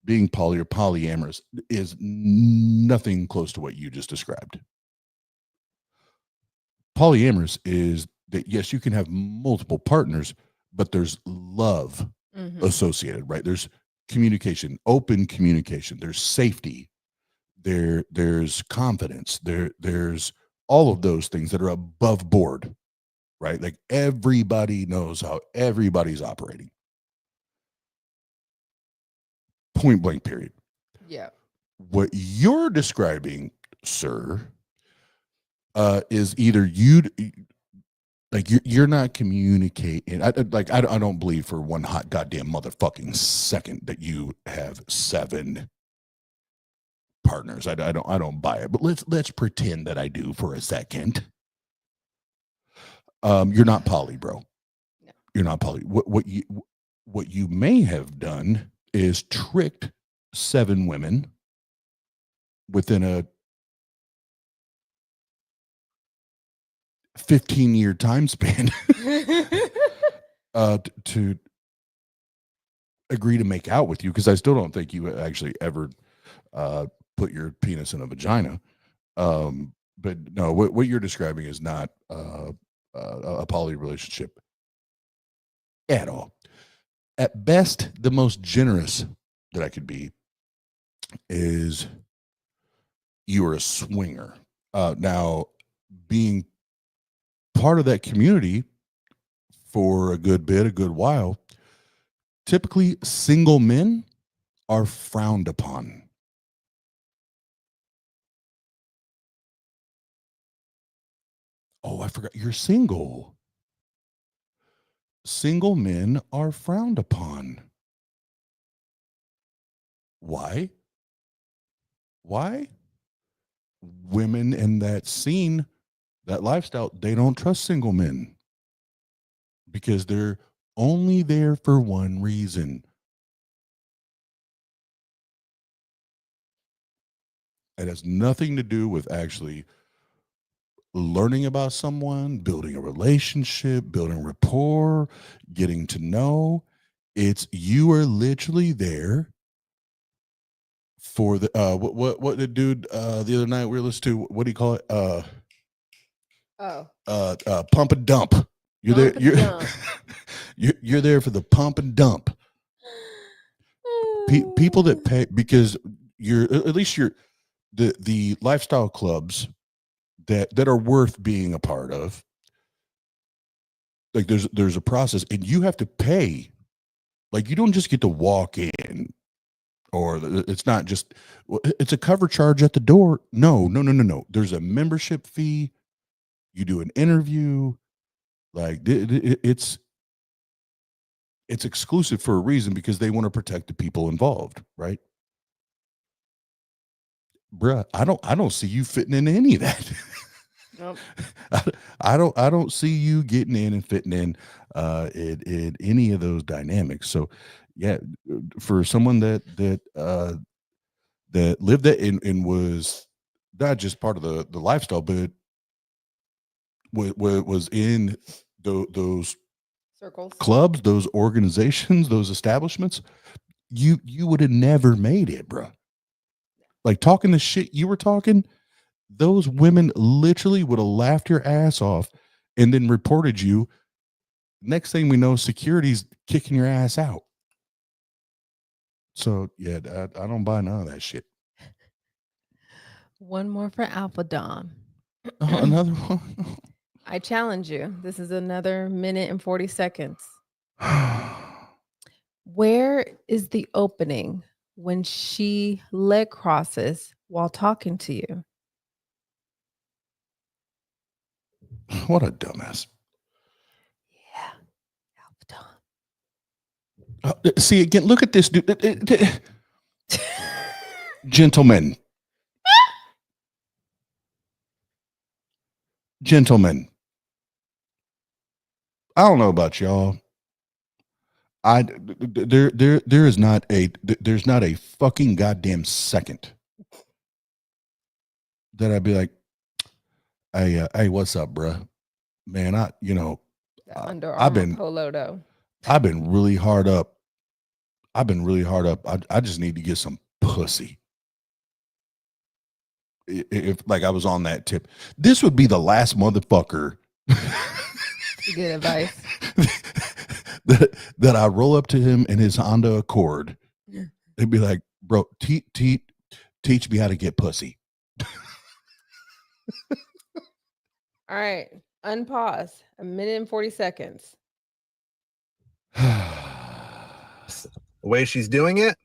being poly or polyamorous is nothing close to what you just described. Polyamorous is that, yes, you can have multiple partners, but there's love associated, right? There's communication, open communication. There's safety. There's confidence. There's all of those things that are above board, right? Like everybody knows how everybody's operating. Point blank, period. Yeah. What you're describing, sir, is either you're not communicating. I don't believe for one hot goddamn motherfucking second that you have 7 partners. I don't buy it. But let's pretend that I do for a second. You're not poly, bro. No. You're not poly. What you may have done is tricked 7 women within a 15-year time span to agree to make out with you, because I still don't think you actually ever put your penis in a vagina. But no, what you're describing is not a poly relationship at all. At best, the most generous that I could be is you are a swinger. Now, being part of that community for a good while, typically single men are frowned upon. Oh, I forgot you're single. Single men are frowned upon. Why? Women in that scene, that lifestyle, they don't trust single men because they're only there for one reason. It has nothing to do with actually learning about someone, building a relationship, building rapport, getting to know. It's you are literally there for the what the dude the other night we were listening to, what do you call it? Pump and dump. You're there for the pump and dump. People that pay, because you're at least you're the lifestyle clubs that are worth being a part of. Like there's a process, and you have to pay. Like you don't just get to walk in, or it's not just, it's a cover charge at the door. No. There's a membership fee. You do an interview. Like it's exclusive for a reason, because they want to protect the people involved, right? Bruh, I don't see you fitting in any of that. Nope. I don't see you getting in and fitting in any of those dynamics. So yeah, for someone that lived that and was not just part of the lifestyle, but was in those circles, clubs, those organizations, those establishments, you would have never made it, bro. Like talking the shit you were talking, those women literally would have laughed your ass off and then reported you. Next thing we know, security's kicking your ass out. So yeah, I don't buy none of that shit. One more for Alpha Dom. Another one. I challenge you. This is another minute and 40 seconds. Where is the opening when she leg crosses while talking to you? What a dumbass. Yeah. Alpha Dom. See, again, look at this dude. Gentlemen. I don't know about y'all. There's not a fucking goddamn second that I'd be like, hey, what's up, bruh? Man, I've been polo though. I've been really hard up. I just need to get some pussy. If like I was on that tip, this would be the last motherfucker. Good advice. that I roll up to him in his Honda Accord They'd be like, bro, teach me how to get pussy. All right. Unpause. 1:40. The way she's doing it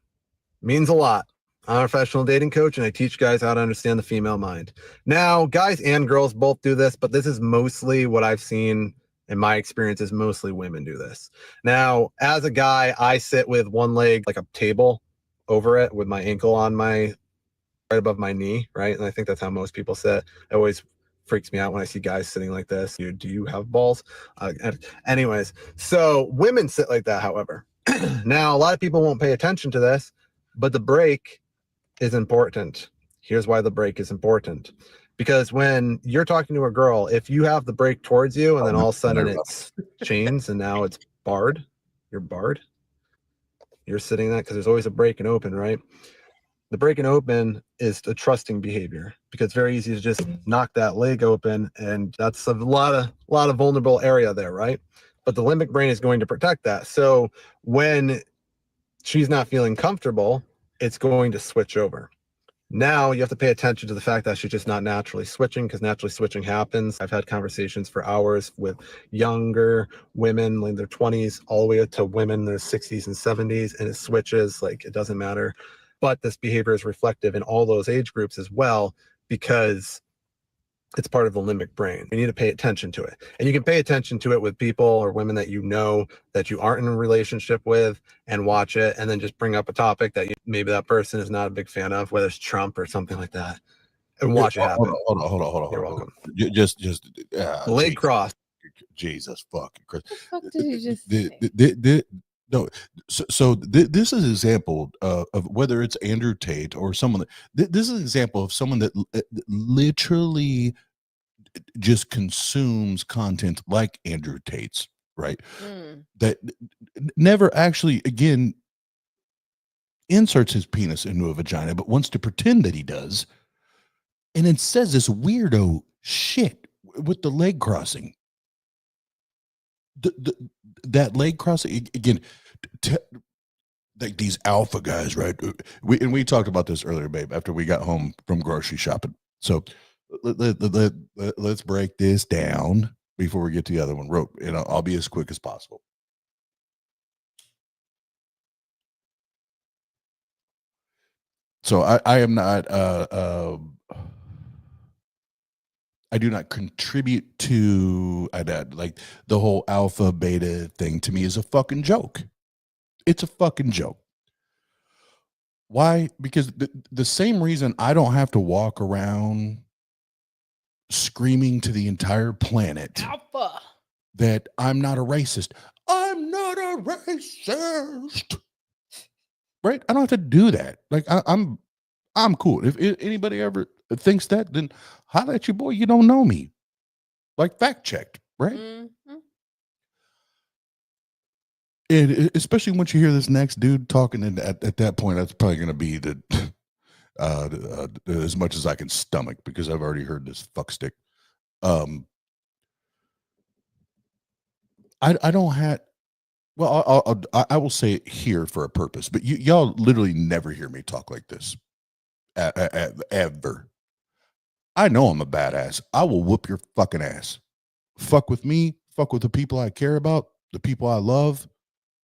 means a lot. I'm a professional dating coach and I teach guys how to understand the female mind. Now, guys and girls both do this, but this is mostly what I've seen in my experience is mostly women do this. Now, as a guy, I sit with one leg like a table over it with my ankle on my right above my knee, right? And I think that's how most people sit. It always freaks me out when I see guys sitting like this. Do you have balls? Anyways, so women sit like that, however. Now, a lot of people won't pay attention to this, but the break is important. Here's why the break is important. Because when you're talking to a girl, if you have the break towards you and then all of a sudden it's chains and now it's barred, you're barred. You're sitting there because there's always a break and open, right? The break and open is a trusting behavior because it's very easy to just knock that leg open, and that's a lot of vulnerable area there, right? But the limbic brain is going to protect that. So when she's not feeling comfortable, it's going to switch over. Now you have to pay attention to the fact that she's just not naturally switching, because naturally switching happens. I've had conversations for hours with younger women in their 20s all the way up to women in their 60s and 70s, and it switches, like it doesn't matter. But this behavior is reflective in all those age groups as well, because it's part of the limbic brain. You need to pay attention to it. And you can pay attention to it with people or women that you know that you aren't in a relationship with and watch it, and then just bring up a topic that maybe that person is not a big fan of, whether it's Trump or something like that, and watch it happen. Hold on. You're welcome. Just leg cross. Jesus fucking Christ. What the fuck did you just say? No, so this is an example of whether it's Andrew Tate or someone this is an example of someone that literally just consumes content like Andrew Tate's, right? That never actually, again, inserts his penis into a vagina, but wants to pretend that he does, and then says this weirdo shit with the leg crossing. That leg crossing again, like these alpha guys, right? We talked about this earlier, babe, after we got home from grocery shopping. So let's break this down before we get to the other one. And I'll be as quick as possible. So I am not I do not contribute to like the whole alpha beta thing. To me is a fucking joke. It's a fucking joke. Why? Because the same reason I don't have to walk around screaming to the entire planet Alpha that I'm not a racist. I'm not a racist. Right? I don't have to do that. Like I'm cool. If anybody ever thinks that, then holla at your boy. You don't know me. Like fact checked, right? Mm-hmm. And especially once you hear this next dude talking, and at that point, that's probably going to be the as much as I can stomach, because I've already heard this fuck stick. I don't have. Well, I will say it here for a purpose, but y'all literally never hear me talk like this, ever. I know I'm a badass. I will whoop your fucking ass. Fuck with me. Fuck with the people I care about, the people I love,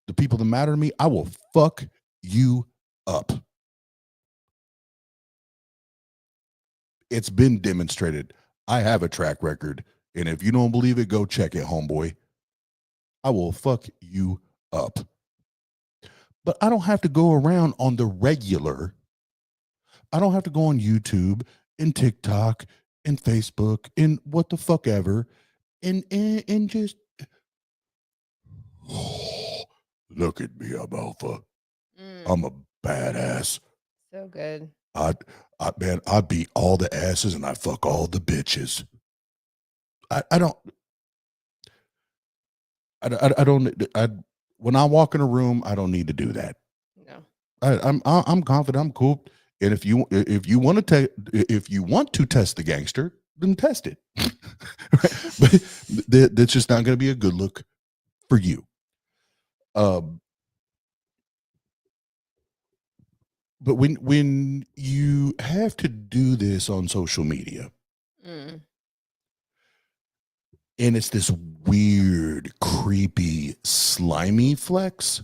the people that matter to me. I will fuck you up. It's been demonstrated. I have a track record, and if you don't believe it, go check it, homeboy. I will fuck you up. But I don't have to go around on the regular. I don't have to go on YouTube and TikTok and Facebook and what the fuck ever and just look at me, I'm alpha. I'm a badass. So good. I beat all the asses and I fuck all the bitches. When I walk in a room, I don't need to do that. No. I'm confident. I'm cool. And if you want to test the gangster, then test it. Right? But that's just not going to be a good look for you. But when you have to do this on social media, Mm. and it's this weird, creepy, slimy flex,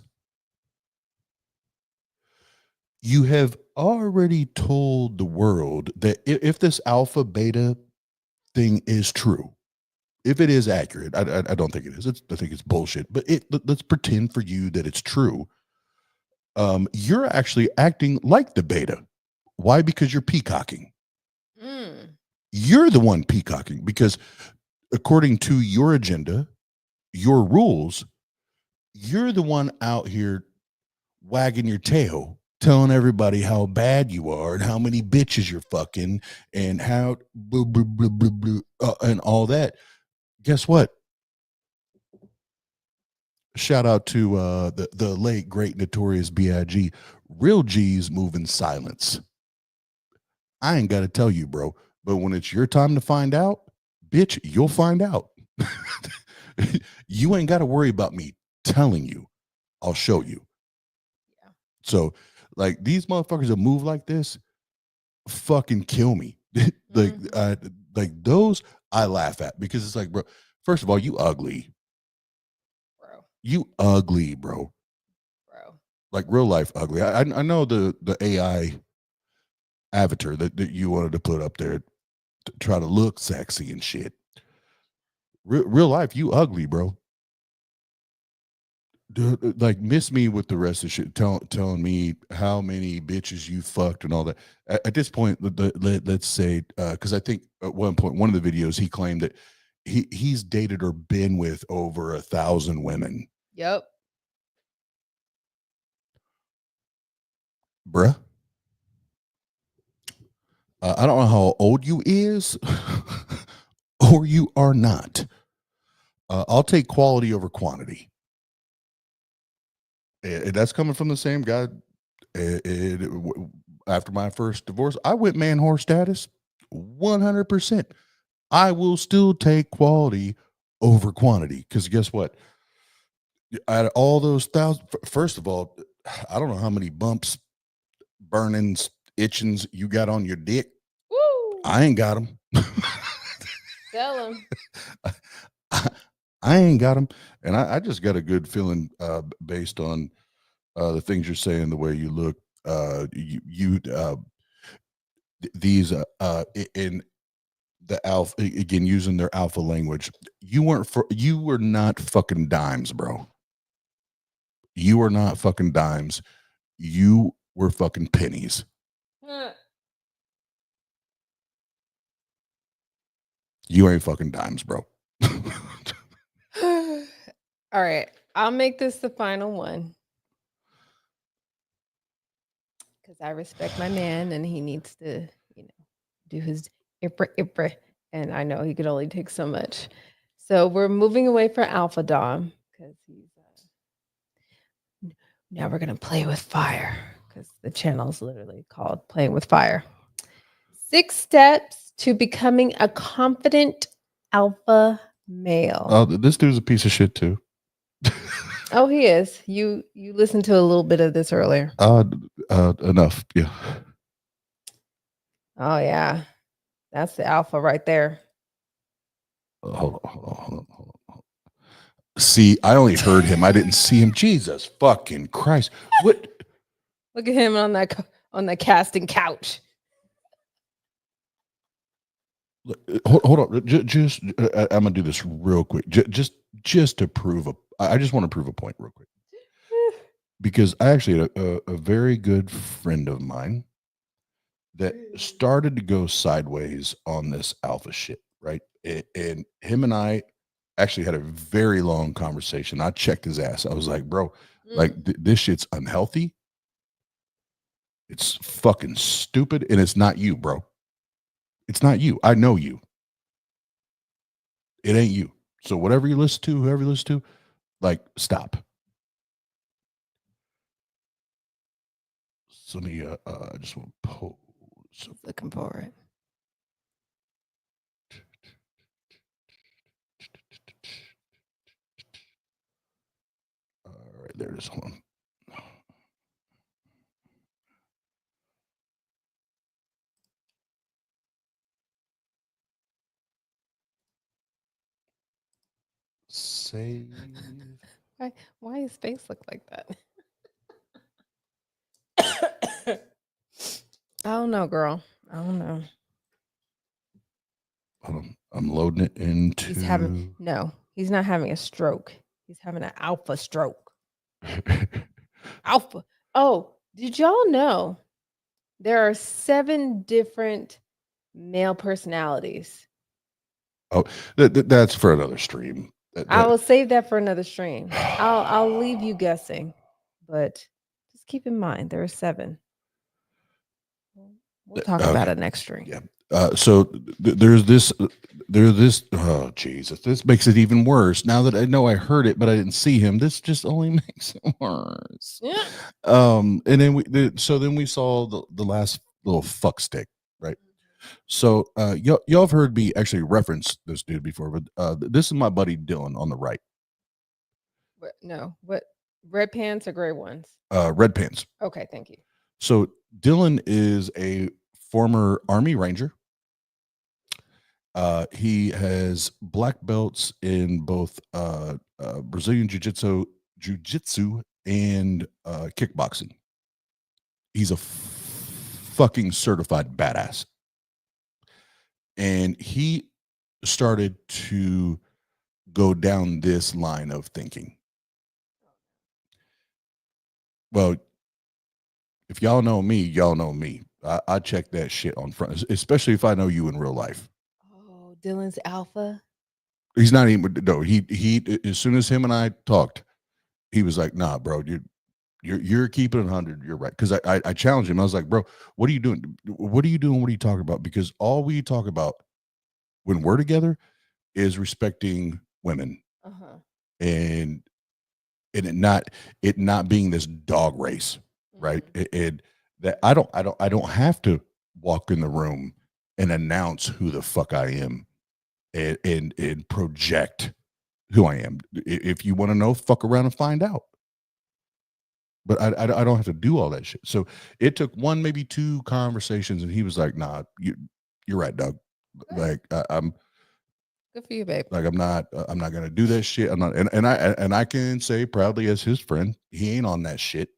you have already told the world that if this alpha beta thing is true, if it is accurate, I don't think it is. I think it's bullshit. But let's pretend for you that it's true. You're actually acting like the beta. Why? Because you're peacocking. Mm. You're the one peacocking because according to your agenda, your rules, you're the one out here wagging your tail, telling everybody how bad you are and how many bitches you're fucking and how blah, blah, blah, blah, blah, and all that. Guess what? Shout out to the late great notorious Big. Real G's move in silence. I ain't got to tell you, bro. But when it's your time to find out, bitch, you'll find out. You ain't got to worry about me telling you. I'll show you. Yeah. So, like these motherfuckers that move like this, fucking kill me. like, like those I laugh at because it's like, bro. First of all, you ugly. Bro. You ugly, bro. Bro. Like real life ugly. I know the AI avatar that you wanted to put up there to try to look sexy and shit. Real life, you ugly, bro. Like miss me with the rest of shit, telling me how many bitches you fucked and all that. At this point, let's say because I think at one point one of the videos he claimed that he's dated or been with over 1,000 women. Yep. Bruh. I don't know how old you is or you are not. I'll take quality over quantity. And that's coming from the same guy. After my first divorce, I went man whore status 100%. I will still take quality over quantity because guess what? Out of all those thousand, first of all, I don't know how many bumps, burnings, itchings you got on your dick. Woo. I ain't got them. Tell him. I ain't got them, and I just got a good feeling based on the things you're saying, the way you look. These in the alpha again using their alpha language. You were not fucking dimes, bro. You were not fucking dimes. You were fucking pennies. You ain't fucking dimes, bro. All right. I'll make this the final one. Because I respect my man and he needs to, do his ipra. And I know he could only take so much. So we're moving away for Alpha Dom because he's now we're gonna play with fire because the channel's literally called Playing with Fire. 6 steps to becoming a confident alpha male. Oh, this dude's a piece of shit too. Oh, he is. You listened to a little bit of this earlier. Enough. Yeah. Oh yeah, that's the alpha right there. Hold on. See, I only heard him. I didn't see him. Jesus fucking Christ! What? Look at him on that casting couch. Hold on. Just I'm gonna do this real quick. Just to prove I just want to prove a point real quick because I actually had a very good friend of mine that started to go sideways on this alpha shit, right? And him and I actually had a very long conversation. I checked his ass. I was like, bro, like this shit's unhealthy. It's fucking stupid. And it's not you, bro. It's not you. I know you. It ain't you. So whatever you listen to, whoever you listen to, like, stop. So let me, I just want to pose. Looking for it. All right, there it is. Hold on. save. Why his face look like that? I don't know, girl. I don't know. I'm loading it into. He's having no. He's not having a stroke. He's having an alpha stroke. Alpha. Oh, did y'all know there are 7 different male personalities? Oh, that's for another stream. I will save that for another stream. I'll leave you guessing, but just keep in mind there are 7. We'll talk about it next stream. Yeah. So there's this. Oh Jesus! This makes it even worse. Now that I know I heard it, but I didn't see him. This just only makes it worse. Yeah. And then we saw the last little fuck stick, right? So y'all have heard me actually reference this dude before, but this is my buddy Dylan on the right. What red pants or gray ones? Red pants. Okay, thank you. So Dylan is a former Army Ranger. He has black belts in both Brazilian jiu-jitsu and kickboxing. He's a fucking certified badass. And he started to go down this line of thinking. Well, if y'all know me, y'all know me. I check that shit on front, especially if I know you in real life. Oh, Dylan's alpha. He's not even. No, he. As soon as him and I talked, he was like, "Nah, bro, you're keeping it 100. You're right." Because I challenged him. I was like, "Bro, what are you doing? What are you doing? What are you talking about?" Because all we talk about when we're together is respecting women, and it not being this dog race, right? And that I don't have to walk in the room and announce who the fuck I am and project who I am. If you want to know, fuck around and find out. But I don't have to do all that shit. So it took 1, maybe 2 conversations, and he was like, "Nah, you're right, Doug. Like I'm good for you, babe. Like I'm not gonna do that shit. I'm not, and I can say proudly as his friend, he ain't on that shit.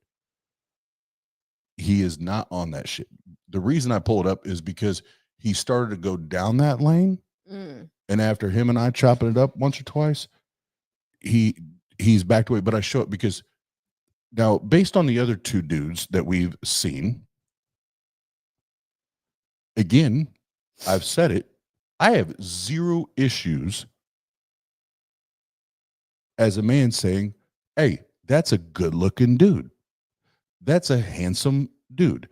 He is not on that shit. The reason I pulled up is because he started to go down that lane, and after him and I chopping it up once or twice, he's backed away. But I show it because now, based on the other 2 dudes that we've seen, again, I've said it. I have 0 issues as a man saying, "Hey, that's a good-looking dude. That's a handsome dude."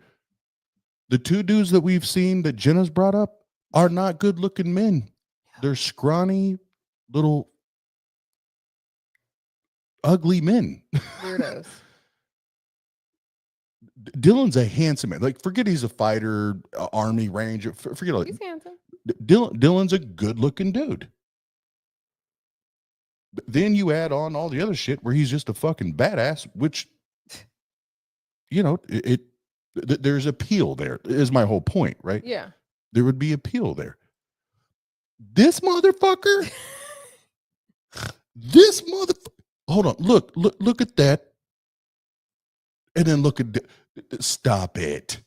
The 2 dudes that we've seen that Jenna's brought up are not good-looking men. They're scrawny, little, ugly men. Weirdos. Dylan's a handsome man. Like, forget he's a fighter, Army Ranger. Forget all that. He's handsome. Dylan's a good-looking dude. Then you add on all the other shit where he's just a fucking badass, which, there's appeal there, is my whole point, right? Yeah. There would be appeal there. This motherfucker, hold on, look at that. And then look at, stop it.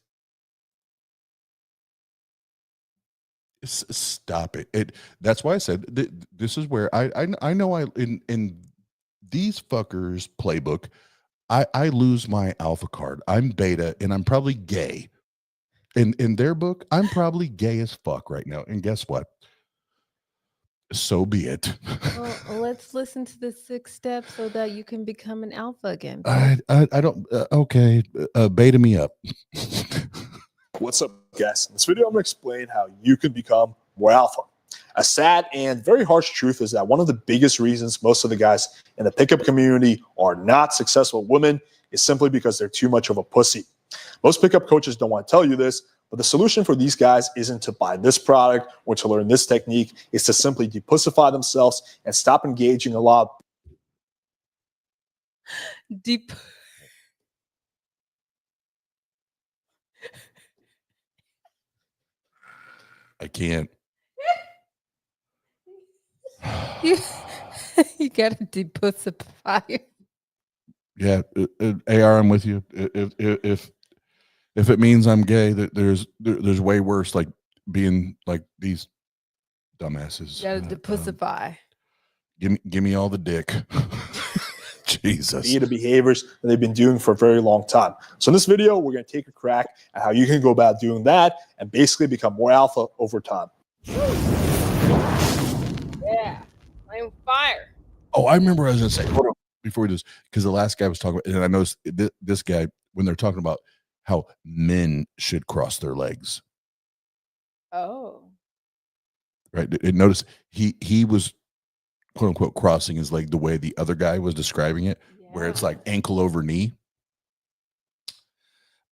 Stop it. That's why I said this is where I know in these fuckers playbook, I lose my alpha card. I'm beta and I'm probably gay. In their book, I'm probably gay as fuck right now. And guess what? So be it. Well, let's listen to the 6 steps so that you can become an alpha again. I don't. Okay, beta me up. What's up, guys? In this video, I'm going to explain how you can become more alpha. A sad and very harsh truth is that one of the biggest reasons most of the guys in the pickup community are not successful women is simply because they're too much of a pussy. Most pickup coaches don't want to tell you this, but the solution for these guys isn't to buy this product or to learn this technique. It's to simply depussify themselves and stop engaging a lot Deep. I can't. You gotta depussify. Yeah, AR, I'm with you. If it means I'm gay, that there's way worse, like being like these dumbasses. You gotta depussify. Give me all the dick. Jesus. The behaviors that they've been doing for a very long time. So in this video, we're going to take a crack at how you can go about doing that and basically become more alpha over time. Yeah, I'm fire. Oh, I remember what I was gonna say. Hold on, before we do this, because the last guy was talking about, and I noticed this guy when they're talking about how men should cross their legs. Oh. Right. And notice he was quote unquote crossing his leg the way the other guy was describing it, where it's like ankle over knee.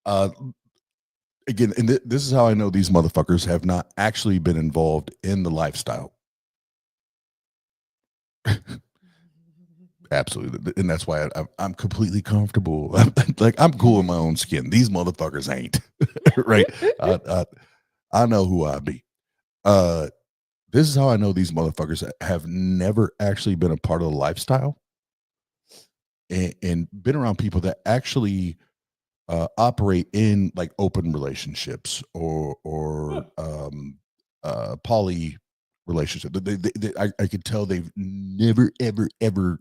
Again, and this is how I know these motherfuckers have not actually been involved in the lifestyle. Absolutely, and that's why I'm completely comfortable. I'm cool in my own skin. These motherfuckers ain't. Right? I know who I be. This is how I know these motherfuckers have never actually been a part of the lifestyle and been around people that actually operate in like open relationships or poly relationship. I could tell they've never ever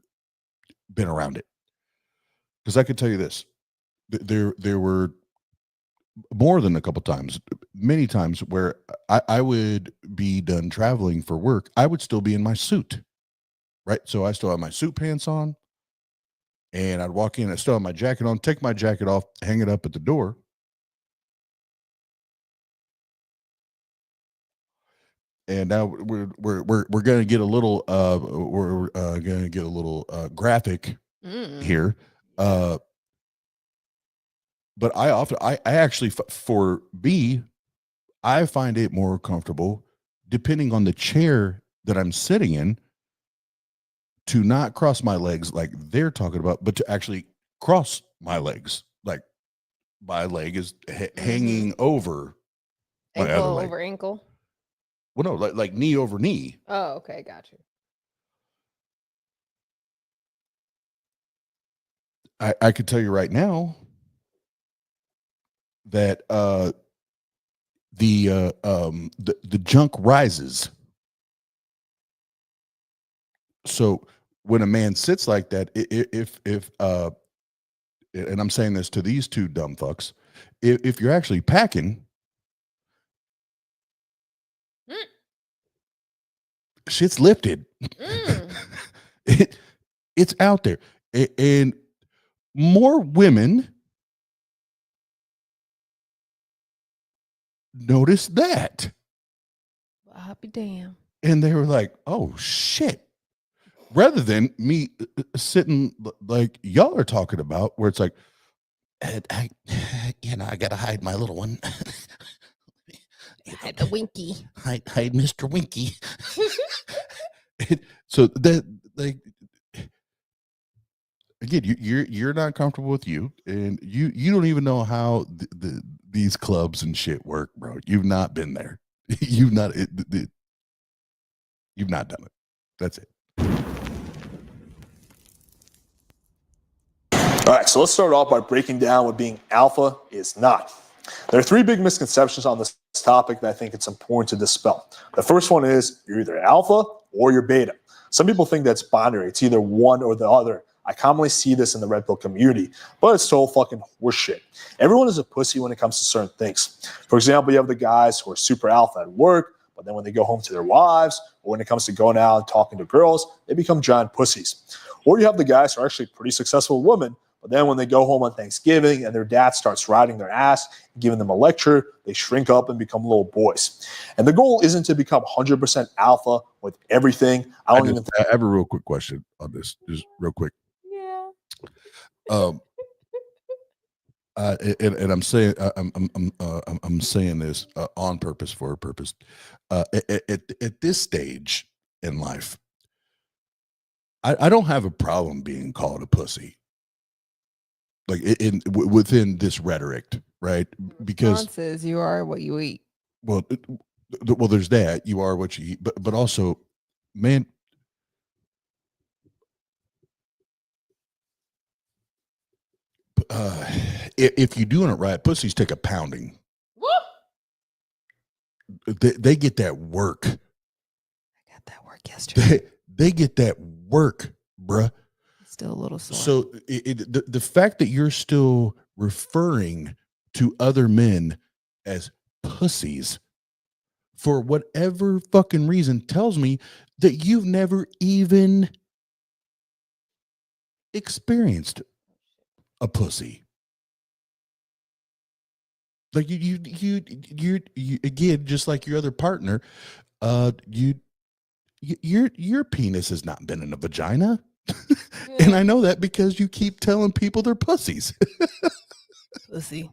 been around it, because I could tell you this: there were more than a couple times, many times where I would be done traveling for work. I would still be in my suit, right? So I still have my suit pants on, and I'd walk in. I still have my jacket on. Take my jacket off, hang it up at the door. And now we're going to get a little graphic here. But I actually, for me, I find it more comfortable, depending on the chair that I'm sitting in, to not cross my legs like they're talking about, but to actually cross my legs. Like my leg is hanging over my Ankle other leg. over ankle. Well, no, like knee over knee. Oh, okay, got you. I could tell you right now that the junk rises. So when a man sits like that, if and I'm saying this to these two dumb fucks, if you're actually packing, shit's lifted. It's out there, and more women notice that. I'll be damned. And they were like, oh shit. Rather than me sitting like y'all are talking about, where it's like, I gotta hide my little one. Hide the winky. Hide Mr. Winky. So that, like, again, you're not comfortable with you, and you don't even know how these clubs and shit work, bro. You've not been there. You've not done it. That's it. All right, so let's start off by breaking down what being alpha is not. There are three big misconceptions on this topic that I think it's important to dispel. The first one is you're either alpha or you're beta. Some people think that's binary. It's either one or the other. I commonly see this in the red pill community, but it's total fucking horseshit. Everyone is a pussy when it comes to certain things. For example, you have the guys who are super alpha at work, but then when they go home to their wives, or when it comes to going out and talking to girls, they become giant pussies. Or you have the guys who are actually pretty successful women, but then when they go home on Thanksgiving and their dad starts riding their ass and giving them a lecture, they shrink up and become little boys. And the goal isn't to become 100% alpha with everything. I have a real quick question on this, just real quick. Yeah. And I'm saying I'm saying this on purpose, for a purpose. At this stage in life, I don't have a problem being called a pussy. Like within this rhetoric, right? Because says you are what you eat. Well, there's that. You are what you eat, but also, man, if you're doing it right, pussies take a pounding. They get that work. I got that work yesterday. They get that work, bruh. Still a little sore. So the fact that you're still referring to other men as pussies for whatever fucking reason tells me that you've never even experienced a pussy. Like you again, just like your other partner, your penis has not been in a vagina. And I know that because you keep telling people they're pussies. Pussy.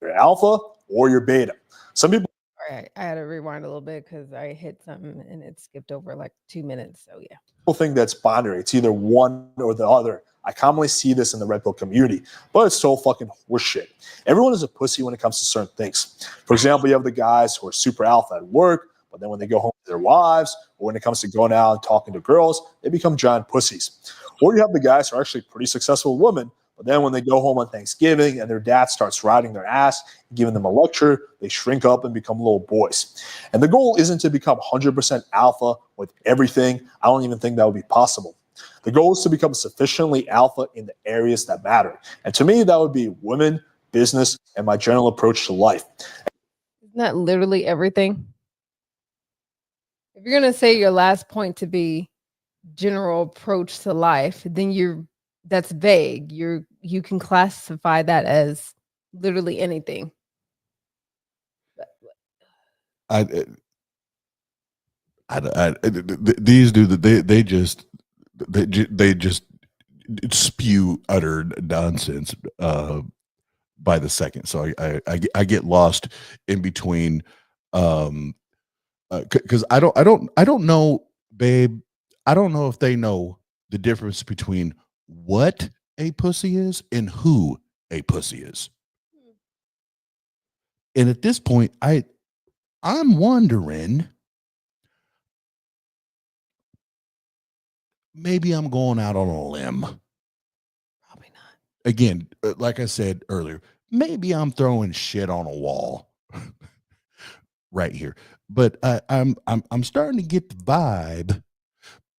You're alpha or you're beta. Some people All right, I had to rewind a little bit because I hit something and it skipped over like 2 minutes. So yeah. think that's binary. It's either one or the other. I commonly see this in the red pill community, but it's so fucking horseshit. Everyone is a pussy when it comes to certain things. For example, you have the guys who are super alpha at work, but then when they go home to their wives, or when it comes to going out and talking to girls, they become giant pussies. Or you have the guys who are actually pretty successful women, but then when they go home on Thanksgiving and their dad starts riding their ass, giving them a lecture, they shrink up and become little boys. And the goal isn't to become 100% alpha with everything. I don't even think that would be possible. The goal is to become sufficiently alpha in the areas that matter. And to me, that would be women, business, and my general approach to life. Isn't that literally everything? If you're going to say your last point to be general approach to life, then that's vague. You can classify that as literally anything. These dudes, they just spew utter nonsense by the second. So I get lost in between, because I don't know, babe. I don't know if they know the difference between what a pussy is and who a pussy is. And at this point, I'm wondering, maybe I'm going out on a limb. Probably not. Again, like I said earlier, maybe I'm throwing shit on a wall right here. But I'm starting to get the vibe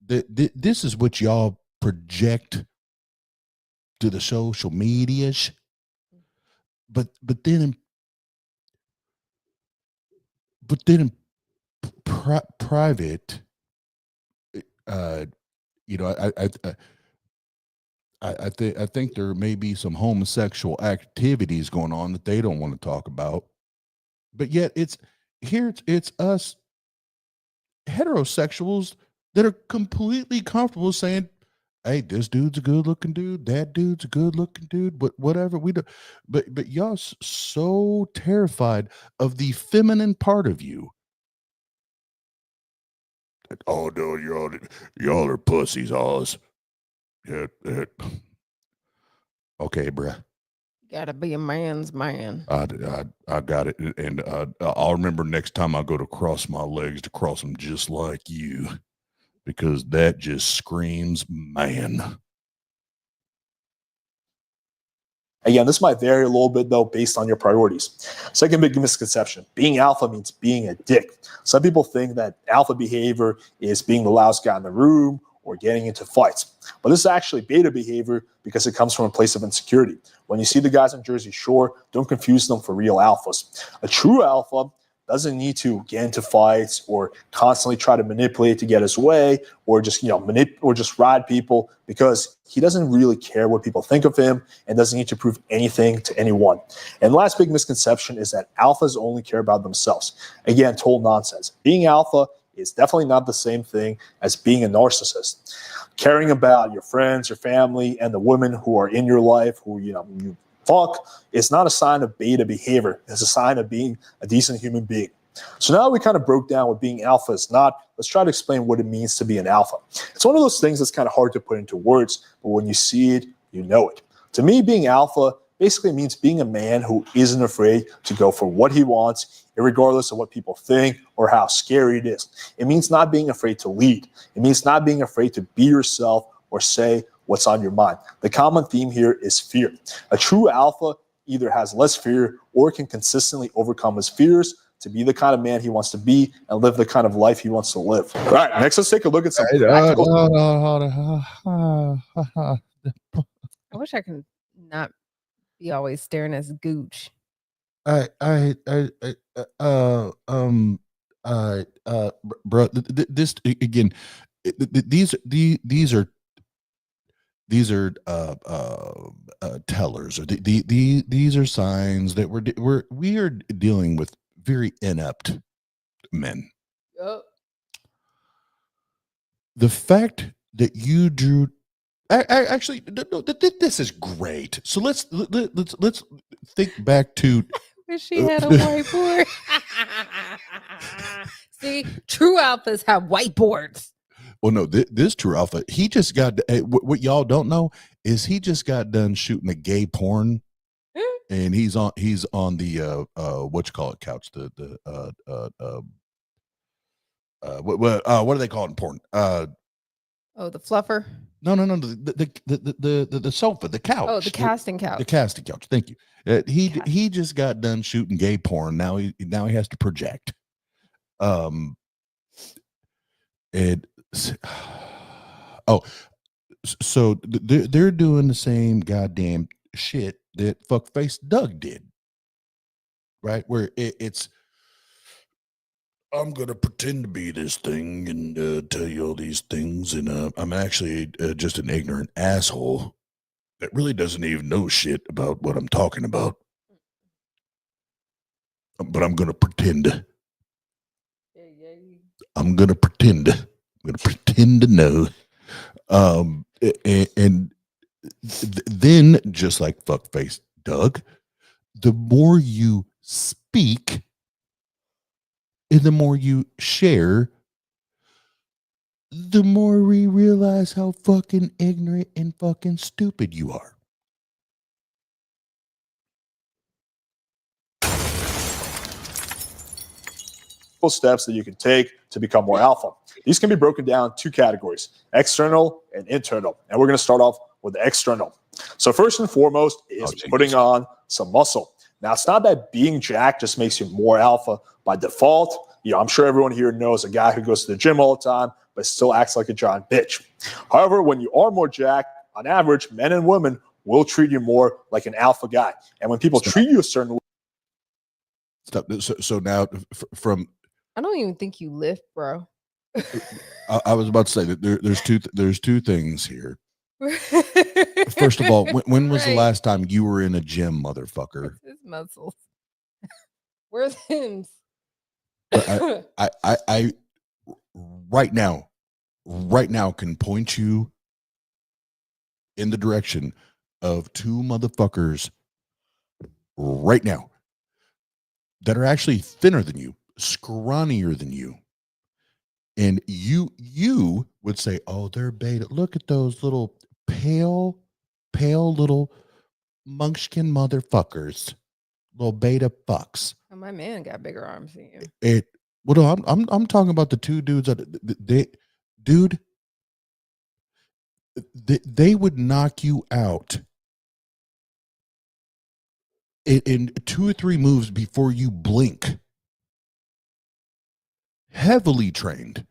that this is what y'all project to the social medias. But then in private, I think there may be some homosexual activities going on that they don't want to talk about, but yet it's us heterosexuals that are completely comfortable saying, "Hey, this dude's a good looking dude. That dude's a good looking dude." But whatever we do, but y'all so terrified of the feminine part of you. Oh no, y'all are pussies, Oz. Yeah. Okay, bruh. Gotta be a man's man. I got it, and I'll remember next time I go to cross my legs to cross them just like you, because that just screams man. Again, this might vary a little bit, though, based on your priorities. Second big misconception, being alpha means being a dick. Some people think that alpha behavior is being the loudest guy in the room or getting into fights. But this is actually beta behavior because it comes from a place of insecurity. When you see the guys on Jersey Shore, don't confuse them for real alphas. A true alpha doesn't need to get into fights or constantly try to manipulate to get his way, or just or just ride people, because he doesn't really care what people think of him and doesn't need to prove anything to anyone. And the last big misconception is that alphas only care about themselves. Again, total nonsense. Being alpha is definitely not the same thing as being a narcissist. Caring about your friends, your family, and the women who are in your life, who you fuck, is not a sign of beta behavior. It's a sign of being a decent human being. So now we kind of broke down what being alpha is not. Let's try to explain what it means to be an alpha. It's one of those things that's kind of hard to put into words, but when you see it, you know it. To me, being alpha basically means being a man who isn't afraid to go for what he wants, regardless of what people think or how scary it is. It means not being afraid to lead. It means not being afraid to be yourself or say what's on your mind. The common theme here is fear. A true alpha either has less fear or can consistently overcome his fears to be the kind of man he wants to be and live the kind of life he wants to live. All right, next let's take a look at some practical. I wish I could not be always staring at gooch. Bro, this again, these are tellers, or these are signs that we are dealing with very inept men. Yep. The fact that you drew, actually, no, this is great. So let's think back to. Wish she had a whiteboard. See, true alphas have whiteboards. Well, no, this true alpha, he just got, what y'all don't know is he just got done shooting a gay porn, and he's on the what you call it couch, what do they call it in porn? Oh, the fluffer. No, the sofa, the couch. Oh, the casting couch. The casting couch. Thank you. He just got done shooting gay porn. Now he has to project. So they're doing the same goddamn shit that fuckface Doug did, right? Where it's I'm gonna pretend to be this thing and tell you all these things, and I'm actually just an ignorant asshole that really doesn't even know shit about what I'm talking about. But I'm gonna pretend. I'm gonna pretend. I'm gonna pretend to know. And then, just like fuckface Doug, the more you speak and the more you share, the more we realize how fucking ignorant and fucking stupid you are. Steps that you can take to become more alpha. These can be broken down two categories, external and internal. And we're going to start off with the external. So first and foremost is putting on some muscle. Now, it's not that being jacked just makes you more alpha by default. You know, I'm sure everyone here knows a guy who goes to the gym all the time, but still acts like a giant bitch. However, when you are more jacked, on average, men and women will treat you more like an alpha guy. And when people treat you a certain way. Stop. So now from. I don't even think you lift, bro. I was about to say that there's two things here. First of all, when was the last time you were in a gym, motherfucker? His muscles. Where's him? I right now can point you in the direction of two motherfuckers right now that are actually thinner than you, scrawnier than you. And you would say, oh, they're beta. Look at those little pale little munchkin motherfuckers, little beta fucks. Oh, my man got bigger arms than you. I'm talking about the two dudes that they would knock you out in 2 or 3 moves before you blink. Heavily trained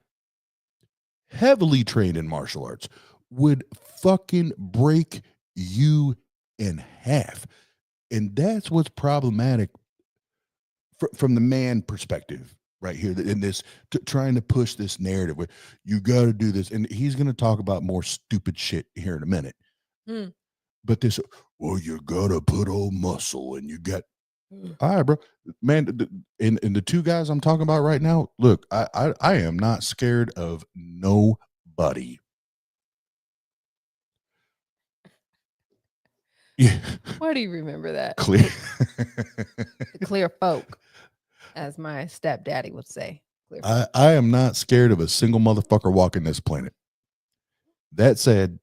in martial arts would fucking break you in half. And that's what's problematic from the man perspective right here in this, trying to push this narrative where you got to do this. And he's going to talk about more stupid shit here in a minute. But this, well, you got to put on muscle and you got, all right, bro, man. And the two guys I'm talking about right now, look, I am not scared of nobody. Yeah. Why do you remember that? Clear. The clear folk, as my stepdaddy would say. I am not scared of a single motherfucker walking this planet. That said,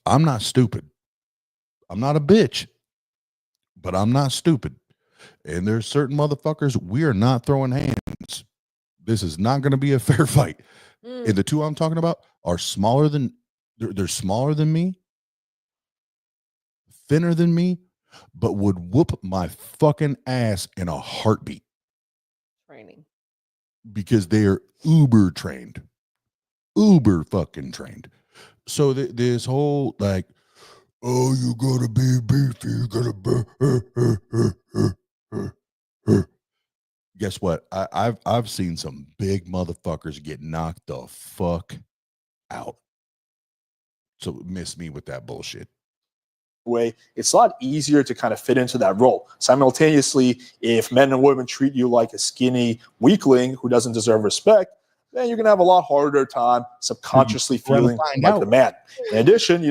I'm not stupid. I'm not a bitch, but I'm not stupid. And there's certain motherfuckers we are not throwing hands. This is not going to be a fair fight. And the two I'm talking about are smaller than They're smaller than me, thinner than me, but would whoop my fucking ass in a heartbeat Training. because they are uber trained, uber fucking trained. So this whole like, oh, you gotta be beefy, you gotta be. Guess what? I've seen some big motherfuckers get knocked the fuck out. So miss me with that bullshit. Way, it's a lot easier to kind of fit into that role. Simultaneously, if men and women treat you like a skinny weakling who doesn't deserve respect, then you're going to have a lot harder time subconsciously feeling like the man. In addition,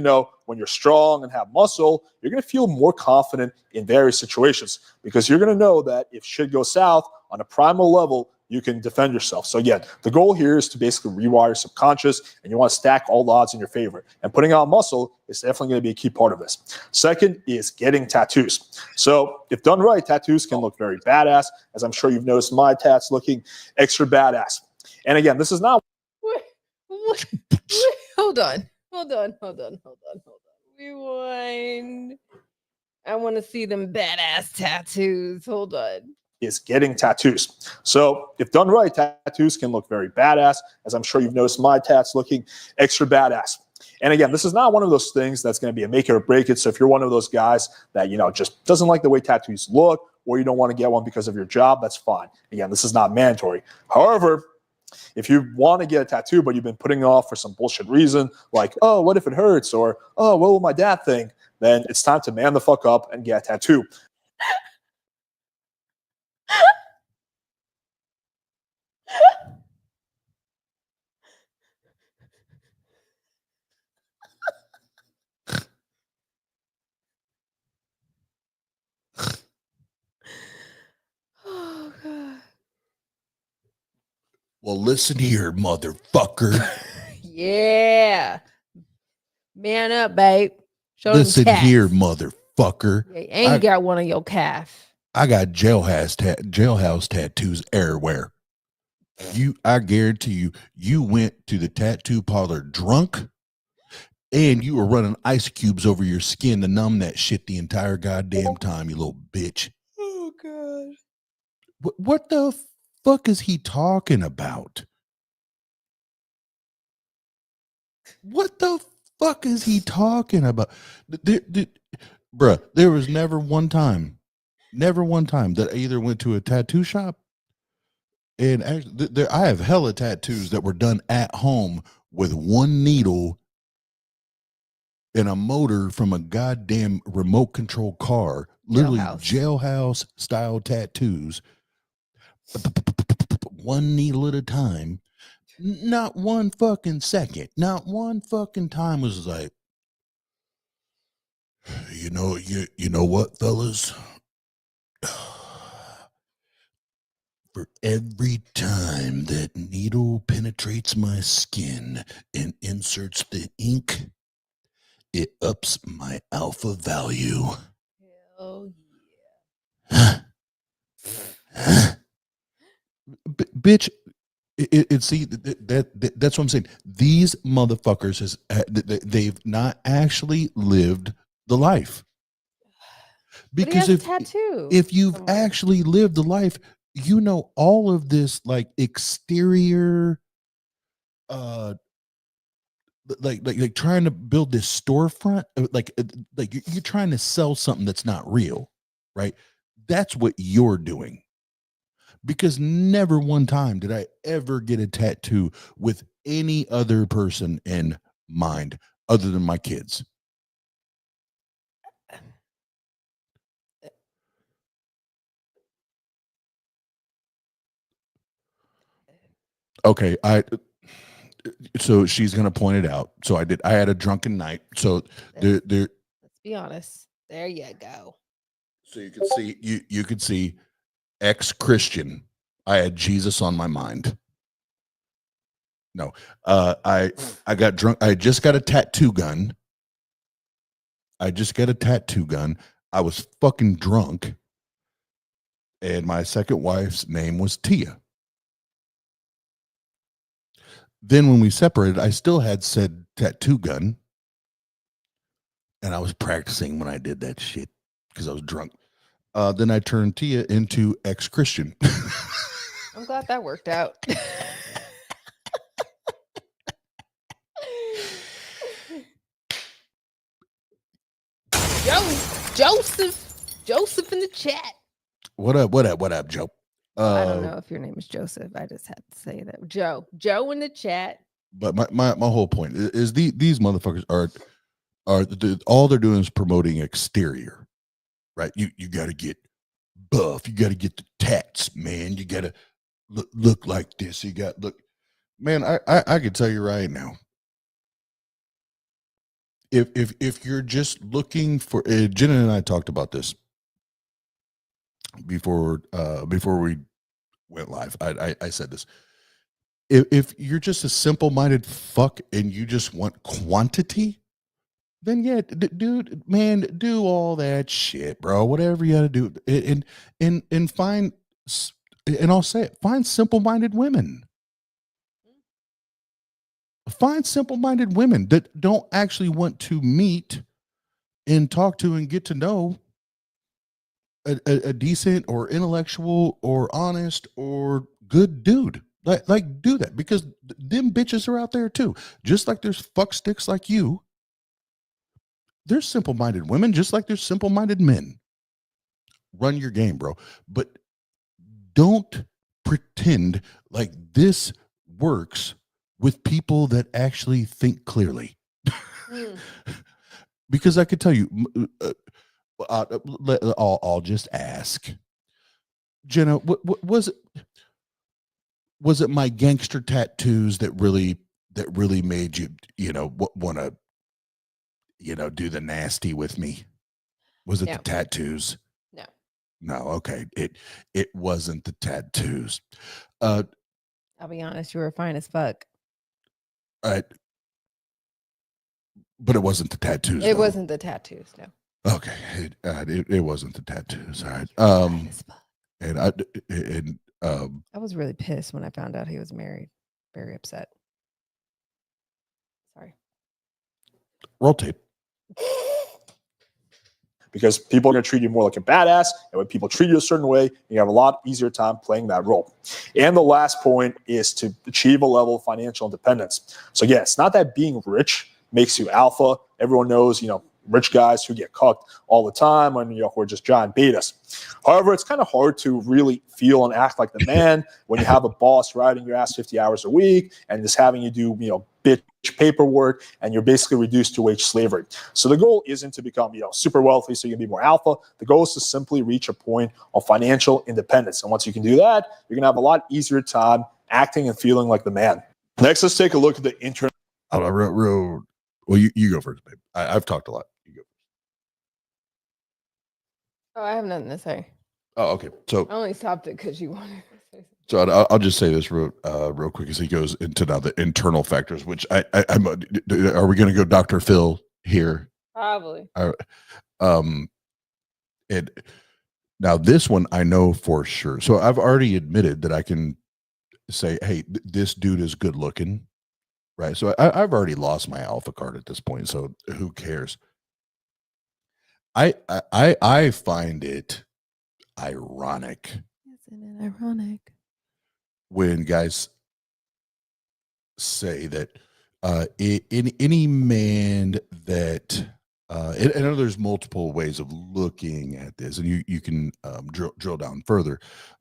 when you're strong and have muscle, you're going to feel more confident in various situations because you're going to know that if shit goes south on a primal level, you can defend yourself. So again, the goal here is to basically rewire your subconscious, and you want to stack all the odds in your favor. And putting on muscle is definitely going to be a key part of this. Second is getting tattoos. So if done right, tattoos can look very badass, as I'm sure you've noticed my tats looking extra badass. And again, this is not... What? Hold on. Rewind. I want to see them badass tattoos. Hold on. Is getting tattoos. So if done right, tattoos can look very badass, as I'm sure you've noticed my tats looking extra badass. And again, this is not one of those things that's going to be a make it or break it. So if you're one of those guys that, just doesn't like the way tattoos look, or you don't want to get one because of your job, that's fine. Again, this is not mandatory. However, if you want to get a tattoo, but you've been putting it off for some bullshit reason, like, oh, what if it hurts? Or, oh, what will my dad think? Then it's time to man the fuck up and get a tattoo. Oh, God. Well, listen here, motherfucker. Yeah. Man up, babe. Show Listen them tats. here, motherfucker. Yeah, and you got one on your calf. I got jailhouse tattoos everywhere. I guarantee you went to the tattoo parlor drunk, and you were running ice cubes over your skin to numb that shit the entire goddamn time, you little bitch. Oh, God. What the fuck is he talking about? What the fuck is he talking about? Bruh, there was never one time that I either went to a tattoo shop, and actually, I have hella tattoos that were done at home with one needle and a motor from a goddamn remote control car, literally jailhouse style tattoos, one needle at a time. Not one fucking second, not one fucking time was like, you know what, fellas? For every time that needle penetrates my skin and inserts the ink, it ups my alpha value. Hell yeah. Bitch, see that's what I'm saying. These motherfuckers they've not actually lived the life. Because if you've actually lived the life, all of this like exterior like trying to build this storefront, like you're trying to sell something that's not real, right? That's what you're doing. Because never one time did I ever get a tattoo with any other person in mind other than my kids. Okay, so she's gonna point it out. So I had a drunken night. So there let's be honest. There you go. So you could see ex-Christian. I had Jesus on my mind. No, I got drunk. I just got a tattoo gun. I was fucking drunk, and my second wife's name was Tia. Then when we separated, I still had said tattoo gun, and I was practicing when I did that shit because I was drunk. Then I turned Tia into ex-Christian. I'm glad that worked out. Joseph in the chat. What up, Joe? Well, I don't know if your name is Joseph. I just had to say that. Joe in the chat. But my whole point is these motherfuckers are all they're doing is promoting exterior, right? You got to get buff. You got to get the tats, man. You got to look like this. You got look, man. I can tell you right now. If you're just looking for, Jenna and I talked about this before we went live. I said this. If you're just a simple-minded fuck and you just want quantity, then yeah, dude, man, do all that shit, bro. Whatever you got to do, and find, and I'll say it, find simple-minded women. Find simple-minded women that don't actually want to meet and talk to and get to know a decent or intellectual or honest or good dude. Like do that, because them bitches are out there too. Just like there's fuck sticks like you, there's simple-minded women just like there's simple-minded men. Run your game, bro. But don't pretend like this works with people that actually think clearly. Because I could tell you, I'll just ask, Jenna, what was it my gangster tattoos that really made you want to do the nasty with me? Was it the tattoos? No, okay. It wasn't the tattoos. I'll be honest, you were fine as fuck. But it wasn't the tattoos. It wasn't the tattoos, no. Okay, it wasn't the tattoos. All right. I was really pissed when I found out he was married. Very upset. Sorry. Roll tape. Because people are going to treat you more like a badass, and when people treat you a certain way, you have a lot easier time playing that role. And the last point is to achieve a level of financial independence. So yeah, it's not that being rich makes you alpha. Everyone knows, rich guys who get cucked all the time and who are just giant betas. However, it's kind of hard to really feel and act like the man when you have a boss riding your ass 50 hours a week and just having you do, bitch paperwork, and you're basically reduced to wage slavery. So the goal isn't to become, super wealthy so you can be more alpha. The goal is to simply reach a point of financial independence. And once you can do that, you're going to have a lot easier time acting and feeling like the man. Next, let's take a look at the internet. Well, you go first, babe. I've talked a lot. You go. Oh, I have nothing to say. Oh, okay. So I only stopped it because you wanted to say something. So I'll just say this real quick as he goes into now the internal factors, which I'm. Are we going to go Dr. Phil here? Probably. And now this one I know for sure. So I've already admitted that I can say, hey, this dude is good looking, right? So I've already lost my alpha card at this point. So who cares? I find it ironic. Isn't it ironic? When guys say that in any man that I know there's multiple ways of looking at this, and you can drill down further,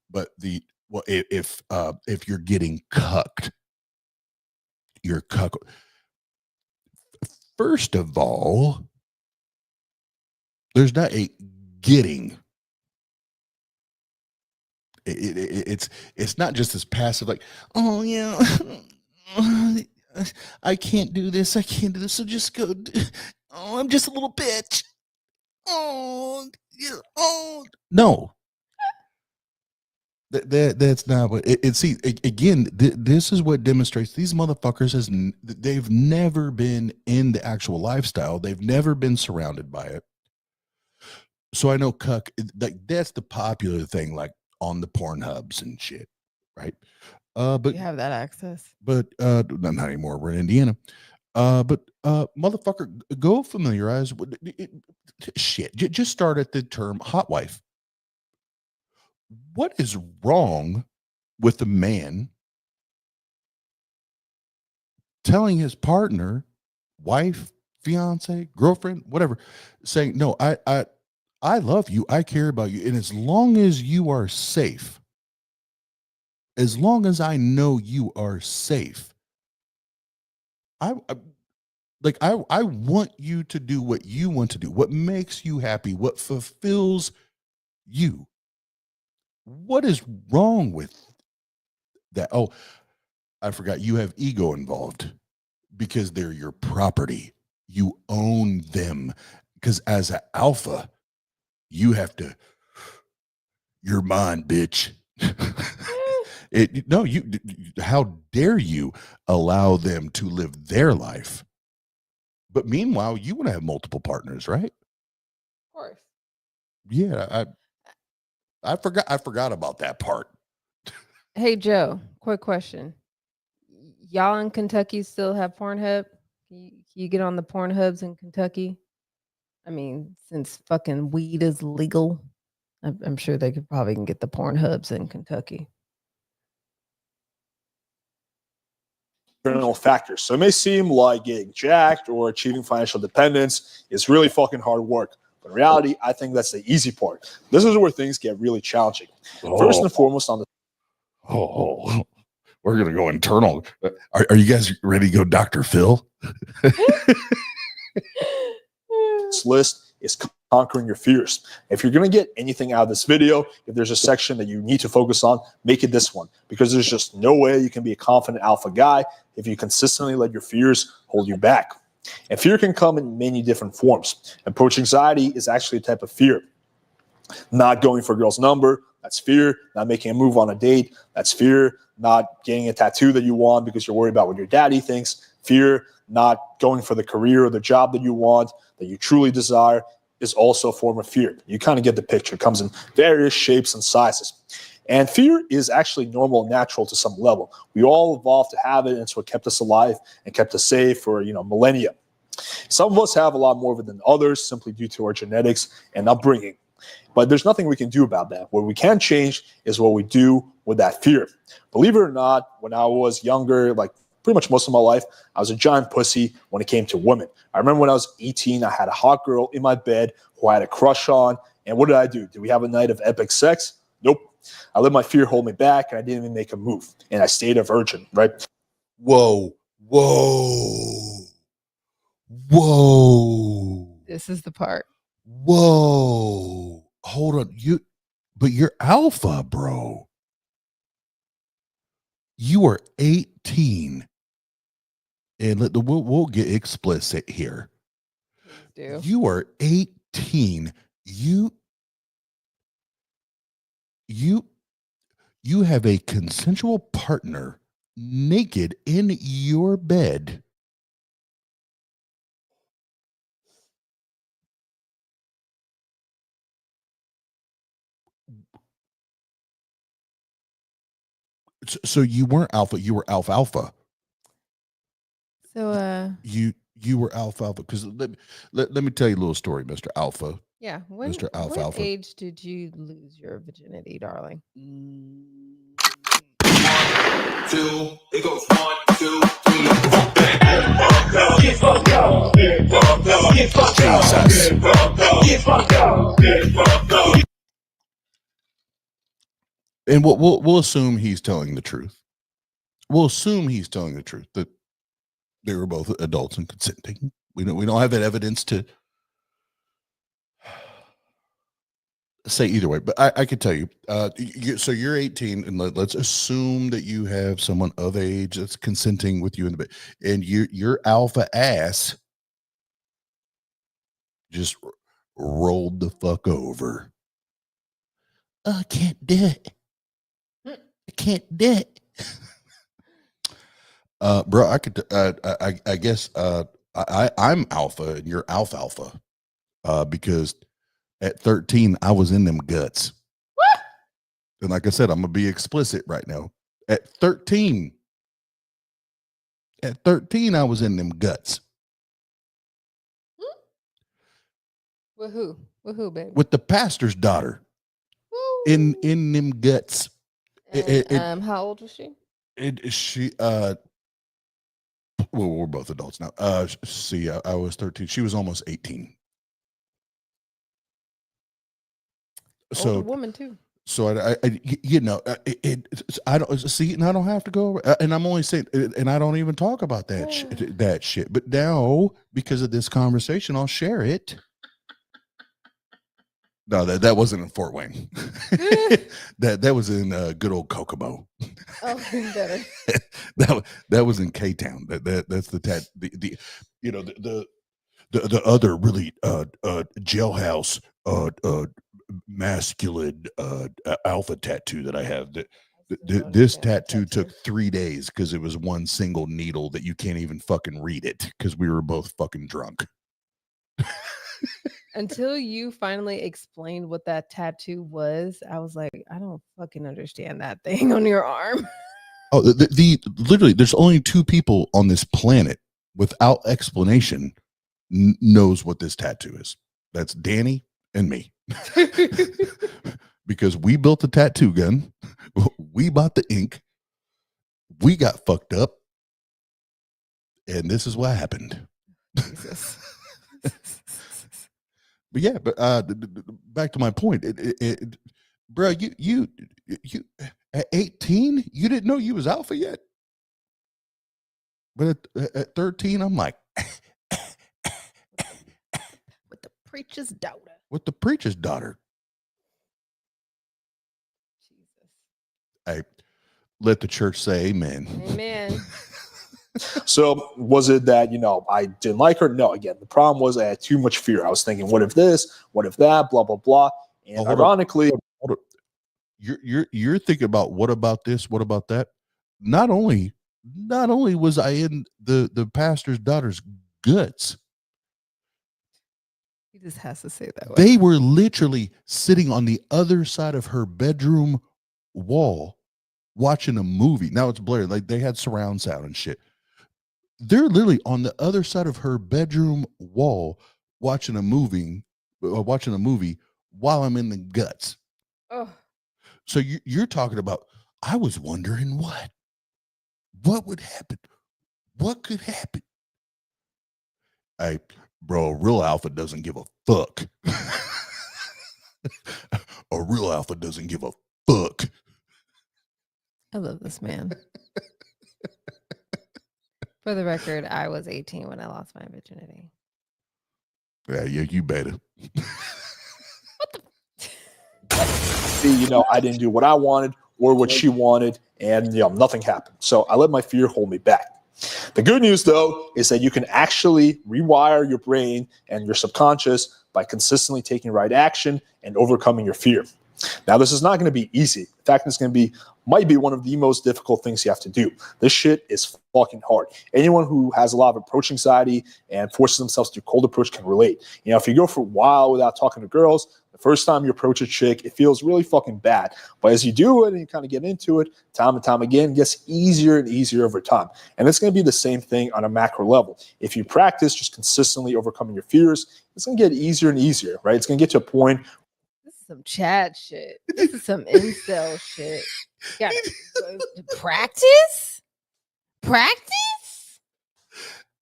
but if you're getting cucked, you're cucked. First of all, there's not a getting. It's not just this passive, like, oh yeah, I can't do this, so just go. Oh, I'm just a little bitch. Oh, yeah, oh, no. That's not what it. See, again, this is what demonstrates these motherfuckers they've never been in the actual lifestyle. They've never been surrounded by it. So I know cuck, like that's the popular thing, like on the Pornhubs and shit, right? But you have that access. But not anymore. We're in Indiana. But motherfucker, go familiarize with shit. Just start at the term hot wife. What is wrong with a man telling his partner, wife, fiance, girlfriend, whatever, saying, no, I love you, I care about you, and as long as you are safe, as long as I know you are safe, I want you to do what you want to do, what makes you happy, what fulfills you. What is wrong with that? Oh, I forgot you have ego involved because they're your property. You own them. Because as an alpha, you have to, you're mine, bitch. How dare you allow them to live their life? But meanwhile, you want to have multiple partners, right? Of course. Yeah, I forgot about that part. Hey Joe, quick question. Y'all in Kentucky still have Pornhub? Can you get on the Pornhubs in Kentucky? I mean, since fucking weed is legal, I'm sure they could probably can get the Pornhubs in Kentucky. External factors. So it may seem like getting jacked or achieving financial independence is really fucking hard work. But in reality, I think that's the easy part. This is where things get really challenging. First and foremost on the We're gonna go internal. Are you guys ready to go, Dr. Phil? list is conquering your fears. If you're going to get anything out of this video, if there's a section that you need to focus on, make it this one, because there's just no way you can be a confident alpha guy if you consistently let your fears hold you back. And fear can come in many different forms. Approach anxiety is actually a type of fear. Not going for a girl's number, that's fear. Not making a move on a date, that's fear. Not getting a tattoo that you want because you're worried about what your daddy thinks, fear. Not going for the career or the job that you want, that you truly desire, is also a form of fear. You kind of get the picture. It comes in various shapes and sizes. And fear is actually normal and natural to some level. We all evolved to have it, and it's what kept us alive and kept us safe for millennia. Some of us have a lot more of it than others simply due to our genetics and upbringing. But there's nothing we can do about that. What we can change is what we do with that fear. Believe it or not, when I was younger, like pretty much most of my life, I was a giant pussy when it came to women. I remember when I was 18, I had a hot girl in my bed who I had a crush on. And what did I do? Did we have a night of epic sex? Nope. I let my fear hold me back, and I didn't even make a move. And I stayed a virgin, right? Whoa. This is the part. Whoa. Hold on. But you're alpha, bro. You are 18. And we'll get explicit here. You are 18. You have a consensual partner naked in your bed. So you weren't alpha, you were alpha. So you were alpha because let me tell you a little story, Mr. Alpha. yeah, Mr. Alpha what Alpha. age did you lose your virginity, darling? 2, it goes 1, 2, 3, 4, bang. Get fucked up, get fucked up, get fucked up, get fucked up, get fucked up, get fucked up. And we'll assume he's telling the truth. We'll assume he's telling the truth that they were both adults and consenting. We don't have that evidence to say either way, but I can tell you. So you're 18, and let's assume that you have someone of age that's consenting with you in the bed, and your alpha ass just rolled the fuck over. Oh, I can't do it. I can't do it. Bro, I could. I guess. I'm alpha, and you're alpha. Because at 13, I was in them guts. What? And like I said, I'm gonna be explicit right now. At 13, At 13, I was in them guts With who? With who, baby? with the pastor's daughter. In them guts. And, how old was she? She well, we're both adults now. See, I was 13. She was almost 18. Older woman too. So I I don't see, and I don't have to go over, and I'm only saying, and I don't even talk about that shit. But now, because of this conversation, I'll share it. No, that wasn't in Fort Wayne. that was in good old Kokomo. Oh, better. that was in K Town. That's the you know the other really jailhouse masculine alpha tattoo that I have. This tattoo took 3 days because it was one single needle that you can't even fucking read it because we were both fucking drunk. Until you finally explained what that tattoo was, I was like, I don't fucking understand that thing on your arm. Oh, the literally, there's only 2 people on this planet without explanation knows what this tattoo is. That's Danny and me. Because we built the tattoo gun, we bought the ink, we got fucked up, and this is what happened. Jesus. But yeah, but back to my point, bro, you at 18, you didn't know you was alpha yet. But at 13, I'm like, with the preacher's daughter. With the preacher's daughter. Jesus. Hey, let the church say amen. Amen. So was it that, I didn't like her? No, again, the problem was I had too much fear. I was thinking, what if this? What if that? Blah, blah, blah. And ironically, hold on. You're thinking about what about this? What about that? Not only was I in the pastor's daughter's guts. He just has to say that way. They were literally sitting on the other side of her bedroom wall watching a movie. Now it's blurred. Like they had surround sound and shit. They're literally on the other side of her bedroom wall watching a movie while I'm in the guts. Oh. So you're talking about, I was wondering what would happen? What could happen? Hey, bro, a real alpha doesn't give a fuck. A real alpha doesn't give a fuck. I love this man. For the record, I was 18 when I lost my virginity. Yeah, you better. See, I didn't do what I wanted or what she wanted, and nothing happened. So I let my fear hold me back. The good news, though, is that you can actually rewire your brain and your subconscious by consistently taking right action and overcoming your fear. Now, this is not going to be easy. In fact, it's might be one of the most difficult things you have to do. This shit is fucking hard. Anyone who has a lot of approach anxiety and forces themselves to cold approach can relate. If you go for a while without talking to girls, the first time you approach a chick, it feels really fucking bad. But as you do it and you kind of get into it, time and time again, it gets easier and easier over time. And it's going to be the same thing on a macro level. If you practice just consistently overcoming your fears, it's going to get easier and easier, right? It's going to get to a point. This is some Chad shit. This is some incel shit. You gotta practice?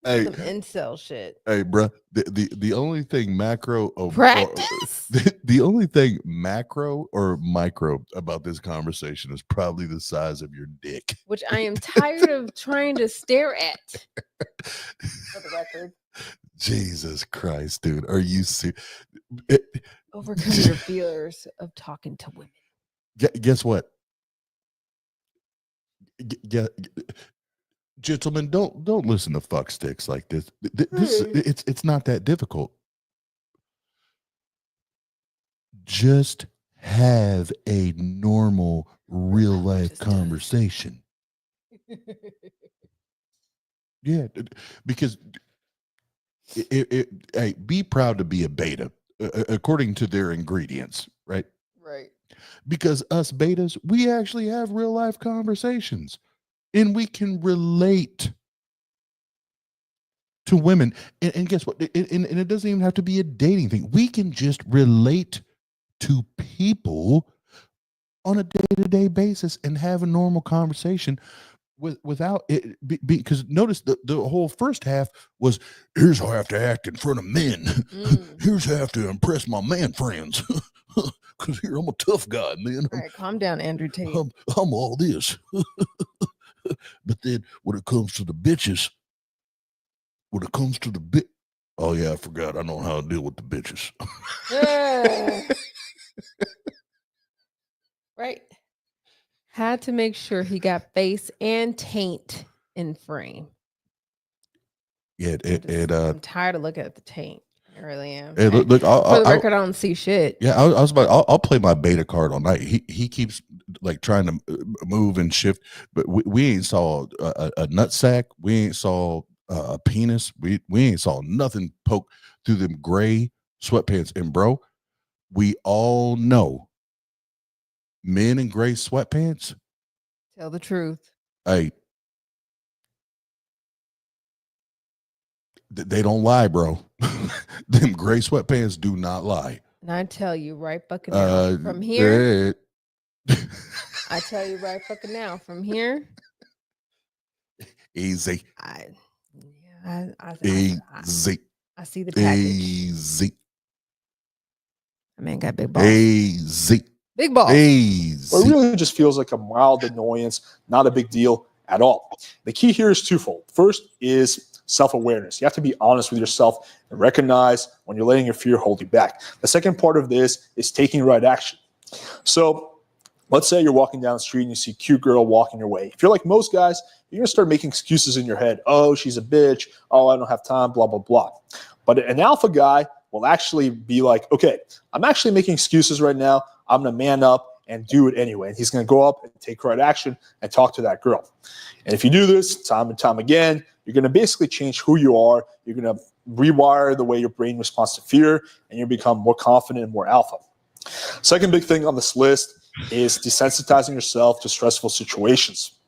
Hey, some incel shit. Hey, bro, the only thing macro of practice. The only thing macro or micro about this conversation is probably the size of your dick, which I am tired of trying to stare at. For the record. Jesus Christ, dude, are you serious? Overcome your fears of talking to women. Guess what? Gentlemen, don't listen to fuck sticks like this. It's not that difficult. Just have a normal real life conversation. Yeah, because hey, be proud to be a beta according to their ingredients, right? Right. Because us betas, we actually have real life conversations. And we can relate to women, and guess what? And it doesn't even have to be a dating thing. We can just relate to people on a day-to-day basis and have a normal conversation without it because notice the whole first half was here's how I have to act in front of men. Here's how I have to impress my man friends. Because here I'm a tough guy, man. All right, calm down, Andrew Tate. I'm all this. But then when it comes to the bitches, oh yeah, I forgot. I know how to deal with the bitches. Right. Had to make sure he got face and taint in frame. Yeah, I'm tired of looking at the taint. I really am. Hey, look, for the record, I don't see shit. Yeah, I was about. I'll play my beta card all night. He keeps like trying to move and shift, but we ain't saw a nut sack. We ain't saw a penis. We ain't saw nothing poke through them gray sweatpants. And bro, we all know men in gray sweatpants. Tell the truth. Hey, they don't lie, bro. Them gray sweatpants do not lie. And I tell you right fucking now, from here. I tell you right fucking now, from here. Easy. Easy. I see the package. Easy. I mean, got big balls. Easy. Big balls. Easy. It really just feels like a mild annoyance, not a big deal at all. The key here is twofold. First is self-awareness. You have to be honest with yourself and recognize when you're letting your fear hold you back. The second part of this is taking right action. So let's say you're walking down the street and you see a cute girl walking your way. If you're like most guys, you're going to start making excuses in your head. Oh, she's a bitch. Oh, I don't have time, blah, blah, blah. But an alpha guy will actually be like, okay, I'm actually making excuses right now. I'm going to man up and do it anyway. And he's going to go up and take right action and talk to that girl. And if you do this time and time again, you're going to basically change who you are. You're going to rewire the way your brain responds to fear, and you become more confident and more alpha. Second big thing on this list is desensitizing yourself to stressful situations.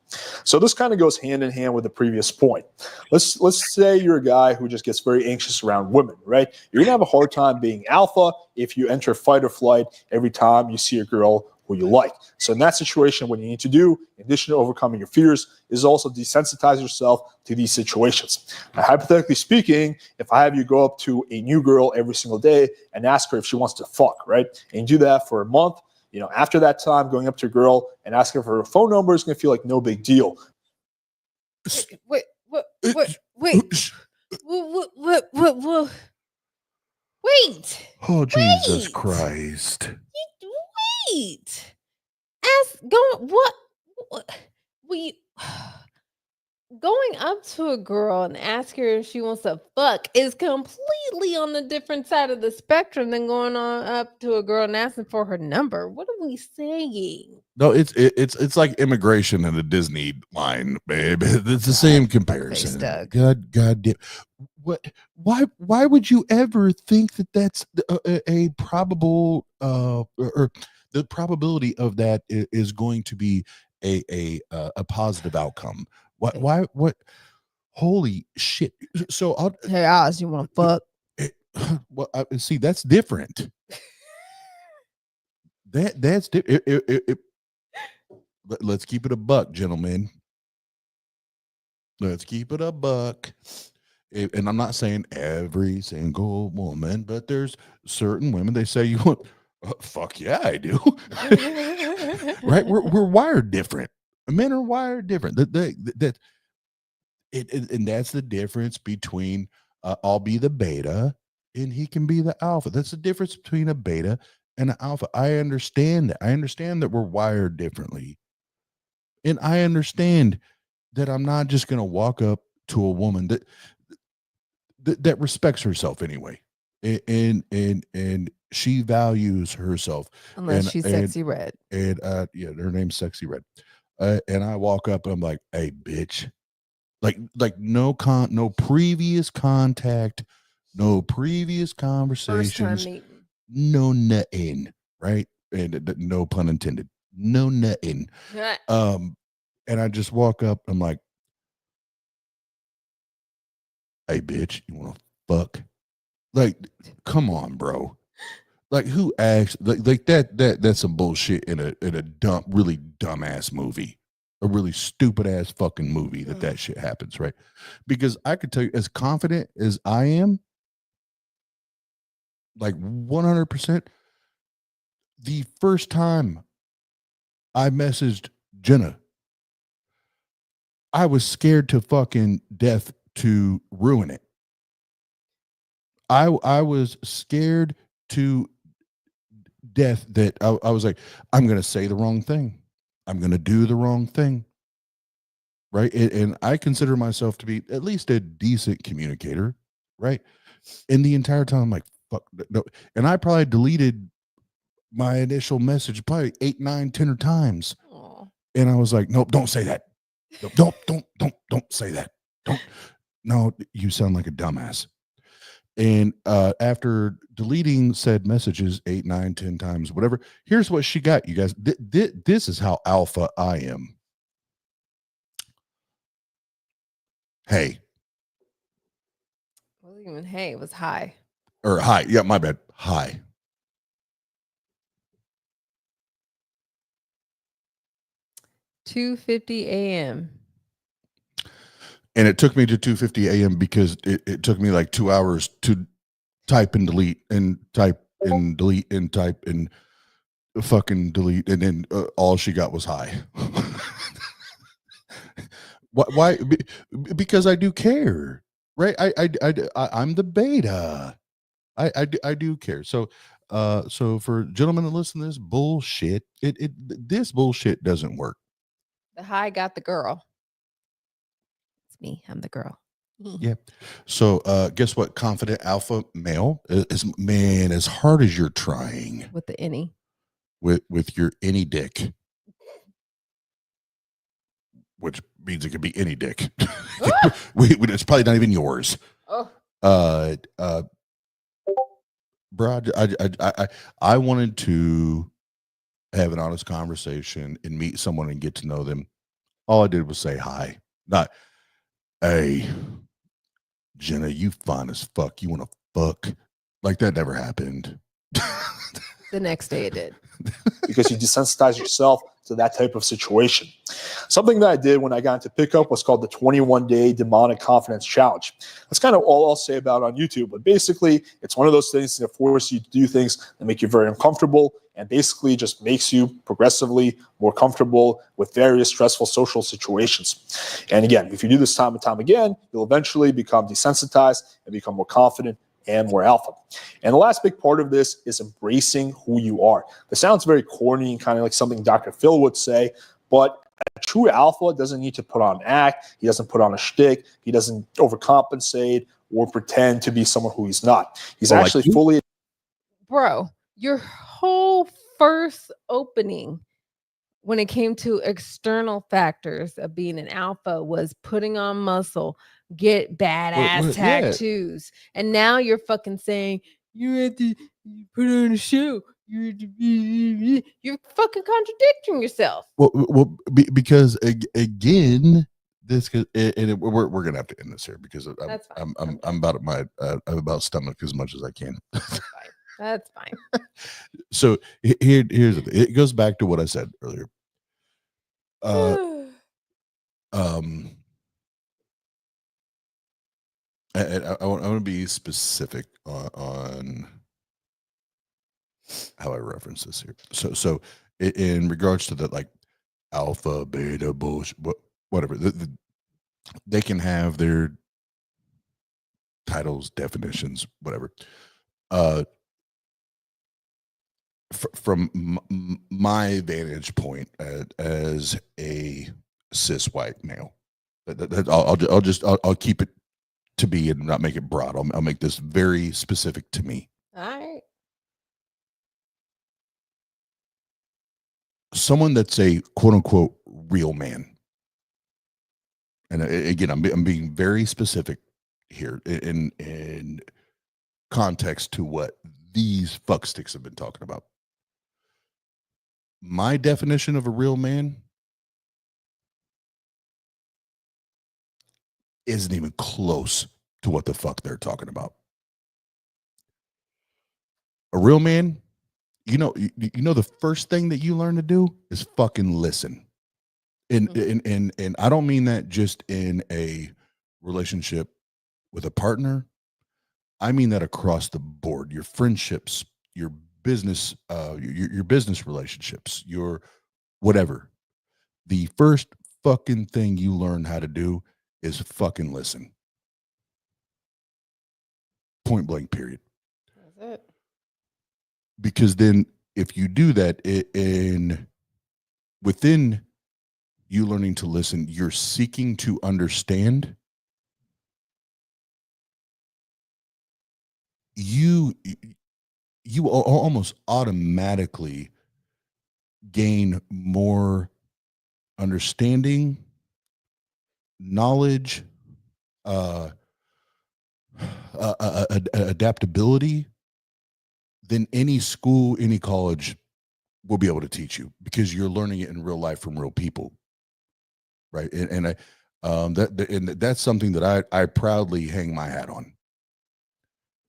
So this kind of goes hand in hand with the previous point. Let's say you're a guy who just gets very anxious around women, right? You're going to have a hard time being alpha if you enter fight or flight every time you see a girl who you like. So in that situation, what you need to do, in addition to overcoming your fears, is also desensitize yourself to these situations. Now, hypothetically speaking, if I have you go up to a new girl every single day and ask her if she wants to fuck, right? And you do that for a month, after that time, going up to a girl and asking her for her phone number is going to feel like no big deal. Wait. Oh, Jesus Christ. Wait. What? Going up to a girl and ask her if she wants to fuck is completely on the different side of the spectrum than going on up to a girl and asking for her number. What are we saying? No, it's like immigration in a Disney line, babe. It's the same comparison. God damn. What? Why would you ever think that that's a probable or the probability of that is going to be a positive outcome? Why? What? Holy shit! So hey, Oz, you want to fuck? Well, see, that's different. That's different. Let's keep it a buck, gentlemen. Let's keep it a buck. And I'm not saying every single woman, but there's certain women. They say you want. Fuck yeah, I do. Right? We're wired different. Men are wired different. And that's the difference between I'll be the beta and he can be the alpha. That's the difference between a beta and an alpha. I understand that. I understand that we're wired differently. And I understand that I'm not just going to walk up to a woman that respects herself anyway. And she values herself. Unless she's Sexy Red. And yeah, her name's Sexy Red. And I walk up and I'm like, hey, bitch. Like no previous contact, no previous conversations, no nothing, right? And no pun intended, no nothing. And I just walk up, I'm like, Hey, bitch, you want to fuck? Like, come on, bro. Like, who acts like that? That's some bullshit in a dumb, really dumbass movie, a really stupid ass fucking movie that shit happens, right? Because I could tell you, as confident as I am, like 100%, the first time I messaged Jenna, I was scared to fucking death to ruin it. I was scared to death that I was like, I'm going to say the wrong thing. I'm going to do the wrong thing. Right. And I consider myself to be at least a decent communicator. Right. And the entire time, I'm like, fuck. No. And I probably deleted my initial message probably 8, 9, 10 times. Aw. And I was like, nope, don't say that. Nope, don't say that. Don't. No, you sound like a dumbass. And after deleting said messages 8, 9, 10 times, whatever, here's what she got, you guys. This is how alpha I am. Hey. It wasn't even hey, it was hi. Or hi. Yeah, my bad. Hi. $2:50 a.m. And it took me to 2:50 a.m. because it took me like 2 hours to type and delete and type and delete and type and fucking delete. And then all she got was hi. Why? Because I do care, right? I'm the beta. I do care. So for gentlemen to listen to this bullshit, this bullshit doesn't work. The hi got the girl. It's me. I'm the girl. Yeah. So guess what? Confident alpha male is, man, as hard as you're trying With the any. with your any dick, which means it could be any dick. It's probably not even yours. Oh. Bro, I wanted to have an honest conversation and meet someone and get to know them. All I did was say hi. Not, hey, Jenna, you fine as fuck. You want to fuck? Like that never happened. The next day it did. Because you desensitize yourself to that type of situation. Something that I did when I got into pickup was called the 21-day demonic confidence challenge. That's kind of all I'll say about it on YouTube. But basically, it's one of those things that force you to do things that make you very uncomfortable and basically just makes you progressively more comfortable with various stressful social situations. And again, if you do this time and time again, you'll eventually become desensitized and become more confident and more alpha. And the last big part of this is embracing who you are. This sounds very corny and kind of like something Dr. Phil would say, but a true alpha doesn't need to put on an act. He doesn't put on a shtick. He doesn't overcompensate or pretend to be someone who he's not. He's actually fully. Bro, your whole first opening when it came to external factors of being an alpha was putting on muscle, get badass tattoos. And now you're fucking saying you have to put on a show. You're fucking contradicting yourself. Well, because again, this could, and we're gonna have to end this here because I'm about my I'm about stomach as much as I can. That's fine. So here's the thing. It goes back to what I said earlier. I want to be specific on how I reference this here. So in regards to that, like alpha, beta, bullshit, whatever, they can have their titles, definitions, whatever. From my vantage point as a cis white male, I'll keep it to be and not make it broad. I'll make this very specific to me. All right. Someone that's a quote unquote real man. And again, I'm being very specific here in context to what these fucksticks have been talking about. My definition of a real man isn't even close to what the fuck they're talking about. A real man, you know the first thing that you learn to do is fucking listen. And I don't mean that just in a relationship with a partner. I mean that across the board. Your friendships, your business, your business relationships, your whatever. The first fucking thing you learn how to do is fucking listen. Point blank, period. That's it. Because then if you do that within you learning to listen, you're seeking to understand. You almost automatically gain more understanding, knowledge, adaptability than any school, any college will be able to teach you, because you're learning it in real life from real people, right? And I and that's something that I proudly hang my hat on.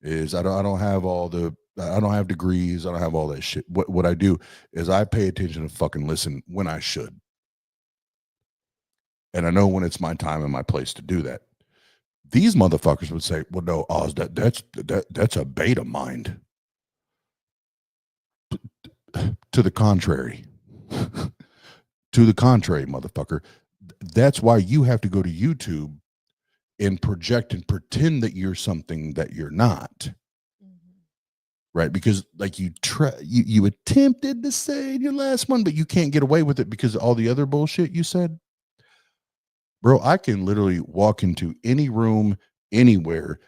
Is I don't have degrees, I don't have all that shit. What I do is I pay attention and fucking listen when I should. And I know when it's my time and my place to do that. These motherfuckers would say, well, no, Oz, that's a beta mind. To the contrary. To the contrary, motherfucker. That's why you have to go to YouTube and project and pretend that you're something that you're not. Right? Because like you attempted to say in your last one, but you can't get away with it because of all the other bullshit you said. Bro, I can literally walk into any room, anywhere,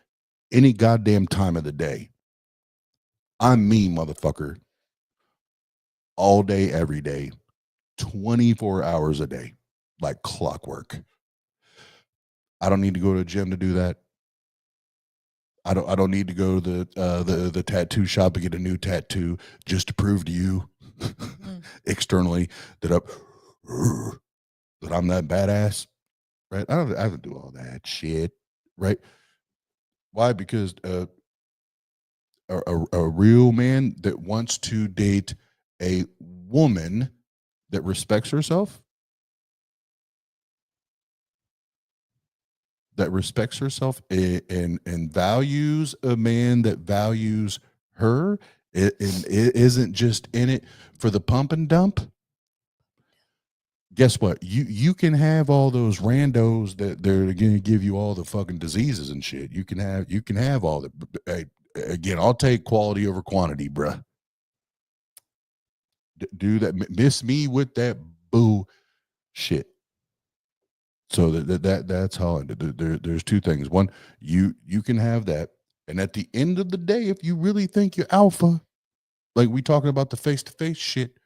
any goddamn time of the day. I'm me, motherfucker. All day, every day, 24 hours a day, like clockwork. I don't need to go to a gym to do that. I don't need to go to the tattoo shop and get a new tattoo just to prove to you externally that I'm that badass. Right? I don't do all that shit. Right? Why? Because a real man that wants to date a woman that respects herself, and values a man that values her, and it isn't just in it for the pump and dump. Guess what? You can have all those randos that they're going to give you all the fucking diseases and shit. You can have all that. Hey, again, I'll take quality over quantity, bruh. Do that. Miss me with that boo shit. So that's how there's two things. One, you can have that, and at the end of the day, if you really think you're alpha, like we talking about the face-to-face shit.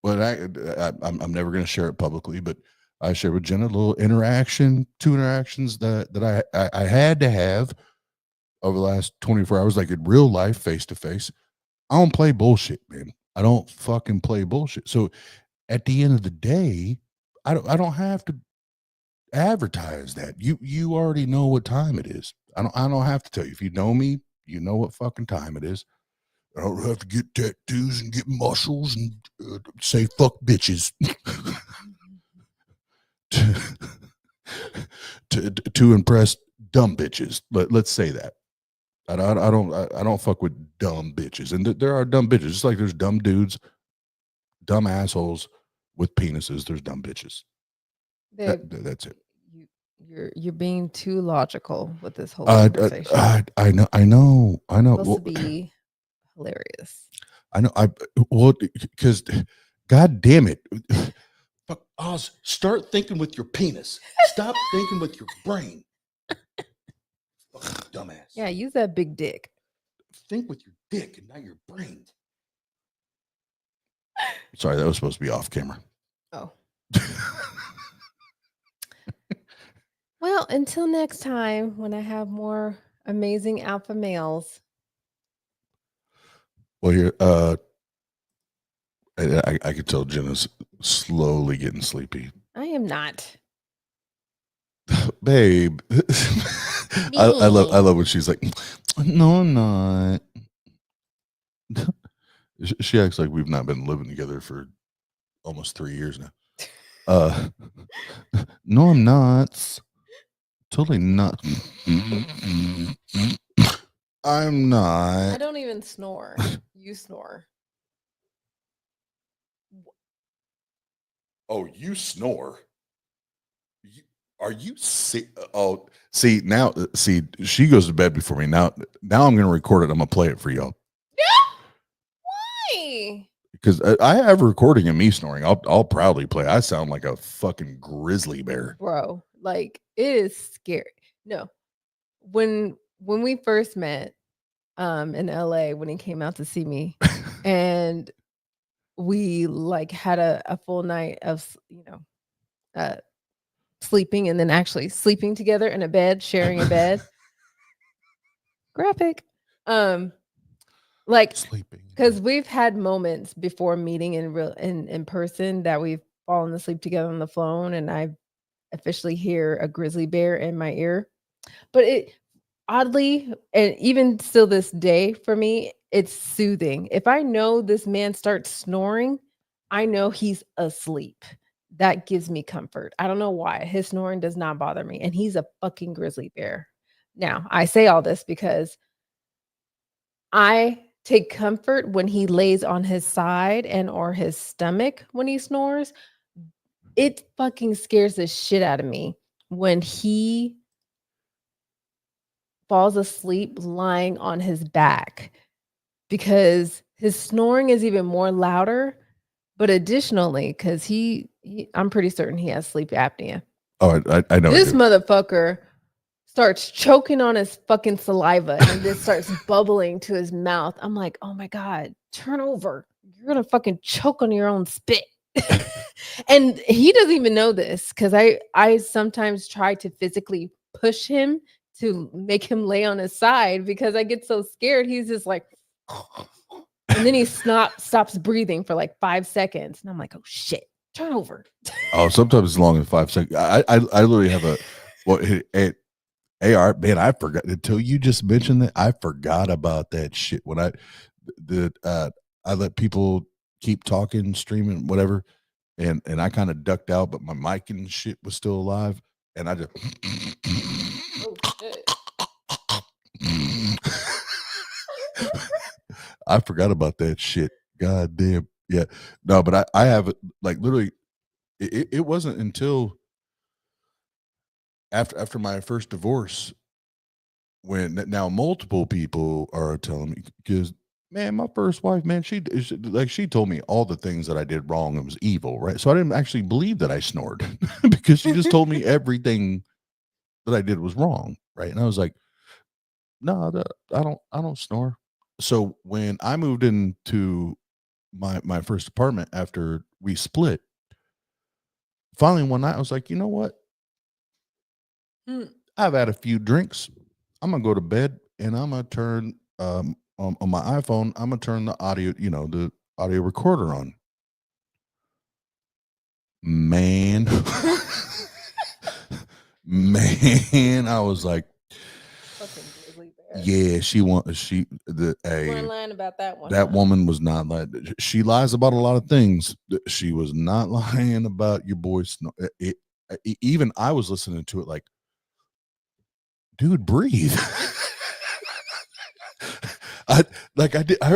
Well, I'm never going to share it publicly, but I shared with Jenna a little interaction, 2 interactions that I had to have over the last 24 hours, like in real life, face to face. I don't play bullshit, man. I don't fucking play bullshit. So at the end of the day, I don't have to advertise that. You already know what time it is. I don't have to tell you. If you know me, you know what fucking time it is. I don't have to get tattoos and get muscles and say fuck bitches to impress dumb bitches. Let's say that. I don't fuck with dumb bitches, and there are dumb bitches. Just like there's dumb dudes, dumb assholes with penises. There's dumb bitches. That's it. You're being too logical with this whole conversation. I know. It's supposed to be hilarious. I know. Because, God damn it, fuck, Oz, start thinking with your penis. Stop thinking with your brain. Fucking dumbass. Yeah, use that big dick. Think with your dick and not your brain. Sorry, that was supposed to be off camera. Oh. Well, until next time, when I have more amazing alpha males. Well, here, I could tell Jenna's slowly getting sleepy. I am not. Babe, I love when she's like, no, I'm not. She acts like we've not been living together for almost 3 years now. No, I'm not. Totally not. I'm not. I don't even snore. You snore. Oh, you snore. Are you see? Oh, see now. See, she goes to bed before me. Now I'm going to record it. I'm going to play it for y'all Why? because I have a recording of me snoring. I'll proudly play. I sound like a fucking grizzly bear. Bro, like it is scary. No. When we first met in LA, when he came out to see me, and we like had a full night of sleeping and then actually sleeping together in a bed, sharing a bed. Graphic. Like Sleeping. because we've had moments before meeting in person that we've fallen asleep together on the phone, and I officially hear a grizzly bear in my ear. But it oddly, and even still this day for me, it's soothing. If I know this man starts snoring, I know he's asleep. That gives me comfort. I don't know why. His snoring does not bother me, and he's a fucking grizzly bear. Now, I say all this because I take comfort when he lays on his side and or his stomach when he snores. It fucking scares the shit out of me when he falls asleep lying on his back because his snoring is even more louder. But additionally, because I'm pretty certain he has sleep apnea. Oh, I know. This motherfucker starts choking on his fucking saliva and this starts bubbling to his mouth. I'm like, oh my God, turn over. You're gonna fucking choke on your own spit. And he doesn't even know this because I sometimes try to physically push him to make him lay on his side because I get so scared. He's just like, and then he stops breathing for like 5 seconds. And I'm like, oh shit, turn over. Oh, sometimes it's long as 5 seconds. I literally have a AR, man, I forgot until you just mentioned that. I forgot about that shit when I let people keep talking, streaming, whatever, and I kind of ducked out, but my mic and shit was still alive, and I just Oh shit. I forgot about that shit. God damn. Yeah. No, but I have it like literally it wasn't until after my first divorce when now multiple people are telling me because man, my first wife, man, she told me all the things that I did wrong and was evil, right? So I didn't actually believe that I snored because she just told me everything that I did was wrong, right? And I was like, no, I don't snore. So when I moved into my first apartment after we split, finally one night I was like, you know what? I've had a few drinks. I'm gonna go to bed and I'm gonna turn on my iPhone, I'm gonna turn the audio, the audio recorder on. Man, man, I was like, yeah, You weren't lying about that one. that woman was not lying. She lies about a lot of things. She was not lying about your boy Snow. Even I was listening to it like, dude, breathe. I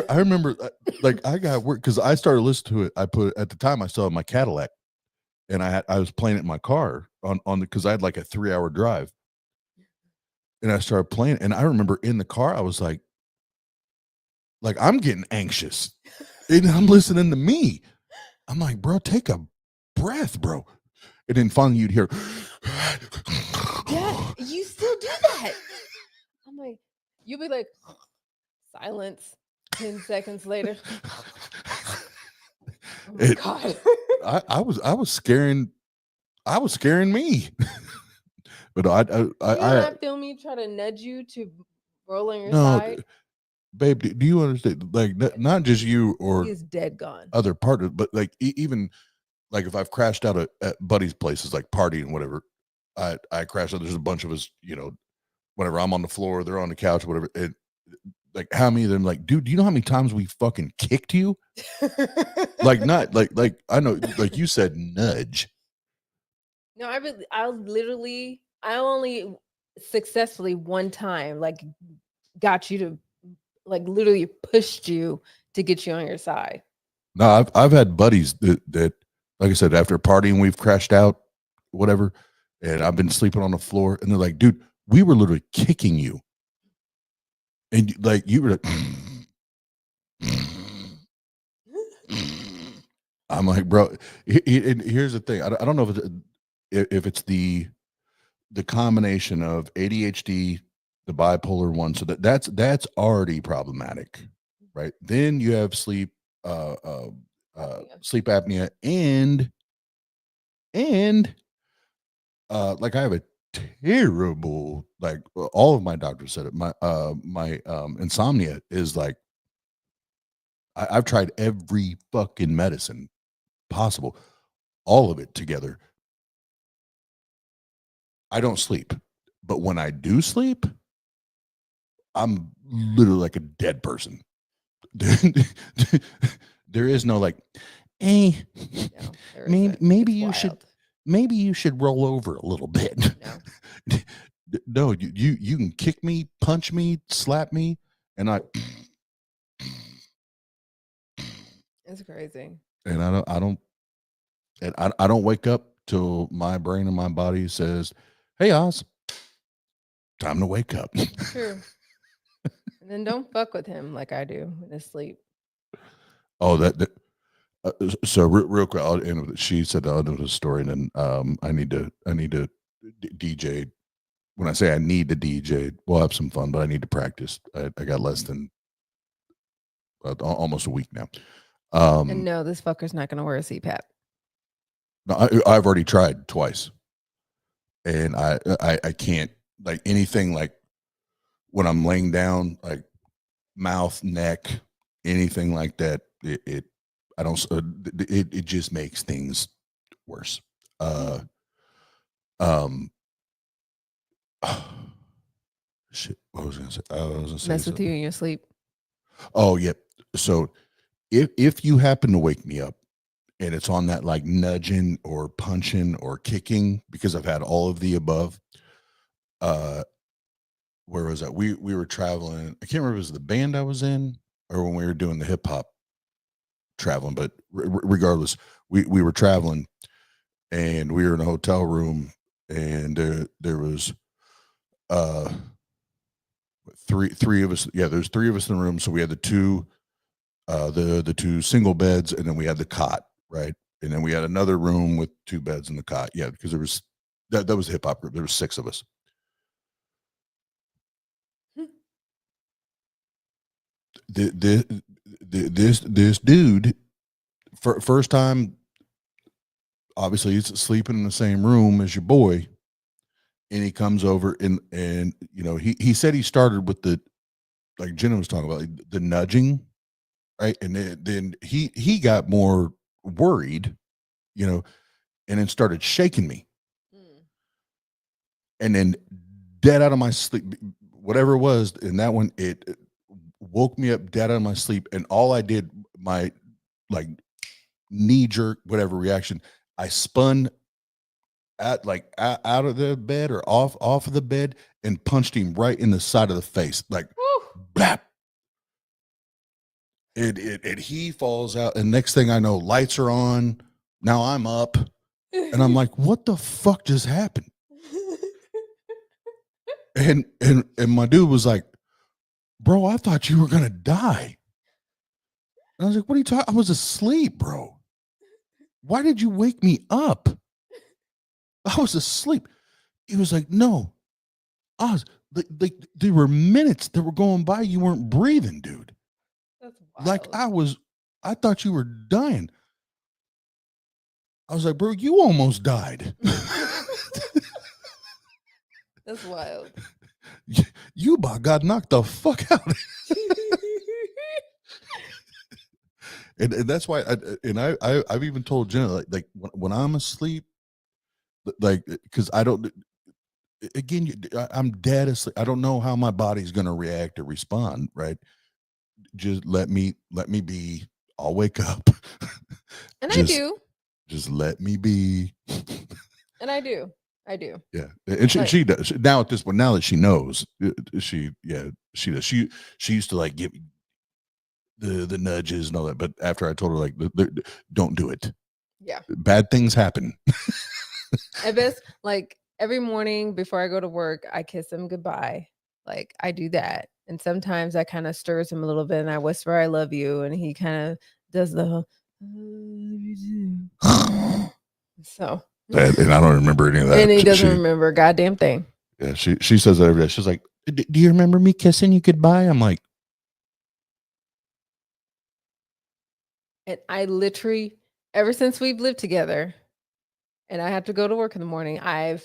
remember like I got work because I started listening to it. I put at the time I still had my Cadillac, and I was playing it in my car on because I had like a 3-hour drive, and I started playing. And I remember in the car I was like I'm getting anxious, and I'm listening to me. I'm like, bro, take a breath, bro. And then finally you'd hear, yeah, you still do that. I'm like, you'll be like, silence. 10 seconds later. Oh my God. I was scaring me. But I not feel me try to nudge you to roll on your no, side. babe, do you understand? Like not just you or He is dead gone. other partners, but like even like if I've crashed out at buddies' places, like partying, whatever, I crashed out. There's a bunch of us, whenever I'm on the floor, they're on the couch, whatever. Like how many of them like, dude, do you know how many times we fucking kicked you? Like not like I know, like you said, nudge. No, I only successfully one time like got you to like literally pushed you to get you on your side. No, I've had buddies that like I said, after partying, we've crashed out, whatever, and I've been sleeping on the floor, and they're like, dude, we were literally kicking you, and like you were like, I'm like, bro. And here's the thing. I don't know if it's the combination of ADHD, the bipolar one. So that's already problematic, right? Then you have sleep apnea, and like I have a terrible, like all of my doctors said it. My insomnia is like I've tried every fucking medicine possible, all of it together. I don't sleep, but when I do sleep, I'm literally like a dead person. There is no like, hey, maybe you should roll over a little bit. No, you can kick me, punch me, slap me, and It's crazy. And I don't wake up till my brain and my body says, "Hey, Oz, time to wake up." True. And then don't fuck with him like I do in his sleep. Oh, so real quick, I'll end with it. She said I'll end with a story, and then I need to DJ. When I say I need to DJ, we'll have some fun, but I need to practice. I got less than almost a week now. And no, this fucker's not going to wear a CPAP. No, I've already tried twice, and I can't, like anything, like when I'm laying down, like mouth, neck, anything like that. It just makes things worse. Shit, what was I gonna say? I was gonna say Mess with something. you in your sleep. Oh, yep. So if you happen to wake me up and it's on that like nudging or punching or kicking, because I've had all of the above. Where was that? We were traveling. I can't remember if it was the band I was in or when we were doing the hip hop traveling, but regardless, we were traveling and we were in a hotel room, and there was three of us. Yeah, there's three of us in the room. So we had the two single beds, and then we had the cot, right? And then we had another room with two beds and the cot. Yeah, because there was that was a hip hop group. There was six of us. This dude, first time, obviously he's sleeping in the same room as your boy, and he comes over and you know he said he started with the, like Jenna was talking about, like, the nudging, right? And then he got more worried, you know, and then started shaking me, and then dead out of my sleep, whatever it was, and that one it woke me up dead out of my sleep, and all I did, my like knee jerk whatever reaction, I spun out of the bed or off of the bed and punched him right in the side of the face, like bap. And he falls out, and next thing I know, lights are on. Now I'm up, and I'm like, what the fuck just happened? And my dude was like, bro, I thought you were gonna die. And I was like, what are you talking? I was asleep, bro. Why did you wake me up? I was asleep. He was like, no, Oz, like there were minutes that were going by, you weren't breathing, dude. That's wild. Like I thought you were dying. I was like, bro, you almost died. That's wild. You about got knocked the fuck out. And that's why I've even told Jenna, like when I'm asleep, like because I don't, again, I'm dead asleep. I don't know how my body's going to react or respond. Right? Just let me be. I'll wake up. And I do. Just let me be. And I do. I do. Yeah, and she does now at this point. Now that she knows, she does. She used to like give me the nudges and all that, but after I told her like, don't do it. Yeah, bad things happen. At best, like every morning before I go to work, I kiss him goodbye. Like I do that, and sometimes I kind of stirs him a little bit, and I whisper "I love you," and he kind of does the. So. And I don't remember any of that. And he doesn't remember a goddamn thing. Yeah, she says that every day. She's like, "Do you remember me kissing you goodbye?" I'm like, and I literally, ever since we've lived together, and I have to go to work in the morning, I've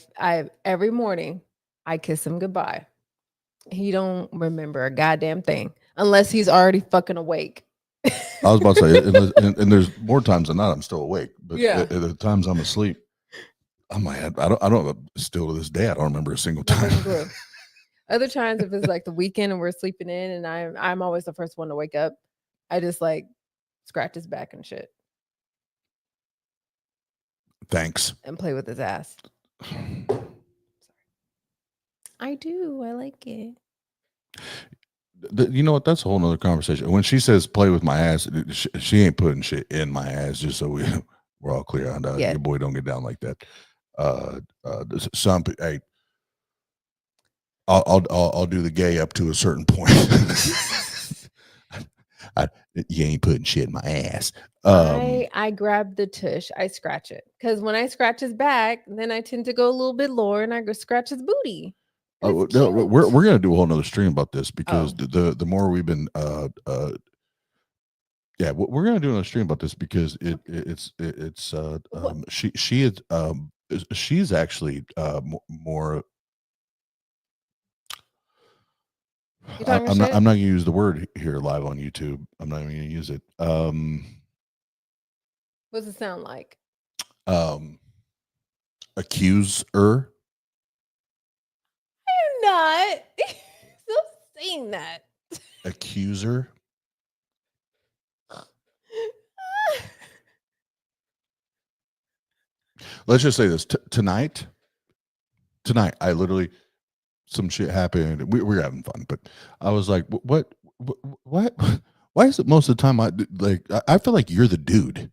every morning I kiss him goodbye. He don't remember a goddamn thing unless he's already fucking awake. I was about to say, and there's more times than not I'm still awake, but Yeah. at the times I'm asleep, I'm like, I don't. Still to this day, I don't remember a single time. Other times, if it's like the weekend and we're sleeping in, and I'm always the first one to wake up, I just like scratch his back and shit. Thanks. And play with his ass. I do. I like it. You know what? That's a whole nother conversation. When she says play with my ass, she ain't putting shit in my ass, just so we're all clear on that. Yeah. Your boy don't get down like that. Some hey, I'll do the gay up to a certain point. You ain't putting shit in my ass. I grab the tush. I scratch it because when I scratch his back, then I tend to go a little bit lower and I go scratch his booty. Oh no, we're gonna do a whole nother stream about this because the more we've been yeah, we're gonna do another stream about this because she's actually more. I'm not gonna use the word here live on YouTube. I'm not even gonna use it. What's it sound like? Accuser. I'm not. Stop saying that. Accuser. Let's just say this tonight. I literally, some shit happened. We're having fun, but I was like, what? Why is it most of the time I feel like you're the dude?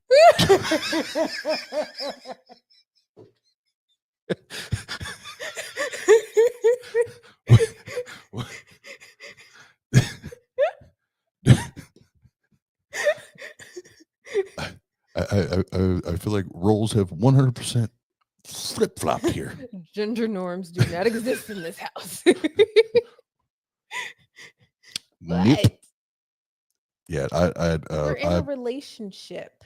I feel like roles have 100% flip-flopped here. Gender norms do not exist in this house. Nope. Yeah, we're in a relationship.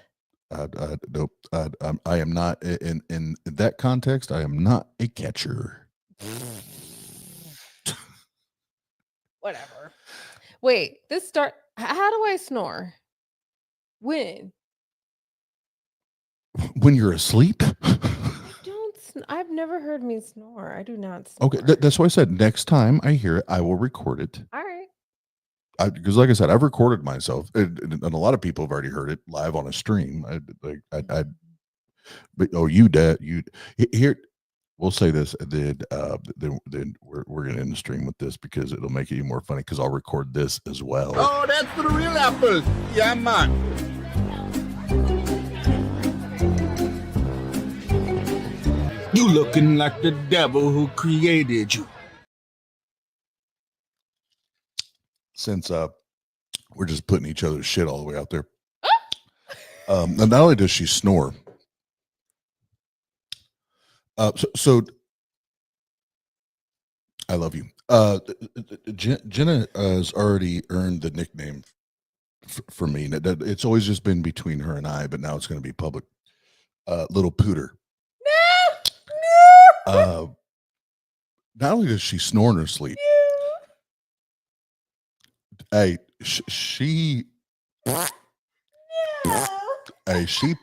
Nope. I am not in that context. I am not a catcher. Whatever. Wait, how do I snore? When you're asleep? I've never heard me snore. I do not snore. Okay, that's why I said next time I hear it, I will record it. All right. Because like I said, I've recorded myself, and a lot of people have already heard it live on a stream. Here. We'll say this, then we're gonna end the stream with this because it'll make it even more funny because I'll record this as well. Oh, that's for the real apples. Yeah, man. You looking like the devil who created you. Since we're just putting each other's shit all the way out there. And not only does she snore, so I love you. Jenna has already earned the nickname for me. It's always just been between her and I, but now it's going to be public. Little Pooter. No. Not only does she snore in her sleep, hey, she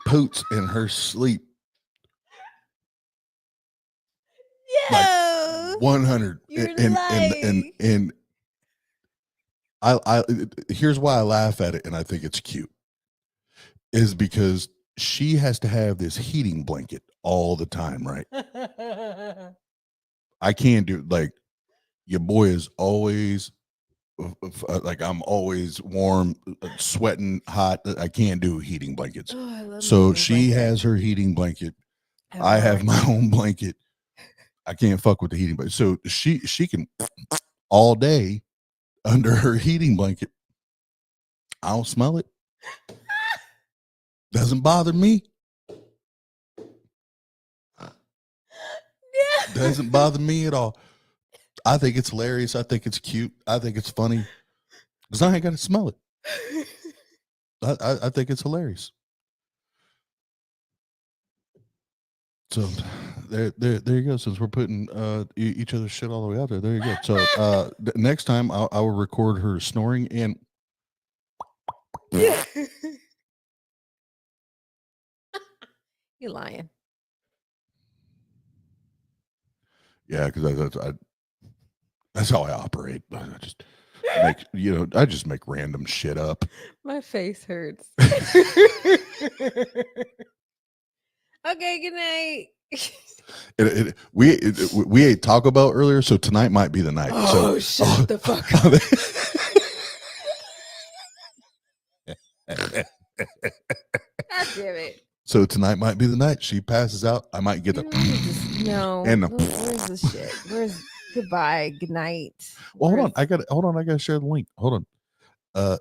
poots in her sleep. No. 100. And I here's why I laugh at it, and I think it's cute, is because she has to have this heating blanket all the time, right? I can't do, like, your boy is always like, I'm always warm, sweating, hot. I can't do heating blankets. Oh, I love So my she blanket. has her heating blanket. I have my own blanket. I can't fuck with the heating blanket. So she can all day under her heating blanket. I don't smell it. Doesn't bother me. Doesn't bother me at all. I think it's hilarious. I think it's cute. I think it's funny. Because I ain't got to smell it. I think it's hilarious. So there you go. Since we're putting each other's shit all the way out there you go. So next time I will record her snoring and You lying. yeah, because that's how I operate. I just make I just make random shit up. My face hurts. Okay, good night. We ate Taco Bell earlier, so tonight might be the night. Oh, so, shut the fuck up. God damn it. So tonight might be the night. She passes out. I might get the no. and Where's the shit? Where's goodbye? Good night. Well, hold on. I gotta share the link. Hold on.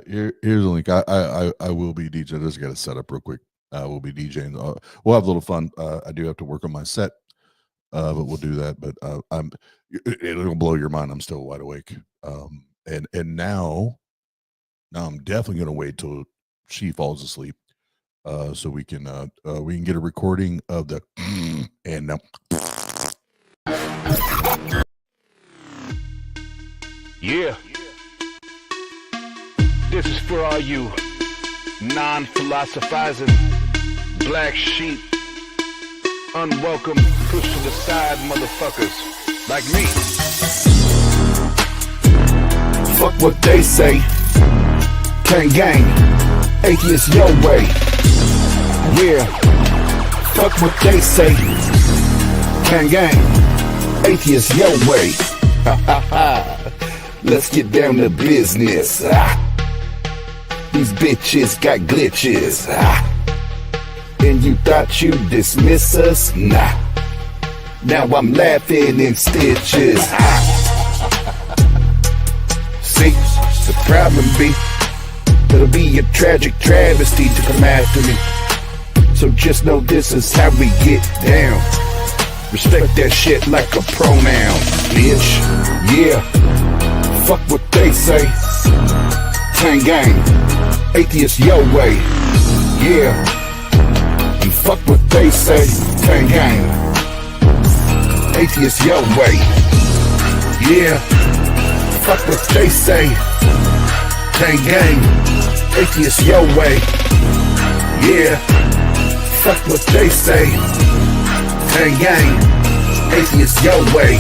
Here's the link. I will be DJing. I just got to set up real quick. We'll be DJing. We'll have a little fun. I do have to work on my set, but we'll do that. But it'll blow your mind. I'm still wide awake. And now I'm definitely gonna wait till she falls asleep, so we can get a recording of the and Yeah. This is for all you non-philosophizing black sheep, unwelcome, pushed to the side motherfuckers like me. Fuck what they say. Gang gang, atheist your way. Yeah. Fuck what they say. Gang gang, atheist your way. Let's get down to business. These bitches got glitches. And you thought you'd dismiss us? Nah. Now I'm laughing in stitches. See, the problem be, it'll be a tragic travesty to come after me. So just know this is how we get down. Respect that shit like a pronoun, bitch. Yeah. Fuck what they say. Tang gang, atheist your way. Yeah. And fuck what they say. Tang gang, atheist your way. Yeah. Fuck what they say. Tang gang, atheist your way. Yeah. Fuck what they say. Tang gang, atheist your way.